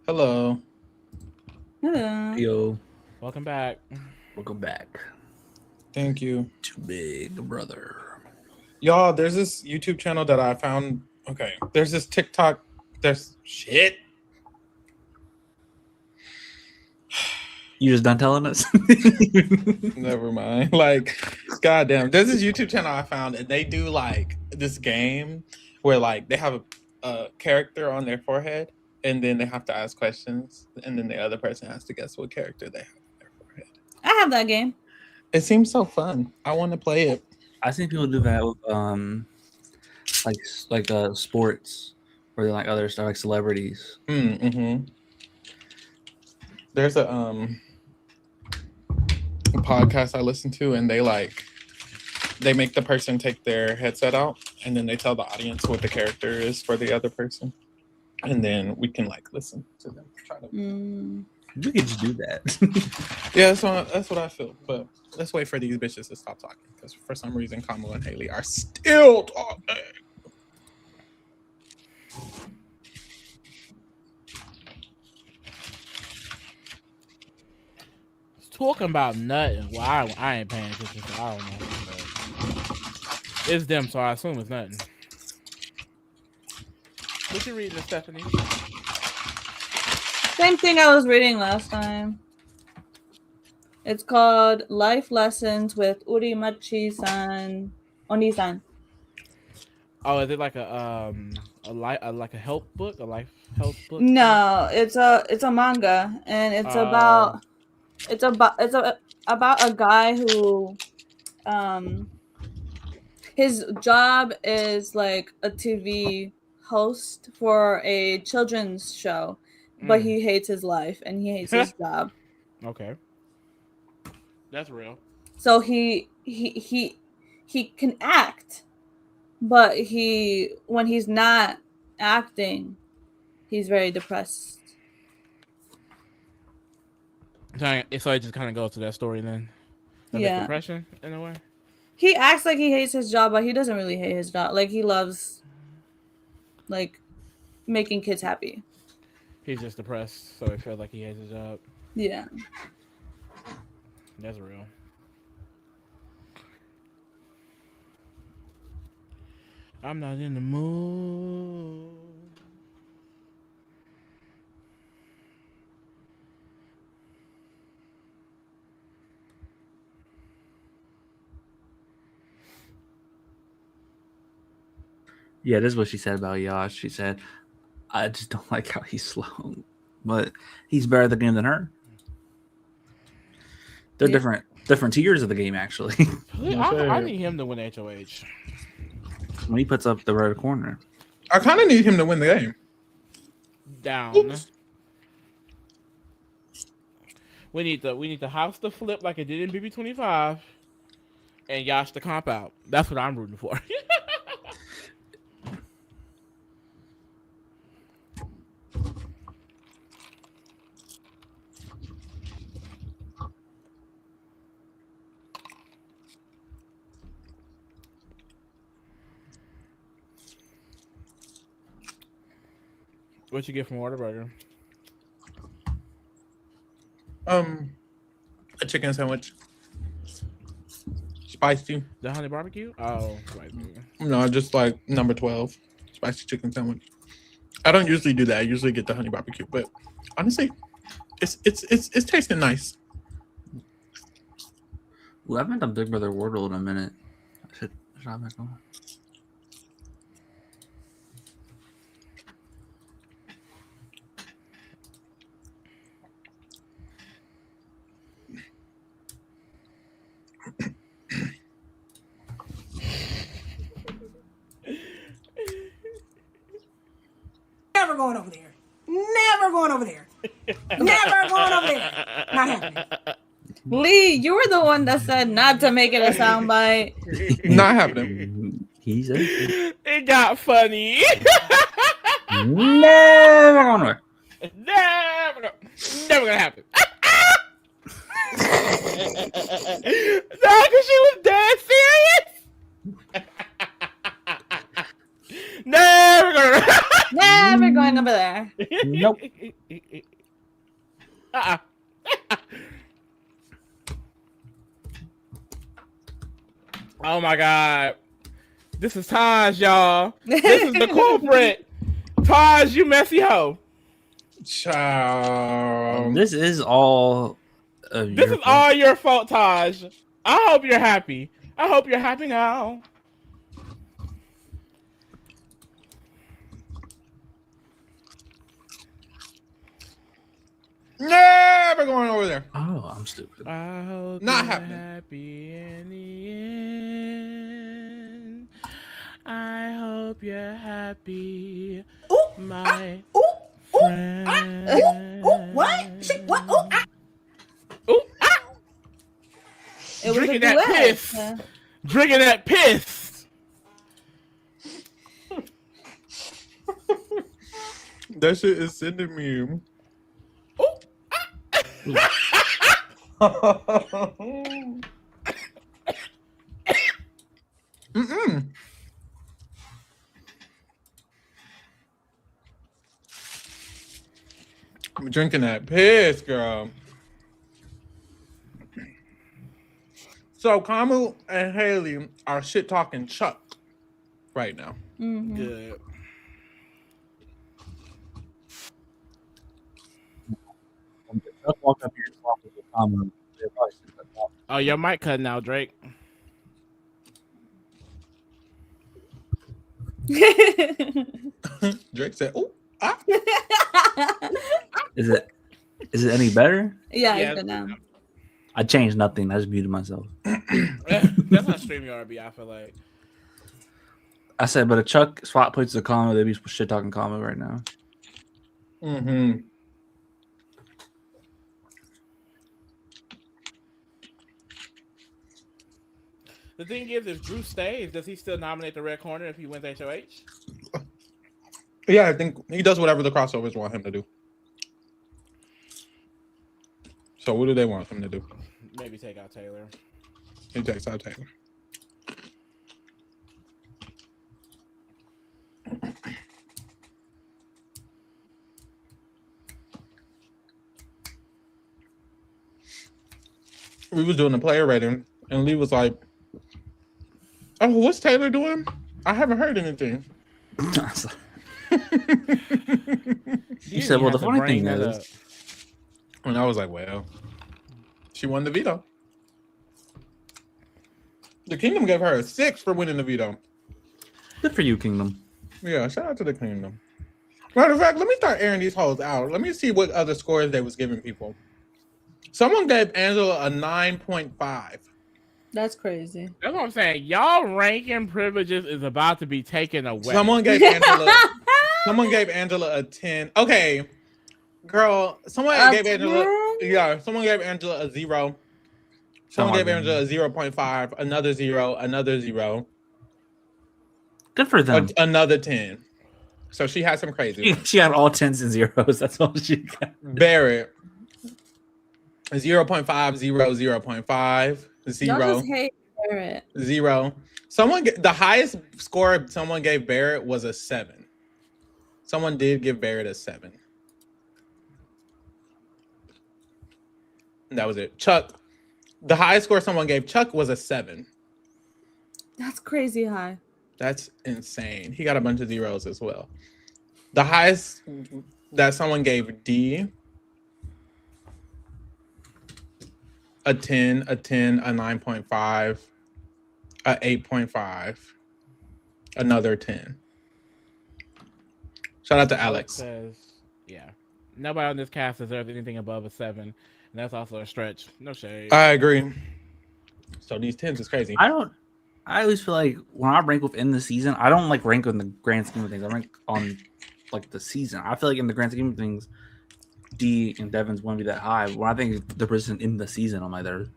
Hello. Hello. Yo. Welcome back. Welcome back. Thank you. Too big, brother. Y'all, there's this YouTube channel that I found. Okay. There's this TikTok. There's shit. You just done telling us? Never mind. Like, goddamn. There's this YouTube channel I found, and they do like this game where like they have a character on their forehead, and then they have to ask questions, and then the other person has to guess what character they have on their forehead. I have that game. It seems so fun. I want to play it. I've seen people do that with like sports, or like other stuff, like celebrities. Mm-hmm. There's a podcast I listen to, and they make the person take their headset out, and then they tell the audience what the character is for the other person, and then we can like listen to them try to. We could just do that. Yeah, so that's what I feel. But let's wait for these bitches to stop talking, because for some reason Kamala and Haley are still talking. Talking about nothing. Well, I ain't paying attention, so I don't know. But it's them, so I assume it's nothing. What you reading, Stephanie? Same thing I was reading last time. It's called Life Lessons with Urimachi-san, Oni-san. Oh, is it like a help book, a life help book? No, it's a manga, and it's about a guy who his job is like a TV host for a children's show, but he hates his life and he hates his job. Okay, that's real. So he can act, but when he's not acting, he's very depressed. So it just kind of goes to that story then. Yeah. Depression in a way. He acts like he hates his job, but he doesn't really hate his job. Like he loves, like, making kids happy. He's just depressed, so he feels like he hates his job. Yeah. That's real. I'm not in the mood. Yeah, this is what she said about Yash. She said, I just don't like how he's slow. But he's better at the game than her. They're different tiers of the game, actually. I need him to win HOH. When he puts up the red corner. I kind of need him to win the game. Down. Oops. We need the house to flip like it did in BB25, and Yash to comp out. That's what I'm rooting for. What you get from Whataburger? A chicken sandwich. Spicy. The honey barbecue? Oh, spicy. No, just like number 12. Spicy chicken sandwich. I don't usually do that. I usually get the honey barbecue, but honestly, it's tasting nice. Ooh, I haven't done Big Brother Wordle in a minute. Should I back on? Never going over there. Never going over there. Never going over there. Not happening. Lee, you were the one that said not to make it a soundbite. Not happening. He said it got funny. Never going over. Never gonna happen. No, because she was dead serious. Never going over there. Nope. Oh my God. This is Taj, y'all. This is the culprit. Taj, you messy hoe. Child. This is all. This is all your fault, Taj. I hope you're happy. I hope you're happy now. Never going over there. Oh, I'm stupid. I hope Not you're happening. happy in the end. I hope you're happy, my friend. What? Shit, what? It was Drinking a that duet. piss. Drinking that piss. That shit is sending me. Mm-mm. I'm drinking that piss, girl. So Kamu and Haley are shit talking Chuck right now. Mm-hmm. Good. Walk up here and talk with the comment. Oh, your mic cutting out, Drake. Drake said, "Oh, ah." Is it any better? Yeah, Yeah. it's good now. I changed nothing. I just muted myself. That's how StreamYard be, I feel like. I said, but a Chuck swap plates a comment. They be shit talking comment right now. Mm-hmm. The thing is, if Drew stays, does he still nominate the Red Corner if he wins HOH? Yeah, I think he does whatever the crossovers want him to do. So what do they want him to do? Maybe take out Taylor. He takes out Taylor. We was doing the player rating, and Lee was like, "Oh, what's Taylor doing? I haven't heard anything." He said, "Well, the funny thing is," and I was like, "Well, she won the veto. The Kingdom gave her a 6 for winning the veto. Good for you, Kingdom. Yeah, shout out to the Kingdom. Matter of fact, let me start airing these hoes out. Let me see what other scores they was giving people. Someone gave Angela a 9.5. That's crazy. That's what I'm saying. Y'all ranking privileges is about to be taken away. Someone gave Angela a 10. Okay, girl. Someone gave Angela a 0. Someone gave Angela a 0.5. Another 0. Another 0. Good for them. Another 10. So she had some crazy. She had all 10s and 0s. That's all she got. Barrett 0.5, 0, 0.5, 0. Y'all just hate Barrett. 0. The highest score someone gave Barrett was a 7. Someone did give Barrett a 7. And that was it. Chuck. The highest score someone gave Chuck was a 7. That's crazy high. That's insane. He got a bunch of 0s as well. The highest that someone gave D, a 10, a 9.5, a 8.5, another 10. Shout out to Alex. Says, yeah. Nobody on this cast deserves anything above a 7. And that's also a stretch. No shade. I agree. So these 10s is crazy. I always feel like when I rank within the season, I don't like rank on the grand scheme of things. I rank on like the season. I feel like in the grand scheme of things, D and Devon's won't be that high. When I think the person in the season, I'm like they're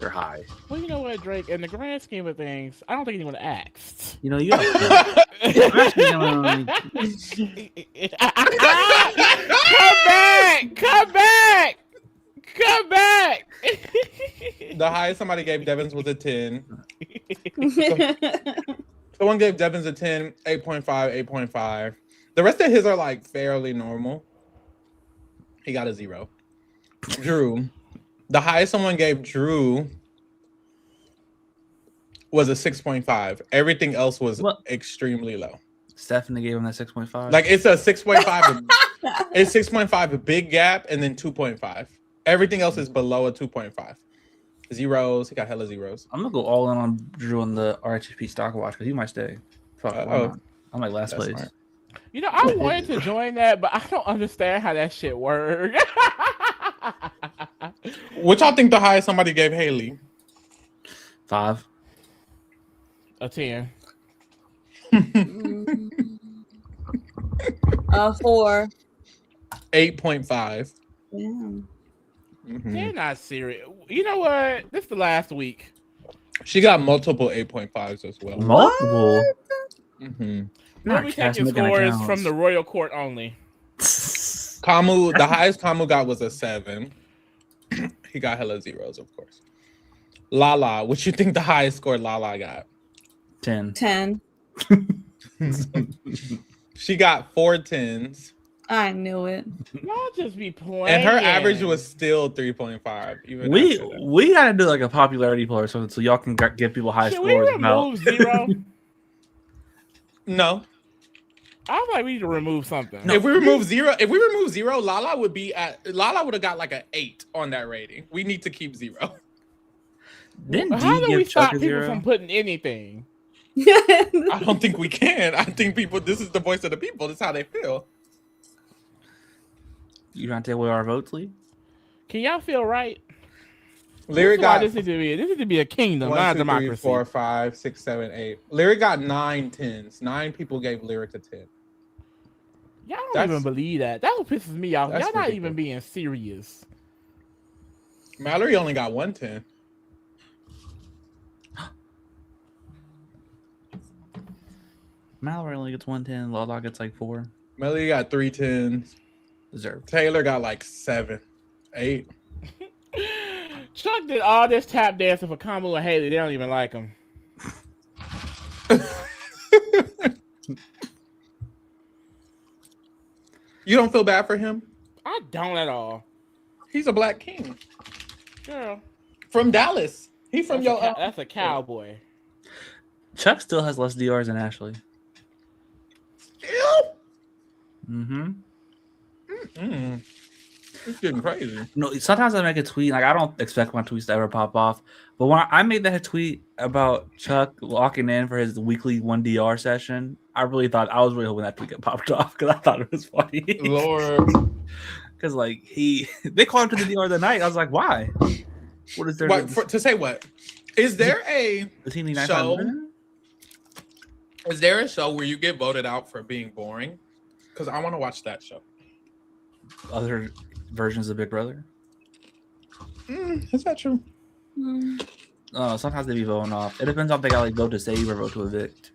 high. Well, you know what, Drake? In the grand scheme of things, I don't think anyone asked. You know, you have Come back! The highest somebody gave Devon's was a 10. Someone gave Devon's a 10, 8.5, 8.5. The rest of his are like fairly normal. He got a 0. Drew. The highest someone gave Drew was a 6.5. Everything else was extremely low. Stephanie gave him that 6.5. Like it's a 6.5. It's 6.5, a big gap, and then 2.5. Everything else is below a 2.5. 0s. He got hella 0s. I'm gonna go all in on Drew on the RHP stock watch because he might stay. I'm like last place. Smart. You know, I wanted to join that, but I don't understand how that shit works. What y'all think the highest somebody gave Haley? 5. A 10. 4. 8.5. Yeah. Mm-hmm. They're not serious. You know what? This is the last week. She got multiple 8.5s as well. Multiple? Mm-hmm. Let me take your scores from the royal court only. Kamu, the highest Kamu got was a 7. He got hella 0s, of course. Lala, what you think the highest score Lala got? 10. She got 4 10s. I knew it. Y'all just be playing. And her average was still 3.5. Even we gotta do like a popularity poll or something so y'all can give people high Should scores. We remove 0? No. I feel like we need to remove something. No. If we remove 0, Lala would have got like an 8 on that rating. We need to keep 0. How do we stop people from putting anything? I don't think we can. I think this is the voice of the people. This is how they feel. You trying to take away our votes, Lee? Can y'all feel right? Lyric got this need to be a kingdom, 1, not 2, a democracy. 3, 4, 5, 6, 7, 8. Lyric got 9 10s. 9 people gave Lyric a 10. Y'all don't even believe that. That's what pisses me off. Y'all not ridiculous. even being serious. Mallory only got 1 10. Mallory only gets 110. Lala gets like 4. Melody got 3 10s. Deserved. Taylor got like 7, 8. Chuck did all this tap dancing for Kamala and Haley. They don't even like him. You don't feel bad for him? I don't at all. He's a black king. Girl. From Dallas. He's from that's a cowboy. Chuck still has less DRs than Ashley. Still? Mm-hmm. It's getting crazy. No, sometimes I make a tweet, like I don't expect my tweets to ever pop off. But when I made that tweet about Chuck locking in for his weekly 1DR session, I was really hoping that tweet got popped off because I thought it was funny. Lord. Because like they called him to the DR the night. I was like, why? What is there to say what? Is there a show? Is there a show where you get voted out for being boring? Because I want to watch that show. Other versions of Big Brother? Is that true? Sometimes they be voting off. It depends on if they got like vote to save or vote to evict.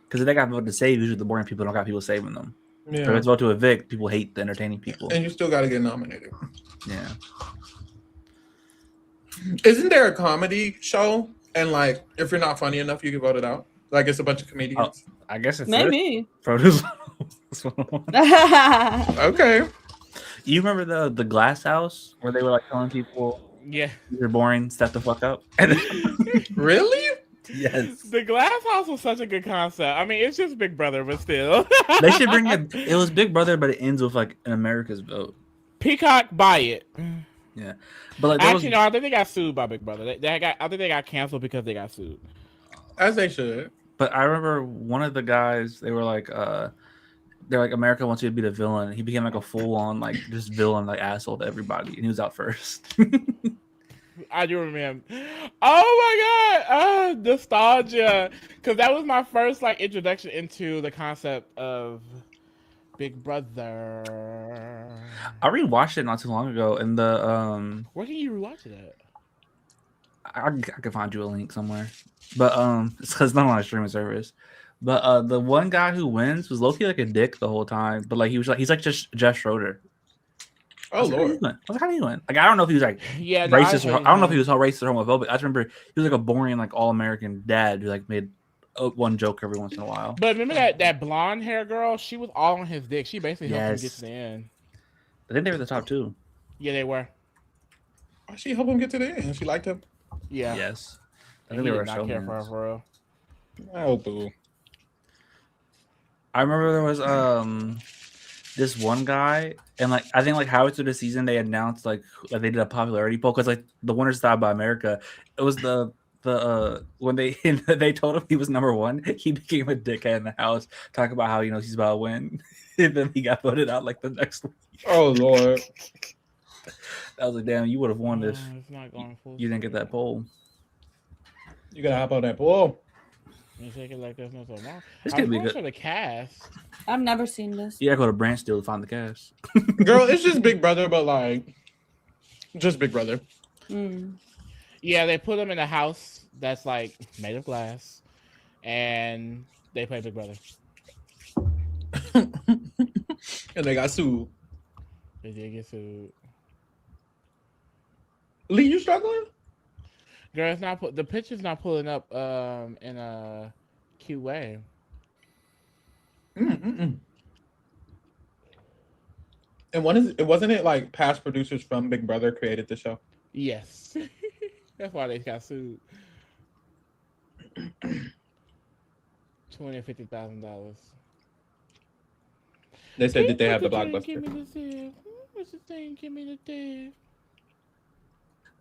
Because if they got vote to save, usually the boring people don't got people saving them. Yeah. If it's vote to evict, people hate the entertaining people. And you still got to get nominated. Yeah. Isn't there a comedy show? And like, if you're not funny enough, you get voted out? Like it's a bunch of comedians? I guess it's maybe. Produce. Okay. You remember the Glass House where they were like telling people, yeah, you're boring, step the fuck up? Really? Yes. The Glass House was such a good concept. I mean, it's just Big Brother, but still. They should bring it was Big Brother, but it ends with like an America's vote. Peacock, buy it. Yeah. But like actually, no, I think they got sued by Big Brother. I think they got canceled because they got sued. As they should. But I remember one of the guys, they're like America wants you to be the villain. He became like a full on like just villain, like asshole to everybody, and he was out first. I do remember. Oh my god, nostalgia, because that was my first like introduction into the concept of Big Brother. I rewatched it not too long ago, and the where can you rewatch it at? I can find you a link somewhere, but it's because it's not on a streaming service. But the one guy who wins was low-key like a dick the whole time, but like he's like just Jeff Schroeder. Oh Lord! I was like, how do you win? Like I don't know if he was like racist. I don't know if he was racist or homophobic. I just remember he was like a boring like all-American dad who like made one joke every once in a while. But remember that blonde hair girl? She was all on his dick. She basically helped him get to the end. I think they were the top 2. Yeah, they were. She helped him get to the end. She liked him. Yeah. Yes. I think they were not care for her for real. Oh, boo. I remember there was this one guy, and like I think like halfway through the season they announced like they did a popularity poll because like the winner's Style by America. It was the when they told him he was number 1, he became a dickhead in the house, talking about how he's about to win, and then he got voted out like the next week. Oh Lord! I was like, damn, you would have won if you didn't get that poll. You gotta hop on that poll. You take it like there's no so wrong. This could be good for the cast. I've never seen this. You gotta go to Branchsteel to find the cast. Girl, it's just Big Brother, but like just Big Brother. Yeah, they put them in a house that's like made of glass, and they play Big Brother. And they got sued. They did get sued. Lee, you struggling? Girl, it's not the picture's not pulling up in a cute way. And wasn't it like past producers from Big Brother created the show? Yes. That's why they got sued. $250,000. They said that they have the blockbuster. Give me the what's the thing? Give me the div.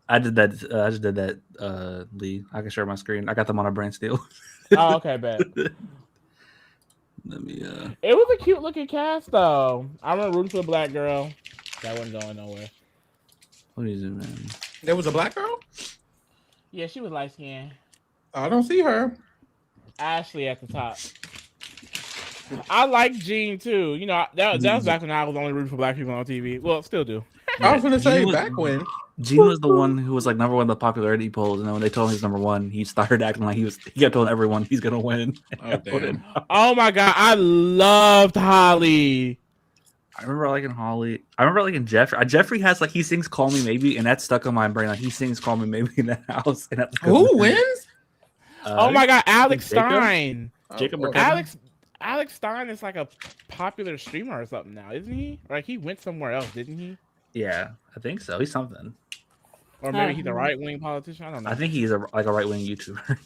I did that. I just did that, Lee. I can share my screen. I got them on a Branchsteel. Oh, okay, bet. Let me. It was a cute looking cast, though. I remember rooting for a black girl. That wasn't going nowhere. What is it, man? There was a black girl? Yeah, she was light skinned. I don't see her. Ashley at the top. I like Jean too. That was back when I was only rooting for black people on TV. Well, still do. I was gonna say back when. Gene was the one who was like number one in the popularity polls, and then when they told him he's number one, he started acting like he kept telling everyone he's gonna win. Oh damn! Oh my god, I loved Holly. I remember liking Holly. I remember liking Jeffrey. Jeffrey has like he sings "Call Me Maybe," and that's stuck in my brain. Like he sings "Call Me Maybe" in the house, and that's who wins? Oh my god, Alex Stein. Jacob or Alex Stein is like a popular streamer or something now, isn't he? Like he went somewhere else, didn't he? Yeah, I think so. He's something. Or maybe he's a right-wing politician. I don't know. I think he's a right-wing YouTuber.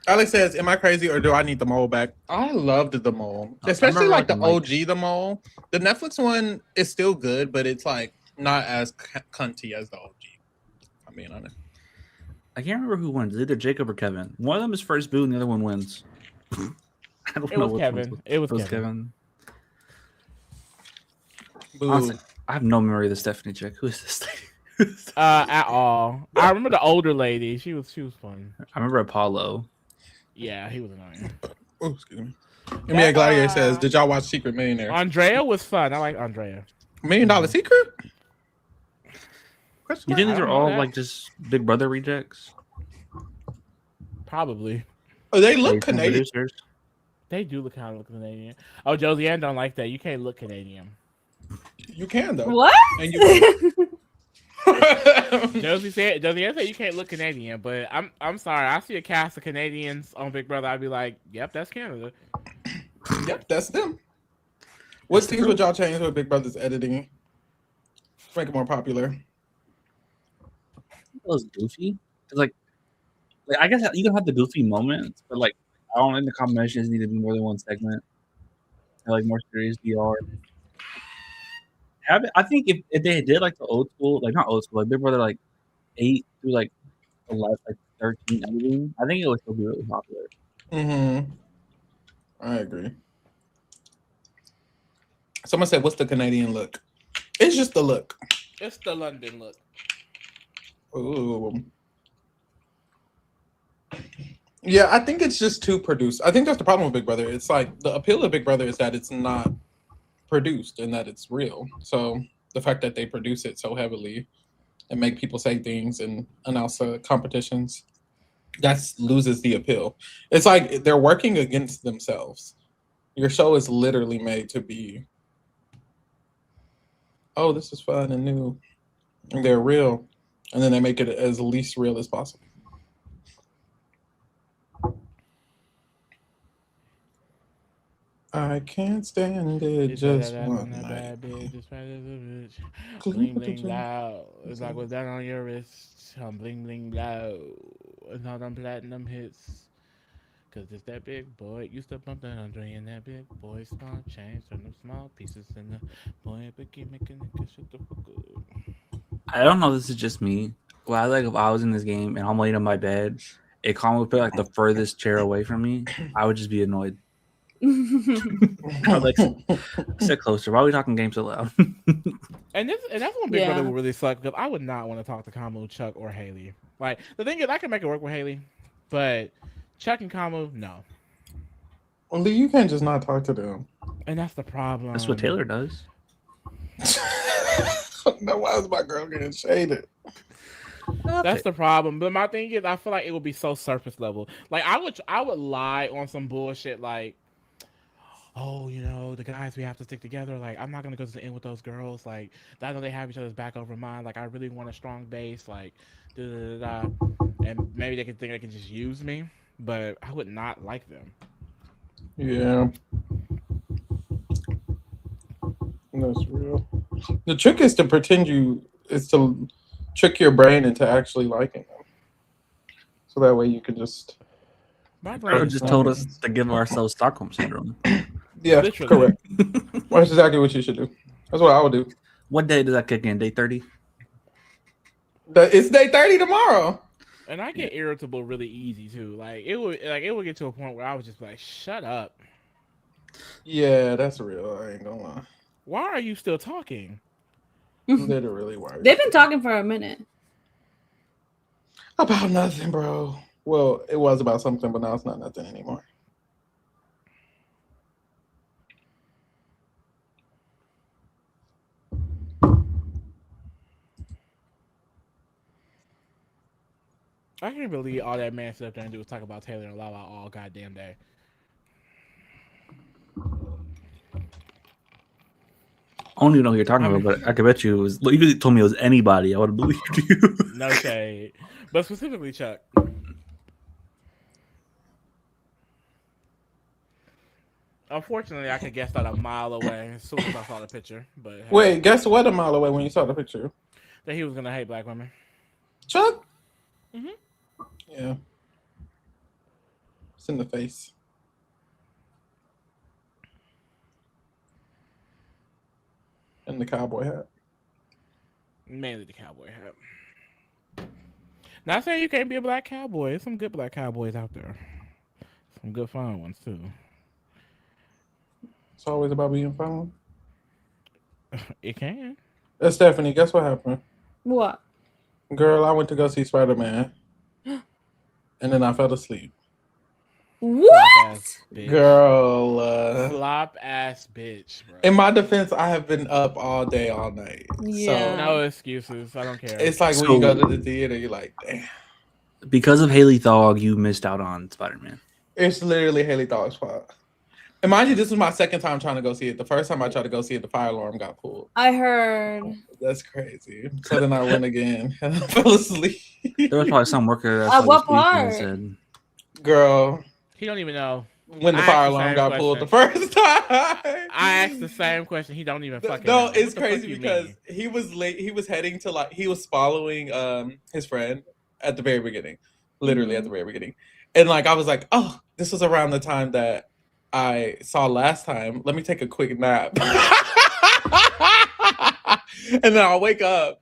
Alex says, "Am I crazy or do I need the mole back?" I loved the mole, especially like the OG the mole. The Netflix one is still good, but it's like not as cunty as the OG. I'm being honest. I can't remember who wins. Either Jacob or Kevin. One of them is first boot, and the other one wins. I don't know. It was Kevin. It was Kevin. Honestly, I have no memory of the Stephanie chick. Who is this thing? At all. I remember the older lady. She was fun. I remember Apollo. Yeah, he was annoying. Oh, excuse me. Emilia Gladiator says, "Did y'all watch Secret Millionaire?" Andrea was fun. I like Andrea. $1 Million Secret? You think these are all like just Big Brother rejects? Probably. Oh, they look Canadian. Producers. They do look kind of Canadian. Oh, Josie Ann don't like that. You can't look Canadian. You can though. What? And you Josie Ann said you can't look Canadian, but I'm sorry. I see a cast of Canadians on Big Brother. I'd be like, "Yep, that's Canada." Yep, that's them. What things would y'all change with Big Brother's editing? Make it more popular. It was goofy. It's like I guess you can have the goofy moments, but like I don't think the combinations need to be more than one segment. I like more serious DR. I think if they did like the old school, like not old school, like Big Brother like 8 through like 11, like 13 editing, I think it would still be really popular. I agree. Someone said, "What's the Canadian look?" It's just the look. It's the London look. Ooh. Yeah, I think it's just too produced. I think that's the problem with Big Brother. It's like the appeal of Big Brother is that it's not produced and that it's real. So the fact that they produce it so heavily and make people say things and announce competitions, that loses the appeal. It's like they're working against themselves. Your show is literally made to be, oh, this is fun and new, and they're real, and then they make it as least real as possible. I can't stand it just one night. Bling bling loud. It's like what's that on your wrist? I'm bling bling loud. It's not on platinum hits. Cause it's that big boy. Used to bump that Andre and that big boy. Small change, turn them small pieces in the boy. But keep making it shut the fuck up. I don't know if this is just me. Well, like if I was in this game and I'm laying on my bed, it calm would put like the furthest chair away from me, I would just be annoyed. Like, sit closer. Why are we talking games so loud? and that's when Big Brother would really suck because I would not want to talk to Kamu, Chuck, or Haley. Like the thing is, I can make it work with Haley, but Chuck and Kamu, no. Well, you can't just not talk to them. And that's the problem. That's what Taylor does. No, why is my girl getting shaded? That's the problem. But my thing is, I feel like it would be so surface level. Like I would lie on some bullshit like, oh, you know, the guys, we have to stick together. Like, I'm not going to go to the end with those girls. Like, I know they have each other's back over mine. Like, I really want a strong base. Like, da-da-da-da. And maybe they can think they can just use me. But I would not like them. Yeah. That's real. The trick is to to trick your brain into actually liking them. So that way you can just... My brain just told us to give ourselves Stockholm Syndrome. Yeah, correct. That's exactly what you should do. That's what I would do. What day does that kick in? Day 30? It's day 30 tomorrow. And I get irritable really easy too. Like it would get to a point where I was just like, shut up. Yeah, that's real. I ain't gonna lie. Why are you still talking? Literally, why? They've been talking for a minute. About nothing, bro. Well, it was about something, but now it's not nothing anymore. I can't believe all that man stood up there and do was talk about Taylor and Lala all goddamn day. I don't even know who you're talking about, but I could bet you it was. You could told me it was anybody. I would have believed you. No shade, but specifically Chuck. Unfortunately, I could guess that a mile away as soon as I saw the picture. But hey, wait, guess what? A mile away when you saw the picture? That he was gonna hate black women. Chuck? Mm-hmm. Yeah. It's in the face. And the cowboy hat. Mainly the cowboy hat. Not saying you can't be a black cowboy. There's some good black cowboys out there. Some good fun ones too. It's always about being fun. It can. Stephanie, guess what happened? What? Girl, I went to go see Spider-Man. And then I fell asleep. What? Girl. Flop ass bitch, bro. In my defense, I have been up all day, all night. Yeah. So no excuses. I don't care. it's like when you go to the theater, you're like, damn. Because of Haley Thog, you missed out on Spider-Man. It's literally Haley Thog's fault. And mind you, this was my second time trying to go see it. The first time I tried to go see it, the fire alarm got pulled. I heard. That's crazy. So then I went again and I fell aslead. There was probably some worker that At what fell asleep and part? said, Girl, He don't even know. when the fire alarm got pulled the first time. I asked the same question. He don't even fucking No, know. it's What the crazy fuck you because mean? he was late. He was heading to he was following his friend at the very beginning. Literally at the very beginning. And I was like, oh, this was around the time that I saw last time. Let me take a quick nap. And then I'll wake up.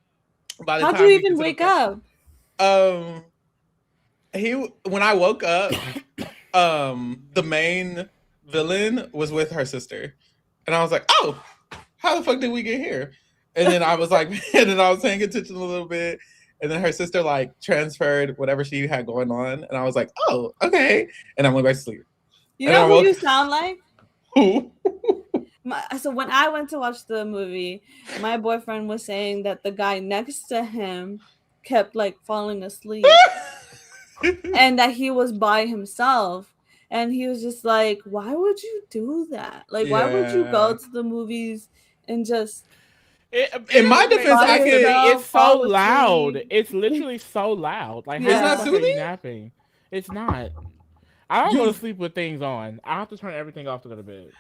How'd you even wake up? When I woke up, the main villain was with her sister. And I was like, oh, how the fuck did we get here? And then I was like, and then I was paying attention a little bit. And then her sister transferred whatever she had going on. And I was like, oh, okay. And I went back to sleep. You know who you sound like? Who? So when I went to watch the movie, my boyfriend was saying that the guy next to him kept falling asleep. And that he was by himself. And he was just like, why would you do that? Why would you go to the movies and just... In my defense, it's so loud. It's literally so loud. How it's not soothing? Napping? It's not. I don't go to sleep with things on. I have to turn everything off to go to bed.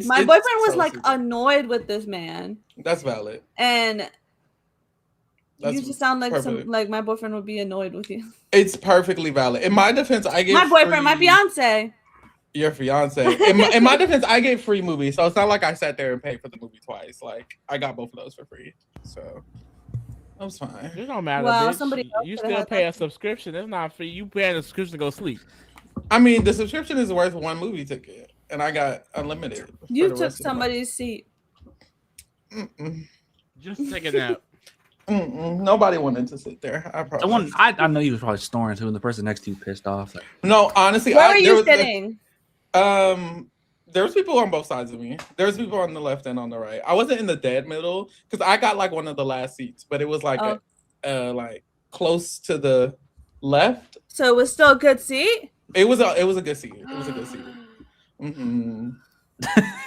My boyfriend was annoyed with this man. That's valid. And you just sound like my boyfriend would be annoyed with you. It's perfectly valid. In my defense, I gave my boyfriend, my fiance. Your fiance. In my defense, I gave free movies, so it's not like I sat there and paid for the movie twice. I got both of those for free, so that was fine. It don't matter. Well, bitch. somebody else You still pay a subscription. It's not free. You paying a subscription to go sleep. I mean, the subscription is worth one movie ticket, and I got unlimited. You took somebody's seat. Just take a nap. Nobody wanted to sit there. I promise. The one I know you was probably snoring too, and the person next to you pissed off. No, honestly, where were you sitting? There's people on both sides of me. There's people on the left and on the right. I wasn't in the dead middle because I got one of the last seats, but it was close to the left. So it was still a good seat. It was a good seat. It was a good seat. Mm-hmm.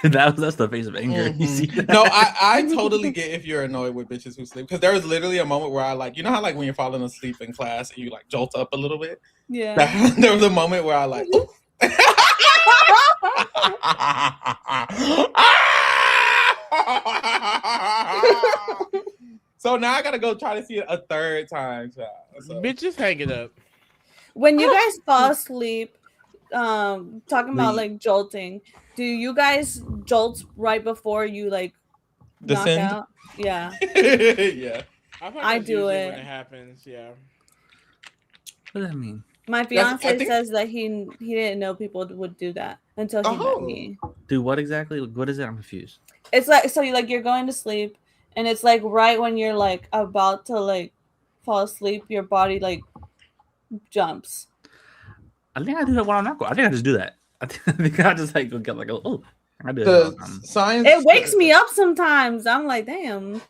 That's the face of anger. Mm-hmm. You see that? No, I totally get if you're annoyed with bitches who sleep, because there was literally a moment where I you know how when you're falling asleep in class and you jolt up a little bit. Yeah. There was a moment where I So now I gotta go try to see it a third time. So. Bitch, just hang it up. When you guys fall asleep, talking about jolting, do you guys jolt right before you descend? knock out? Yeah. Yeah. I do it when it happens. Yeah. What does that mean? My fiance says that he didn't know people would do that until he met me. Do what exactly? What is it? I'm confused. It's you're going to sleep, and it's right when you're about to fall asleep, your body jumps. I think I do that when I'm not going. I think I just do that. I think I just get oh. I do science. It wakes me up sometimes. I'm like, damn.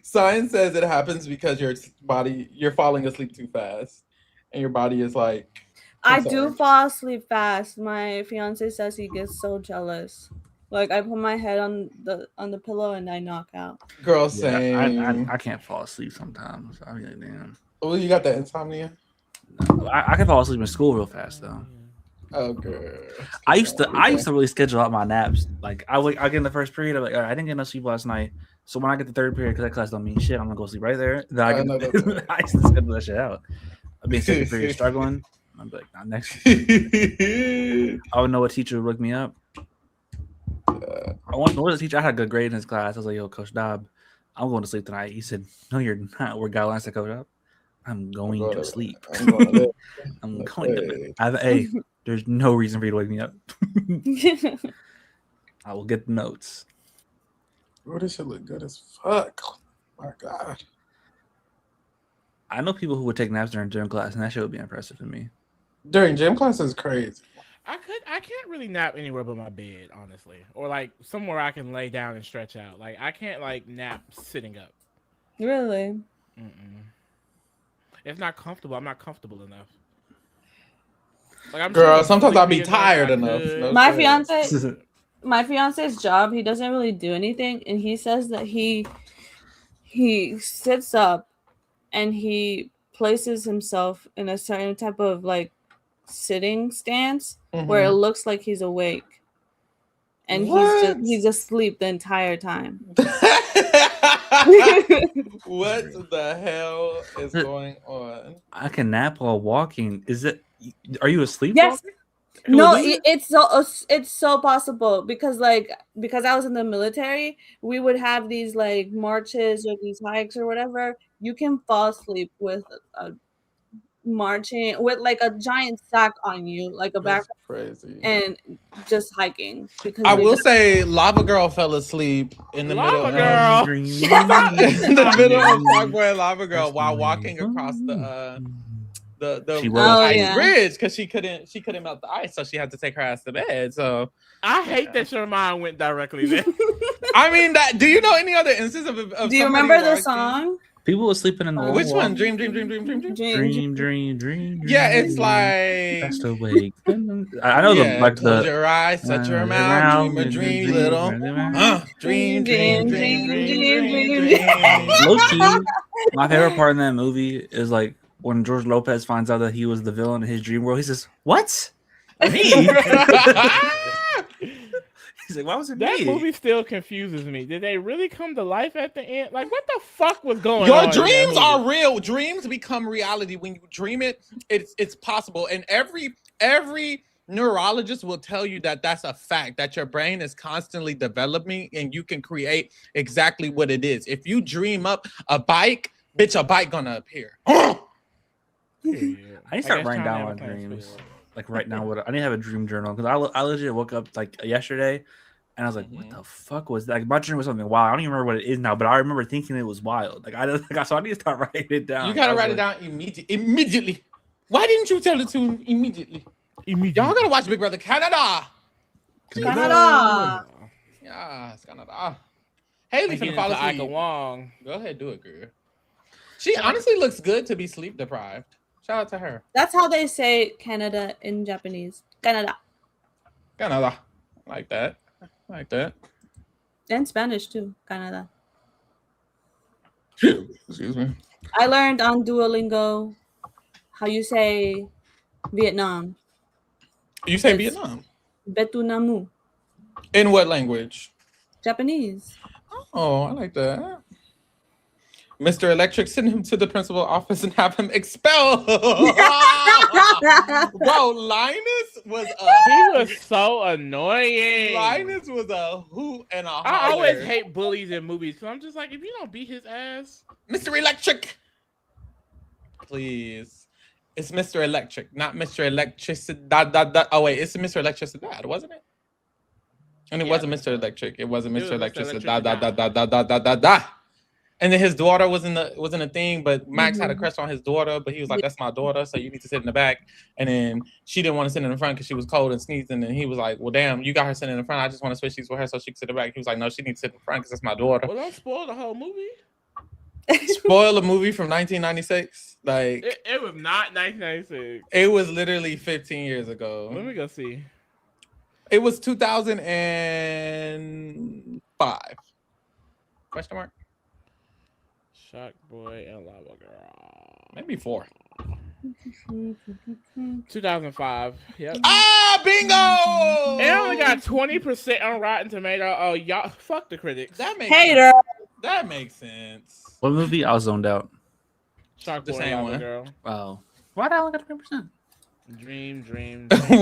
Science says it happens because you're falling asleep too fast. and your body is like. I do fall asleep fast. My fiance says he gets so jealous. Like I put my head on the pillow and I knock out. Girl, same. I can't fall asleep sometimes. I mean, like, damn. Oh, you got that insomnia? No, I can fall asleep in school real fast though. Oh, girl. I used to really schedule out my naps. Like I get in the first period. I'm like, all right, I didn't get enough sleep last night. So when I get the third period, because that class don't mean shit, I'm gonna go sleep right there. Then I used to schedule that shit out. I'd be in second period struggling. I'm like, not next. I would know what teacher would look me up. I want to know the teacher. I had a good grade in his class. I was like, yo, Coach Dobb, I'm going to sleep tonight. He said, no, you're not. We're guidelines to Coach Dobb. I'm going to sleep. I'm going to bed. Hey, there's no reason for you to wake me up. I will get the notes. Oh, this shit look good as fuck. Oh my God. I know people who would take naps during gym class, and that shit would be impressive to me. During gym class is crazy. I can't really nap anywhere but my bed, honestly, or like somewhere I can lay down and stretch out. Like I can't like nap sitting up. Really? It's not comfortable. I'm not comfortable enough. Like I'm girl. Sometimes I'll be tired enough. No my fiance's job, he doesn't really do anything, and he says that he sits up and he places himself in a certain type of like sitting stance where it looks like he's awake, and he's asleep the entire time. What the hell is going on? I can nap while walking. Are you asleep? Yes. No, it's so possible because I was in the military, we would have these like marches or these hikes or whatever. You can fall asleep with marching with like a giant sack on you, like a backpack, crazy, and just hiking. Because I will say, Lava Girl fell asleep in the middle of Parkway Lava Girl while walking across the ice bridge because she couldn't melt the ice, so she had to take her ass to bed. So I hate that your mind went directly there. I mean, that. Do you know any other instance of do you remember the song? People were sleeping in the which one? Dream. Yeah, it's like best awake. I know close your eyes, set your mouth, dream, little. Dream. Low key, my favorite part in that movie is like when George Lopez finds out that he was the villain in his dream world. He says, "What? Me?" He's like, why was it that me? movie still confuses me. Did they really come to life at the end? Like, what the fuck was going on? Your dreams are real. Dreams become reality when you dream it. It's possible, and every neurologist will tell you that that's a fact. That your brain is constantly developing, and you can create exactly what it is. If you dream up a bike, bitch, a bike gonna appear. I need to start writing down my dreams. Like right now, I didn't have a dream journal because I legit woke up like yesterday, and I was like, "What the fuck was that?" Like my dream was something wild. I don't even remember what it is now, but I remember thinking it was wild. So I need to start writing it down. You gotta write it down immediately. Why didn't you tell it to him immediately? Y'all gotta watch Big Brother Canada. Canada. Yeah, it's Canada. Haley finna fall asleep. Wong. Go ahead, do it, girl. She honestly looks good to be sleep deprived. Shout out to her. That's how they say Canada in Japanese. Canada. I like that. And Spanish too. Canada. Excuse me. I learned on Duolingo how you say Vietnam. You say Vietnam? Betunamu. In what language? Japanese. Oh, I like that. Mr. Electric, send him to the principal office and have him expelled. Bro, Linus was he was so annoying. Linus was a hoot and a holler. I always hate bullies in movies, so I'm just like, if you don't beat his ass. Mr. Electric. Please. It's Mr. Electric, not Mr. Electricity. Oh, wait, it's Mr. Electricity, wasn't it? And it wasn't Mr. Electric. It wasn't Mr. Electricity. And then his daughter was in the thing, but Max had a crush on his daughter, but he was like, "That's my daughter, so you need to sit in the back." And then she didn't want to sit in the front because she was cold and sneezing. And he was like, "Well, damn, you got her sitting in the front. I just want to switch seats with her so she can sit in the back." He was like, "No, she needs to sit in the front because that's my daughter." Well, don't spoil the whole movie. Spoil a movie from 1996. Like it was not 1996. It was literally 15 years ago. Let me go see. It was 2005. Question mark? Shark Boy and Lava Girl. Maybe 4. 2005. Yep. Ah, bingo! It only got 20% on Rotten Tomato. Oh, y'all, fuck the critics. That makes Hater. sense. That makes sense. What movie? I was zoned out. Shark The Boy same and Lava one. Girl. Wow. Why did I only get 20%? Dream.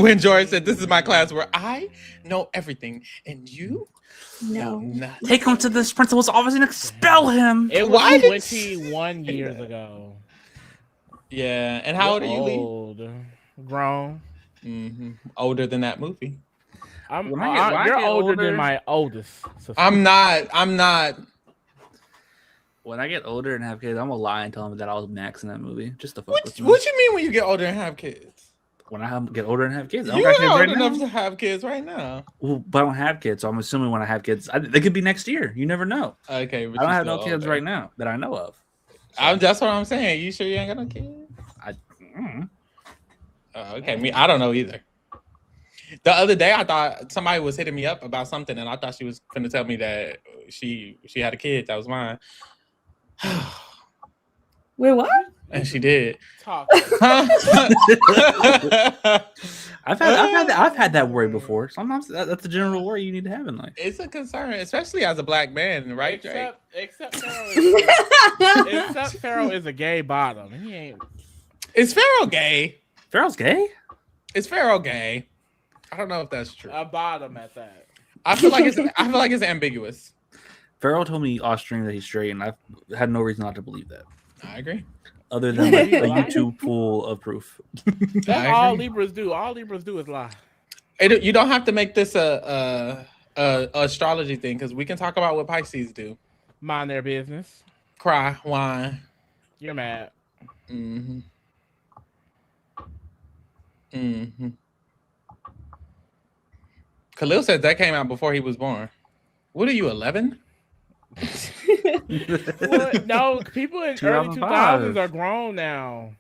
When George said, "This is my class where I know everything, and you know nothing." Take him to this principal's office and expel him. It was 21 years ago. Yeah, and how old are you, Lee? Old. Grown. Mm-hmm. Older than that movie. You're older than my oldest. I'm not. When I get older and have kids, I'm gonna lie and tell them that I was Max in that movie. Just to fuck with them. What you mean when you get older and have kids? When I get older and have kids, I You're don't got kids old right enough now. to have kids right now. Well, but I don't have kids, so I'm assuming when I have kids, they could be next year. You never know. Okay, but I don't have no kids right now that I know of. So. That's what I'm saying. You sure you ain't got no kids? Okay, I don't know either. The other day, I thought somebody was hitting me up about something, and I thought she was going to tell me that she had a kid that was mine. Wait, what? And she did. Talk. I've had that worry before. Sometimes that's a general worry you need to have in life. It's a concern, especially as a black man, right? Except Pharaoh is a gay bottom. He ain't. Is Pharaoh gay? Pharaoh's gay? Is Pharaoh gay? I don't know if that's true. A bottom at that. I feel like it's ambiguous. Pharaoh told me off stream that he's straight, and I had no reason not to believe that. I agree. Other than like, a YouTube full of proof. That's all Libras do. All Libras do is lie. You don't have to make this a astrology thing, because we can talk about what Pisces do. Mind their business. Cry, whine. You're mad. Mm-hmm. Mm-hmm. Khalil said that came out before he was born. What are you, 11? Well, no, people in early 2000s are grown now.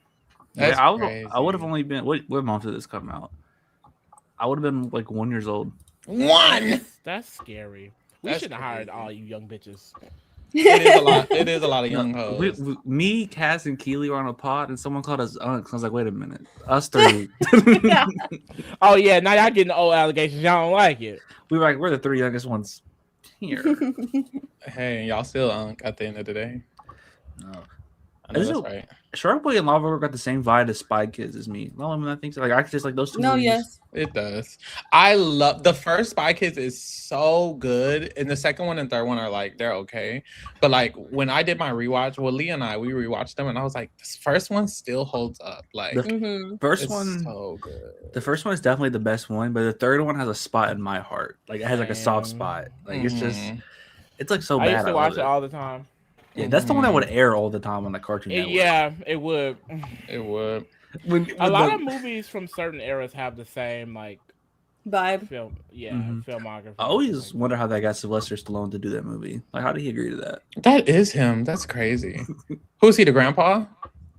Yeah, I would have only been. What month did this come out? I would have been like 1 year old. 1. That's scary. We shouldn't have hired all you young bitches. It is a lot. It is a lot of young hoes. Me, Cass, and Keely were on a pod, and someone called us unks. I was like, wait a minute, us 3. Oh yeah, now y'all getting the old allegations. Y'all don't like it. We were like, we're the 3 youngest ones here. Hey, y'all still unk at the end of the day. No. I know that's right. Shark Boy and Lava Girl got the same vibe as Spy Kids as me. No, I mean, I think so. Like I just like those two. No, movies. yes. It does. I love the first Spy Kids is so good, and the second one and third one are like they're okay. But like when I did my rewatch, well, Lee and we rewatched them, and I was like, this first one still holds up. Like the first one, so good. The first one is definitely the best one, but the third one has a spot in my heart. Like it has like a soft spot. Like it's just, it's like so bad. I used to watch it all the time. Yeah, that's the one that would air all the time on the Cartoon Network. Yeah, it would. It would. A lot of movies from certain eras have the same like vibe. Film, filmography. I always wonder how that got Sylvester Stallone to do that movie. Like, how did he agree to that? That is him. That's crazy. Who's he? The grandpa?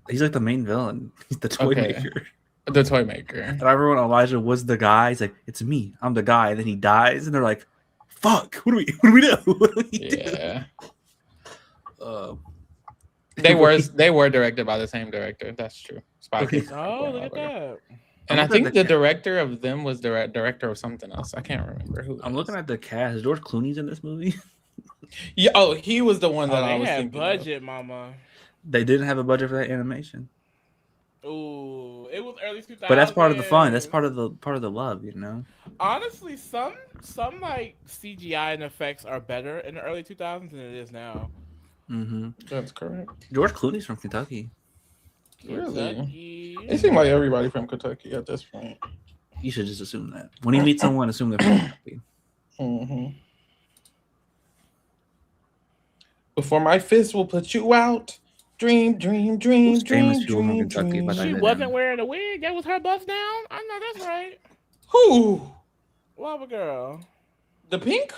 He's like the main villain. He's the toy maker. The toy maker. And I remember when Elijah was the guy. He's like, "It's me. I'm the guy." And then he dies, and they're like, "Fuck! What do we do? What do we do?" They were directed by the same director. That's true. Spy Kids. Oh, look at that. And I think the director of them was the director of something else. I can't remember who. I'm looking at the cast. George Clooney's in this movie. Yeah. Oh, he was the one that I was thinking. Budget, mama. They didn't have a budget for that animation. Ooh, it was early 2000s. But that's part of the fun. That's part of the love, you know. Honestly, some like CGI and effects are better in the early 2000s than it is now. Mm-hmm. That's correct. George Clooney's from Kentucky. Really? It seems like everybody from Kentucky at this point. You should just assume that. When you meet someone, assume they're from Kentucky. Mm-hmm. Before my fist will put you out. Dream. She wasn't wearing a wig. That was her bust down. I know that's right. Who? Lava Girl. The pink?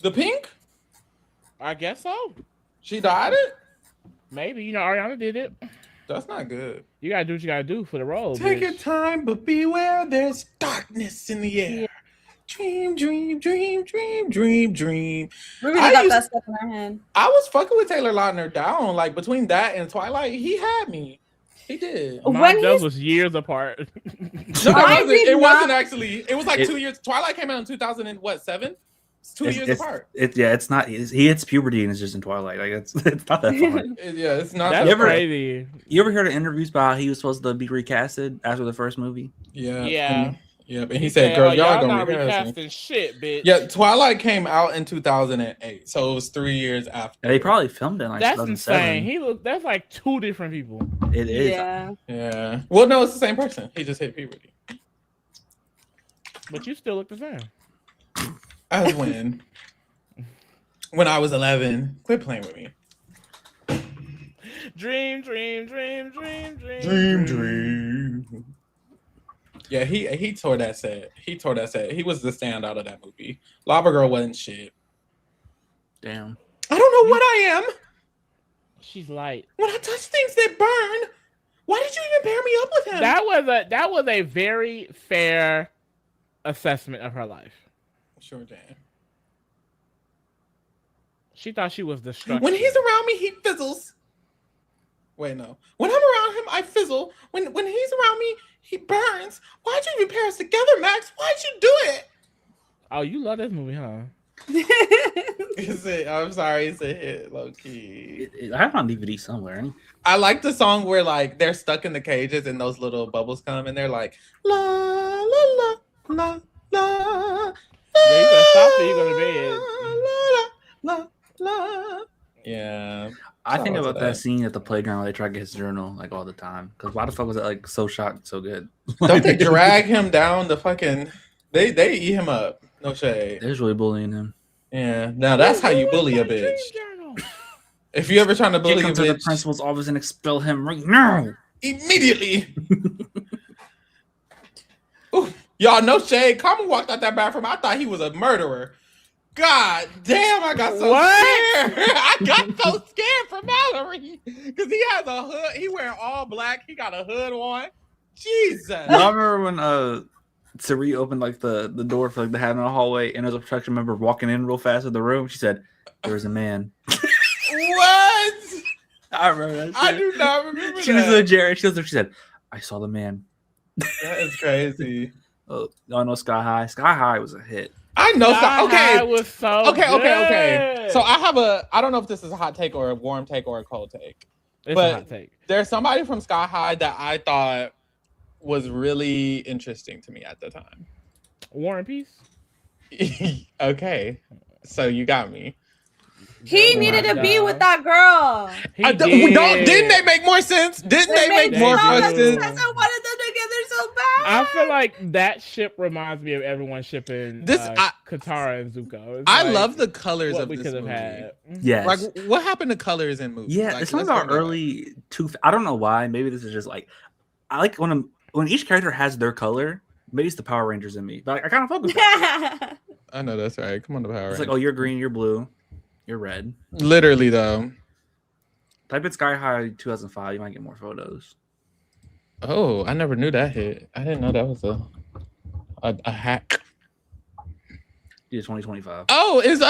The Pink? I guess so. She died it? Maybe. Ariana did it. That's not good. You gotta do what you gotta do for the role. Take bitch. your time, but beware. There's darkness in the air. Yeah. Dream, dream, dream, dream, dream, dream. We really got that stuff in our hand. I was fucking with Taylor Lautner down. Like between that and Twilight, he had me. He did. That was years apart. No, it wasn't actually. It was like 2 years. Twilight came out in 2007. It's 2 years apart. It's not. He hits puberty and it's just in Twilight. Like it's not that fun. Yeah, it's not. That's crazy. You ever heard of interviews about how he was supposed to be recasted after the first movie? Yeah. Yeah. Yeah, but he said, "Girl, y'all gonna not recast recasting shit, bitch." Yeah, Twilight came out in 2008, so it was 3 years after. And they probably filmed it in like That's 2007. insane. That's like two different people. It is. Yeah. Well, no, it's the same person. He just hit puberty. But you still look the same. As when I was 11. Quit playing with me. Dream, dream, dream, dream, dream, dream, dream. Yeah, he tore that set. He tore that set. He was the standout of that movie. Lava Girl wasn't shit. Damn. I don't know what I am. She's light. When I touch things that burn, why did you even pair me up with him? That was a very fair assessment of her life. Sure did. She thought she was destructive. When he's around me, he fizzles. Wait, no. When I'm around him, I fizzle. When he's around me, he burns. Why'd you even pair us together, Max? Why'd you do it? Oh, you love this movie, huh? I'm sorry, it's a hit, low key. I have it on DVD somewhere. I like the song where like they're stuck in the cages and those little bubbles come and they're like la la la la la. Yeah, you gonna stop it, you're gonna bed. La la la. Yeah. I think about that scene at the playground where they try to get his journal like all the time. Because why the fuck was that like so shot so good? Don't they drag him down the fucking? They eat him up. No shade. They're just really bullying him. Yeah. Now that's how you bully a bitch. If you ever trying to bully a bitch, to the principal's office and expel him right now. Immediately. Ooh, y'all, no shade. Carmen walked out that bathroom. I thought he was a murderer. God damn, I got so scared. I got so scared for Mallory. Because he has a hood. He wearing all black. He got a hood on. Jesus. Y'all remember when Sari opened like the door for like the hat in the hallway and there's a protection member walking in real fast in the room? She said, "There's a man." What? I remember that. I do not remember She that. was a Jared. She said, "I saw the man." That is crazy. Oh, y'all know Sky High. Sky High was a hit. I know. Okay. Was so Okay. So I don't know if this is a hot take or a warm take or a cold take. It's but a hot take. There's somebody from Sky High that I thought was really interesting to me at the time. War and Peace? Okay. So you got me. He needed to be with that girl. Didn't they make more sense? Didn't they make more sense? I wanted them together so bad. I feel like that ship reminds me of everyone shipping Katara and Zuko. I love the colors of we this could have movie. had. Yes. Like what happened to colors in movies? Yeah, like, it's something about early I don't know why. Maybe this is just like I like when each character has their color. Maybe it's the Power Rangers in me, but I kind of fuck with that. I know that's right. Come on, the Power Rangers. It's like, oh, you're green, you're blue, you're red. Literally though. Type in Sky High 2005. You might get more photos. Oh, I never knew that hit. I didn't know that was a hack. Yeah, 2025. Oh, is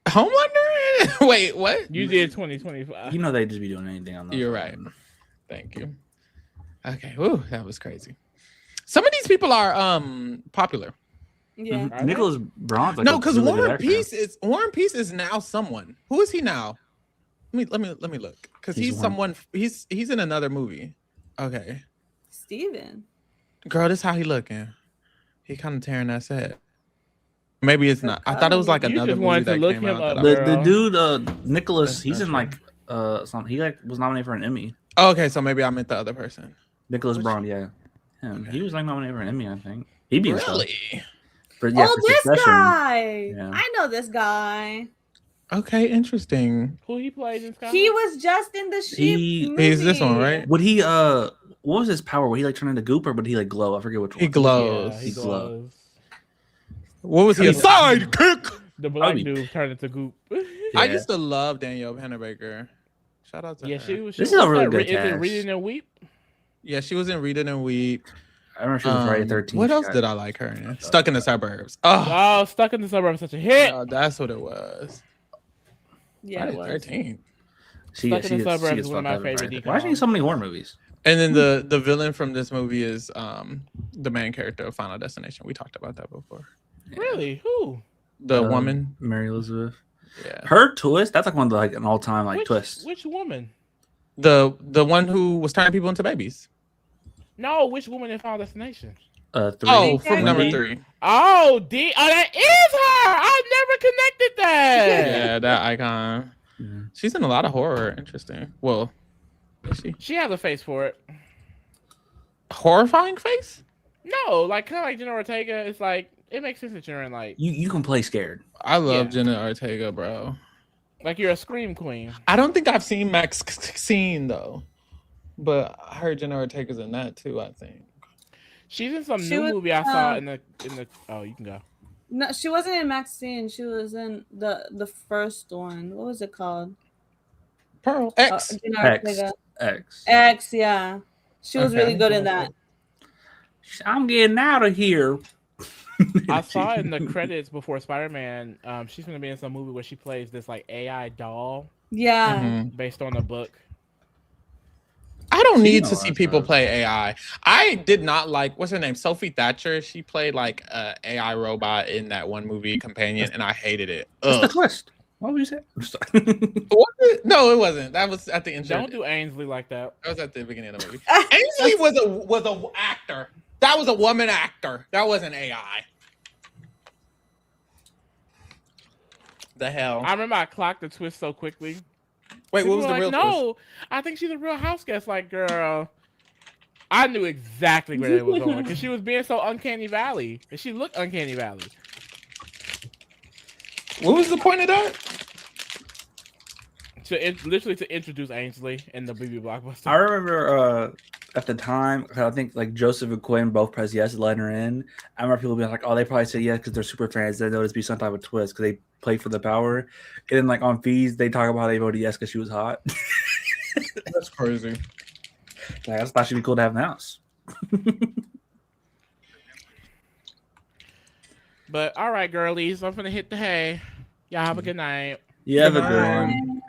Homelander? Wait, what? You did 2025. You know they just be doing anything on that. You're right. Thank you. Okay. Ooh, that was crazy. Some of these people are popular. Yeah. Mm-hmm. Nicholas Braun's like no, because really War and Peace is now someone. Who is he now? Let me look. Because he's someone. He's in another movie. Okay. Steven. Girl, this how he looking. He kind of tearing that set. Maybe it's not. I thought it was like another movie that came out. The dude, Nicholas, he's in like something. He like was nominated for an Emmy. Oh, okay, so maybe I meant the other person. Nicholas Braun, yeah. Him. Okay. He was like nominated for an Emmy, I think. He'd be really. For this guy. Yeah. I know this guy. Okay, interesting. Who he played in Sky? He was just in the ship movie. He's this one, right? Would he what was his power? Would he like turn into goop or would he like glow? I forget which one. He glows. Yeah, he glows. What was he? A sidekick. The black dude turned into Goop. Yeah. I used to love Danielle Panabaker. Shout out to her. She was. This is a really good cast. Is it Read and Weep? Yeah, she was in Read It and Weep. I remember she was Friday 13th. What else did I like her in? Stuck in the Suburbs. Oh, Stuck in the Suburbs, such a hit. That's what it was. Yeah, Friday 13th. Stuck in the Suburbs is one of my favorite. Why are you so many horror movies? And then the villain from this movie is the main character of Final Destination. We talked about that before. Yeah. Really? Who? The woman, Mary Elizabeth. Yeah. Her twist. That's like one of the, like an all-time twist. Which woman? The one who was turning people into babies. No, which woman in Final Destination? 3. Oh, from number 3. Oh, D. Oh, that is her. I never connected that. Yeah, that icon. Mm-hmm. She's in a lot of horror. Interesting. Well, is she? She has a face for it. Horrifying face? No, like kind of like Jenna Ortega. It's like it makes sense that you're in like You can play scared. I love Jenna Ortega, bro. Like you're a scream queen. I don't think I've seen Maxine though, but I heard Jenna Ortega's in that too. I think she's in some new movie I saw in the. Oh, you can go. No, she wasn't in Maxine. She was in the first one. What was it called? Pearl X. X. Yeah, she was really good in that. I'm getting out of here. I saw in the credits before Spider-Man, she's gonna be in some movie where she plays this like AI doll. Yeah. Based on a book. I don't need to see people play AI. I did not like what's her name, Sophie Thatcher. She played like a AI robot in that one movie Companion, and I hated it. What's the twist? What would you say? I'm sorry. No, it wasn't. That was at the end. Don't do Ainsley like that. That was at the beginning of the movie. Ainsley was a actor. That was a woman actor. That wasn't AI. The hell? I remember I clocked the twist so quickly. Wait, People what was the like, real No, twist? I think she's a real house guest. Like, girl, I knew exactly where they were going because she was being so uncanny valley, and she looked uncanny valley. What was the point of that? Literally to introduce Ainsley in the BB Blockbuster. I remember at the time, I think like Joseph and Quinn both pressed yes to let her in. I remember people being like, "Oh, they probably said yes because they're super fans. They know there'd be some type of twist because they play for the power." And then like on feeds, they talk about how they voted yes because she was hot. That's crazy. Like, I just thought she'd be cool to have in the house. But all right, girlies, I'm gonna hit the hay. Y'all have a good night. You have a good one.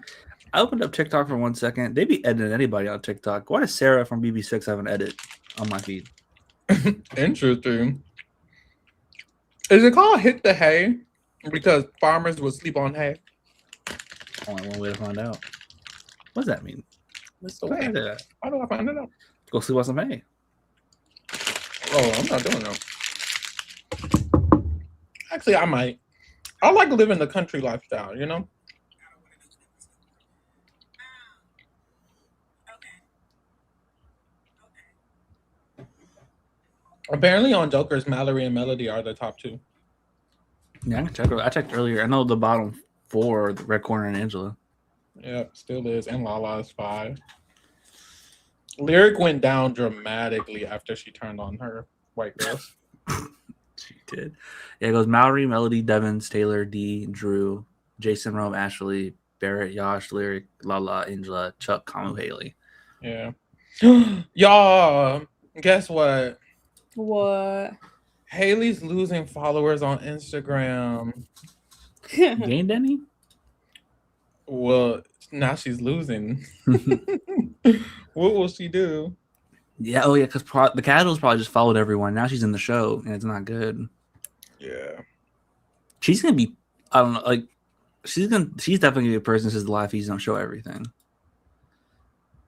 I opened up TikTok for 1 second. They be editing anybody on TikTok. Why does Sarah from BB6 have an edit on my feed? Interesting. Is it called hit the hay because farmers will sleep on hay? Only one way to find out. What does that mean? What's the way? How do I find it out? Go sleep on some hay. Oh, I'm not doing that. Actually, I might. I like living the country lifestyle, you know? Apparently on Joker's, Mallory and Melody are the top 2. Yeah, I can check. I checked earlier. I know the bottom 4, the Red Corner and Angela. Yep, still is. And Lala is 5. Lyric went down dramatically after she turned on her white girls. She did. Yeah, it goes Mallory, Melody, Devins, Taylor, D, Drew, Jason, Rome, Ashley, Barrett, Yash, Lyric, Lala, Angela, Chuck, Kamu, Haley. Yeah. Y'all, guess what? What? Haley's losing followers on Instagram. Gained any? Well, now she's losing. What will she do? Yeah, oh yeah, because the Casuals probably just followed everyone. Now she's in the show, and it's not good. Yeah. She's gonna be, I don't know, like she's definitely gonna be a person who says the live feeds don't show everything.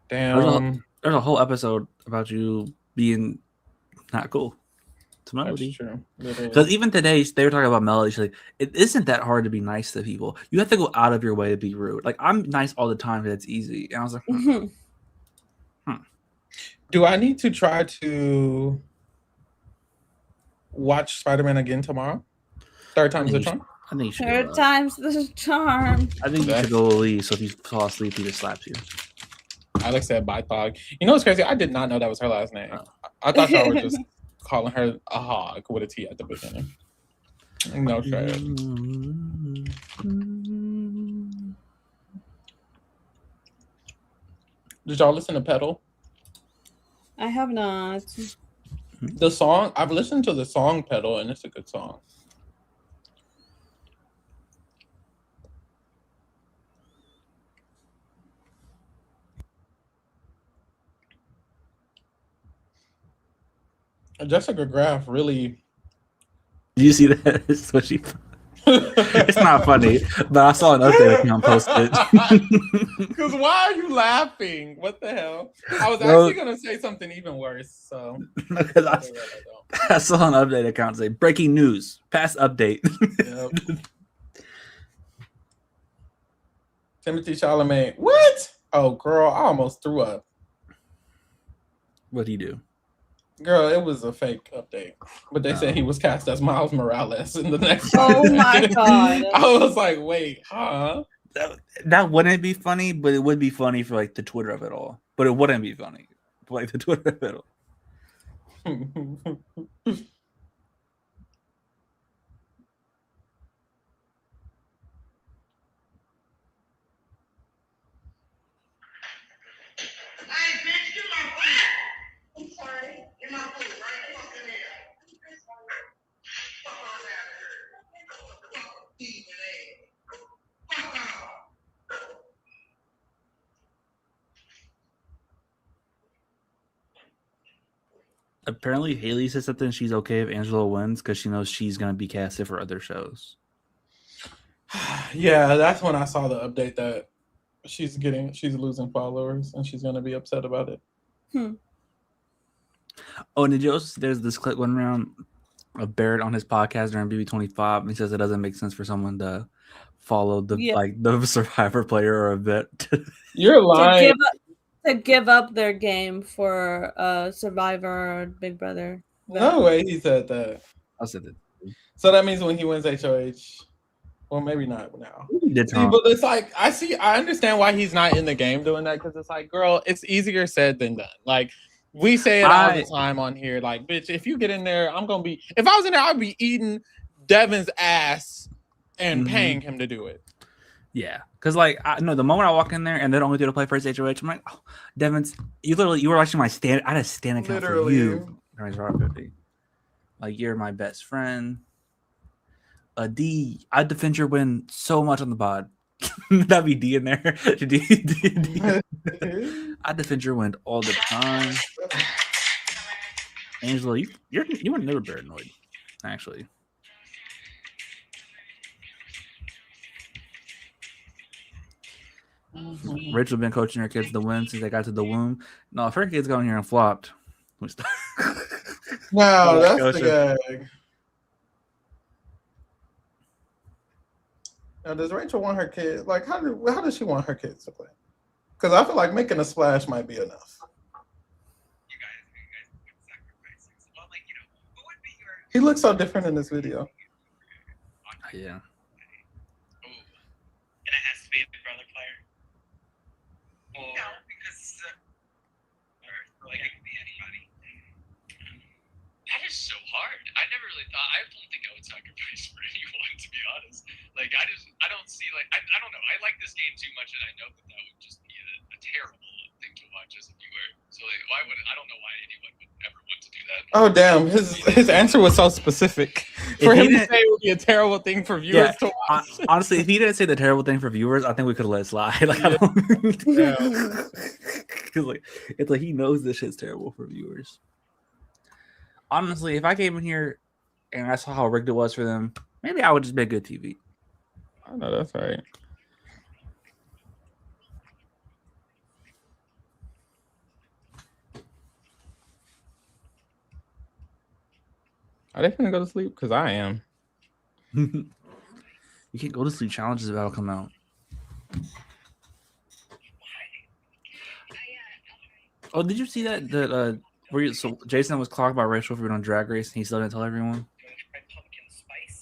Damn. There's a whole episode about you being not cool to Melody. That's true. Because even today they were talking about Melody. She's like, it isn't that hard to be nice to people. You have to go out of your way to be rude. Like I'm nice all the time because it's easy. And I was like, Do I need to try to watch Spider-Man again tomorrow? Third time's the charm? I think you should. Third time's the charm. I think you should go leave. So if you fall asleep, he just slaps you. Alex said bye, Thog. You know what's crazy? I did not know that was her last name. I thought y'all were just calling her a hog with a T at the beginning. No shade. Did y'all listen to Pedal? I have not. The song, I've listened to the song Pedal, and it's a good song. Jessica Graff really. Do you see that? It's what she. It's not funny, but I saw an update account posted. Because why are you laughing? What the hell? I was actually gonna say something even worse. So because I saw an update account say breaking news, past update. Yep. Timothy Chalamet. What? Oh, girl, I almost threw up. What'd he do? Girl, it was a fake update, but they said he was cast as Miles Morales in the next. Oh my god! I was like, wait, huh? That wouldn't be funny, but it would be funny for like the Twitter of it all. But it wouldn't be funny for like the Twitter of it all. Apparently, Haley said something. She's okay if Angela wins because she knows she's going to be casted for other shows. Yeah, that's when I saw the update that she's losing followers and she's going to be upset about it. Oh, and there's this clip going around of Barrett on his podcast during BB25, and he says it doesn't make sense for someone to follow the Survivor player or a vet. You're lying. To give up their game for Survivor or Big Brother. No way he said that. I said it. So that means when he wins HOH, well, maybe not now. He did see, but it's like I understand why he's not in the game doing that, because it's like, girl, it's easier said than done. Like we say it all the time on here. Like, bitch, if you get in there, if I was in there, I'd be eating Devin's ass and paying him to do it. Yeah, because like I know the moment I walk in there and they're only there to play first HOH, I'm like, oh, Devin's, you were actually my stand. I had a stand account for you. Like you're my best friend. D, I'd defend your win so much on the pod. That'd be D in there. D. I defend your win all the time. Angela, you were never paranoid, actually. Rachel been coaching her kids to win since they got to the womb. No, if her kids got in here and flopped. No, that's the gag. Now, does Rachel want her kids? Like, how does she want her kids to play? Because I feel like making a splash might be enough. He looks so different in this video. Yeah. And it has to be a Big Brother player. Well, no, because like it could be anybody. That is so hard. I never really thought. I don't think I would sacrifice for anyone, to be honest. Like I don't see like I don't know. I like this game too much, and I know that would just be a terrible thing to watch as a viewer. So like, I don't know why anyone would ever want to do that. Oh damn, his answer was so specific. For him to say it would be a terrible thing for viewers to watch. Honestly, if he didn't say the terrible thing for viewers, I think we could have let it slide. Like I don't because like it's like he knows this shit's terrible for viewers. Honestly, if I came in here and I saw how rigged it was for them, maybe I would just make good TV. I know that's right. Are they gonna go to sleep? Because I am. You can't go to sleep. Challenges about to come out. Oh, did you see that? So Jason was clocked by Rachel for being on Drag Race, and he still didn't tell everyone.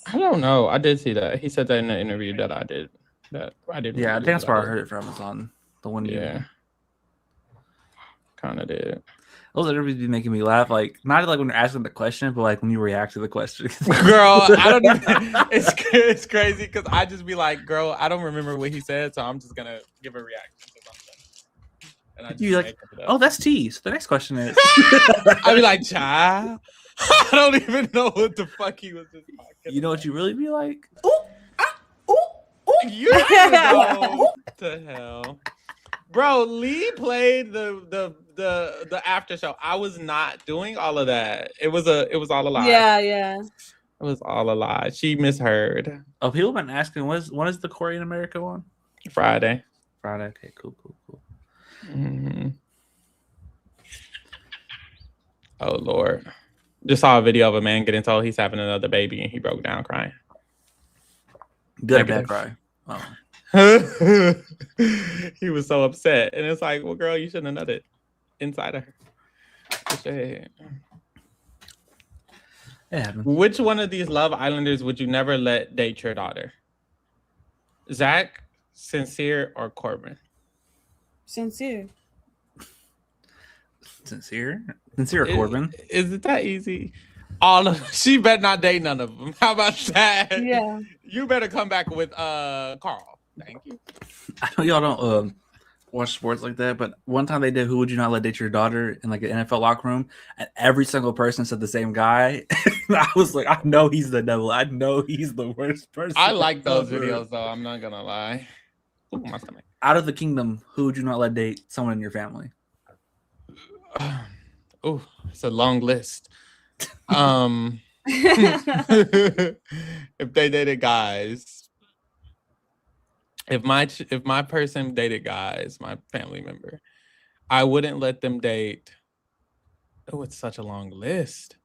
I don't know. I did see that. He said that in the interview that I did. Yeah, I think that's where I heard it from. It's on the one. Yeah. Kind of did. Those interviews be making me laugh. Like, not like when you're asking the question, but like when you react to the question. Girl, I don't even. It's crazy because I just be like, girl, I don't remember what he said, so I'm just gonna give a reaction to something. And I just you like, oh, that's T. So the next question is. I'd be like, child. I don't even know what the fuck he was just talking. You know what you really be like? You know to hell, bro. Lee played the after show. I was not doing all of that. It was all a lie. Yeah. It was all a lie. She misheard. Oh, people have been asking, when is the Corey in America one? Friday. Okay, cool. Mm-hmm. Oh Lord. Just saw a video of a man getting told he's having another baby and he broke down crying. Good or bad cry? Oh. He was so upset. And it's like, well, girl, you shouldn't have nutted inside of her. Yeah. Which one of these Love Islanders would you never let date your daughter? Zach, Sincere, or Corbin? Sincere or Corbin? Is it that easy? She better not date none of them. How about that? Yeah. You better come back with Carl. Thank you. I know y'all don't watch sports like that, but one time they did Who Would You Not Let Date Your Daughter in like an NFL locker room, and every single person said the same guy. I was like, I know he's the devil. I know he's the worst person. I like those videos though. I'm not gonna lie. Ooh, my stomach. Out of the kingdom, who would you not let date someone in your family? Oh, it's a long list. If they dated guys, if my person dated guys, my family member, I wouldn't let them date. Oh, it's such a long list.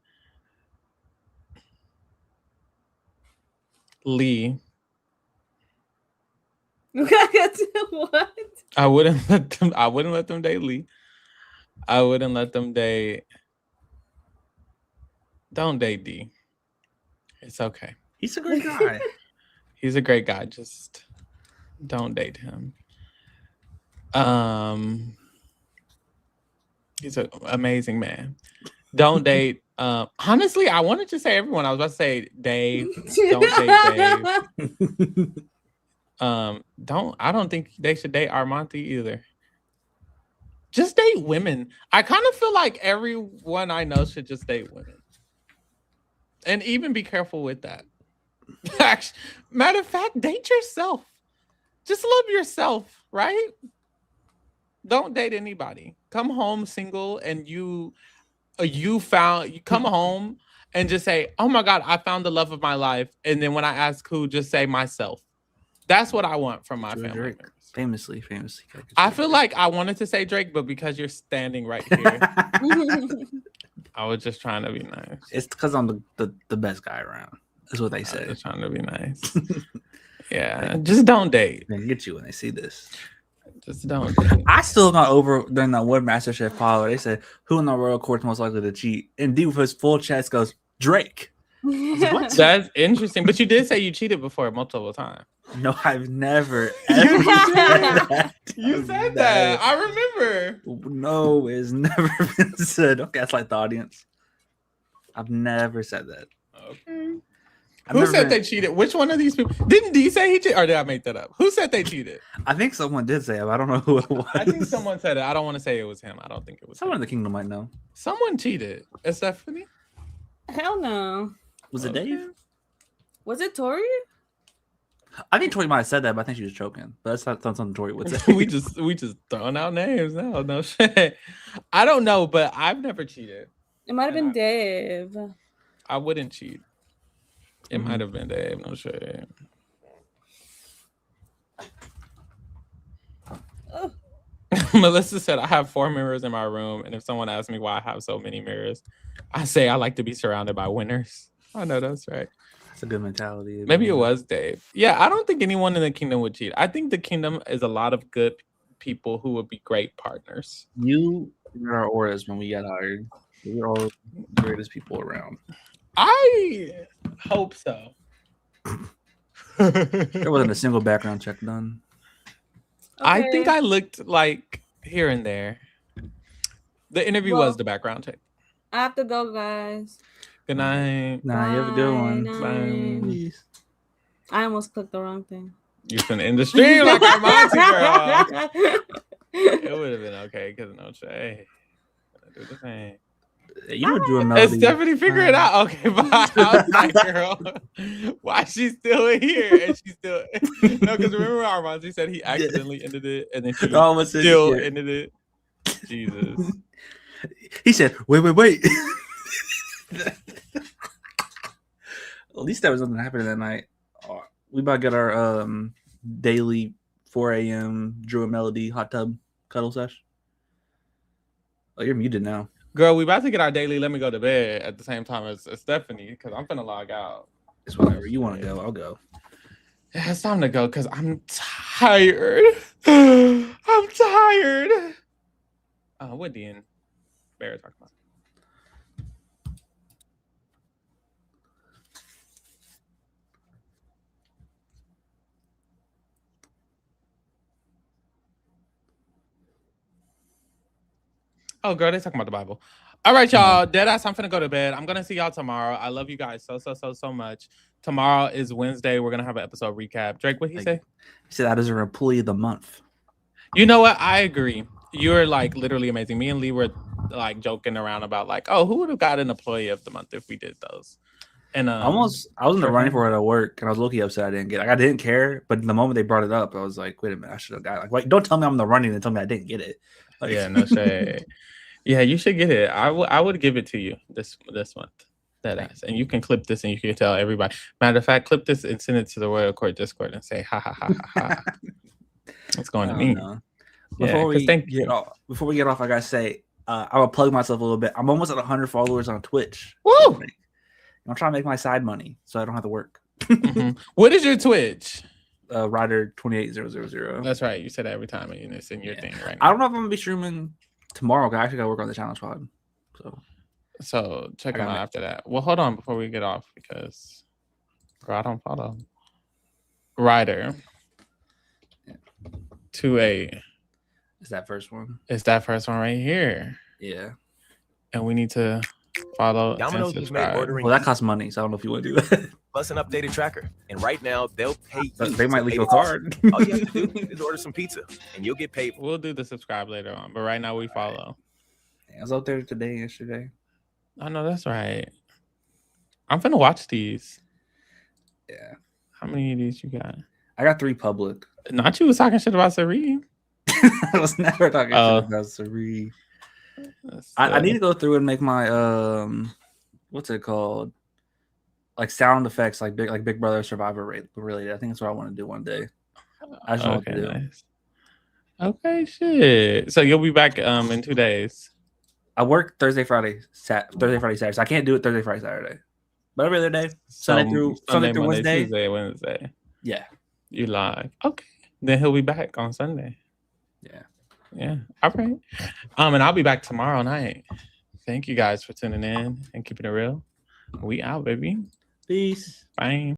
Lee. What? I wouldn't let them date Lee. I wouldn't let them date. Don't date D. It's okay. He's a great guy. He's a great guy. Just don't date him. He's an amazing man. Don't date. Honestly, I wanted to say everyone. I was about to say Dave. Don't date Dave. I don't think they should date Armonte either. Just date women. I kind of feel like everyone I know should just date women. And even be careful with that. Matter of fact, date yourself. Just love yourself, right? Don't date anybody. Come home single and you come home and just say, oh my God, I found the love of my life. And then when I ask who, just say myself. That's what I want from my family members. Famously. I feel like I wanted to say Drake, but because you're standing right here, I was just trying to be nice. It's because I'm the best guy around. That's what they say. Just trying to be nice. Yeah, just don't date. They get you when they see this. Just don't date. I still not over during that one MasterChef pod where they said who in the royal court's most likely to cheat, and D with his full chest goes Drake. What? That's interesting, but you did say you cheated before multiple times. No, I've never ever said that. You said that. I remember. No, it's never been said. Okay, that's like the audience. I've never said that. Okay. Who said they cheated? Which one of these people? Didn't D say he cheated? Or did I make that up? Who said they cheated? I think someone did say it, but I don't know who it was. I think someone said it. I don't want to say it was him. I don't think it was someone him. in the kingdom might know. Someone cheated. Is Stephanie? Hell no. Was it Dave? Was it Tori? I think Tori might have said that, but I think she was joking. But that's not something Tori would say. we just throwing out names now. No shit. I don't know, but I've never cheated. It might have been Dave. I wouldn't cheat. It might have been Dave. No shit. Melissa said, I have 4 mirrors in my room, and if someone asks me why I have so many mirrors, I say I like to be surrounded by winners. I know that's right. That's a good mentality. Maybe it was Dave. Yeah, I don't think anyone in the kingdom would cheat. I think the kingdom is a lot of good people who would be great partners. You were our auras when we got hired. We were all the greatest people around. I hope so. There wasn't a single background check done. Okay. I think I looked like here and there. The interview was the background check. I have to go, guys. Good night. Nah, you have a good one. Bye. I almost clicked the wrong thing. You from the industry like our Monty girl. It would have been okay because no shade. Do the thing. You know, Drew and Melody. Stephanie, figure it out. Okay, bye. I was like, girl, why she's still here? And she's still no, because remember Armand said he accidentally ended it, and then she still ended it. Jesus. He said, "Wait." At least that was something happening that night. We about to get our daily 4 a.m. Drew and Melody hot tub cuddle sesh. Oh, you're muted now. Girl, we about to get our daily let me go to bed at the same time as Stephanie because I'm finna log out. It's whatever. You want to go, I'll go. Yeah, it's time to go because I'm tired. I'm tired. What Dean Bear talking about? Oh, girl, they're talking about the Bible. All right, y'all. Deadass, I'm finna go to bed. I'm gonna see y'all tomorrow. I love you guys so much. Tomorrow is Wednesday. We're gonna have an episode recap. Drake, what he say? He said that is a employee of the month. You know what? I agree. You're like literally amazing. Me and Lee were like joking around about like, oh, who would have got an employee of the month if we did those? And I was in the running for it at work, and I was low-key upset I didn't get it. Like, I didn't care, but the moment they brought it up, I was like, wait a minute, I should have got it. Like, wait, don't tell me I'm in the running and tell me I didn't get it. Like, yeah, no shade. Yeah, you should get it. I would give it to you this month. That ass. And you can clip this and you can tell everybody. Matter of fact, clip this and send it to the Royal Court Discord and say ha ha ha ha ha. What's going to me? Before we get off, I gotta say, I will plug myself a little bit. I'm almost at 100 followers on Twitch. Woo! I'm trying to make my side money so I don't have to work. What is your Twitch? Ryder 28000. That's right. You said that every time, and it's in your thing right now. I don't know if I'm gonna be streaming tomorrow. I actually gotta work on the challenge pod. So check them out after that. Well, hold on before we get off because girl, I don't follow. Ryder 28. Is that first one? It's that first one right here. Yeah. And we need to follow and subscribe. Well, that costs money, so I don't know if you want to do that. Plus an updated tracker. And right now, they'll pay you. They might leave a card. All you have to do is order some pizza, and you'll get paid. We'll do the subscribe later on, but right now we follow. I was out there today, yesterday. I know, that's right. I'm finna watch these. Yeah. How many of these you got? I got 3 public. Not you was talking shit about Serene. I was never talking shit about Serene. I need to go through and make my what's it called? Like sound effects, like Big Brother Survivor related. I think that's what I want to do one day. I just know what to do. Nice. Okay, shit. So you'll be back in 2 days. I work Thursday, Friday, Saturday. So I can't do it Thursday, Friday, Saturday. But every other day, Sunday through Wednesday. Tuesday, Wednesday. Yeah. You live. Okay. Then he'll be back on Sunday. Yeah. Yeah. All right. And I'll be back tomorrow night. Thank you guys for tuning in and keeping it real. We out, baby. Peace. Bye.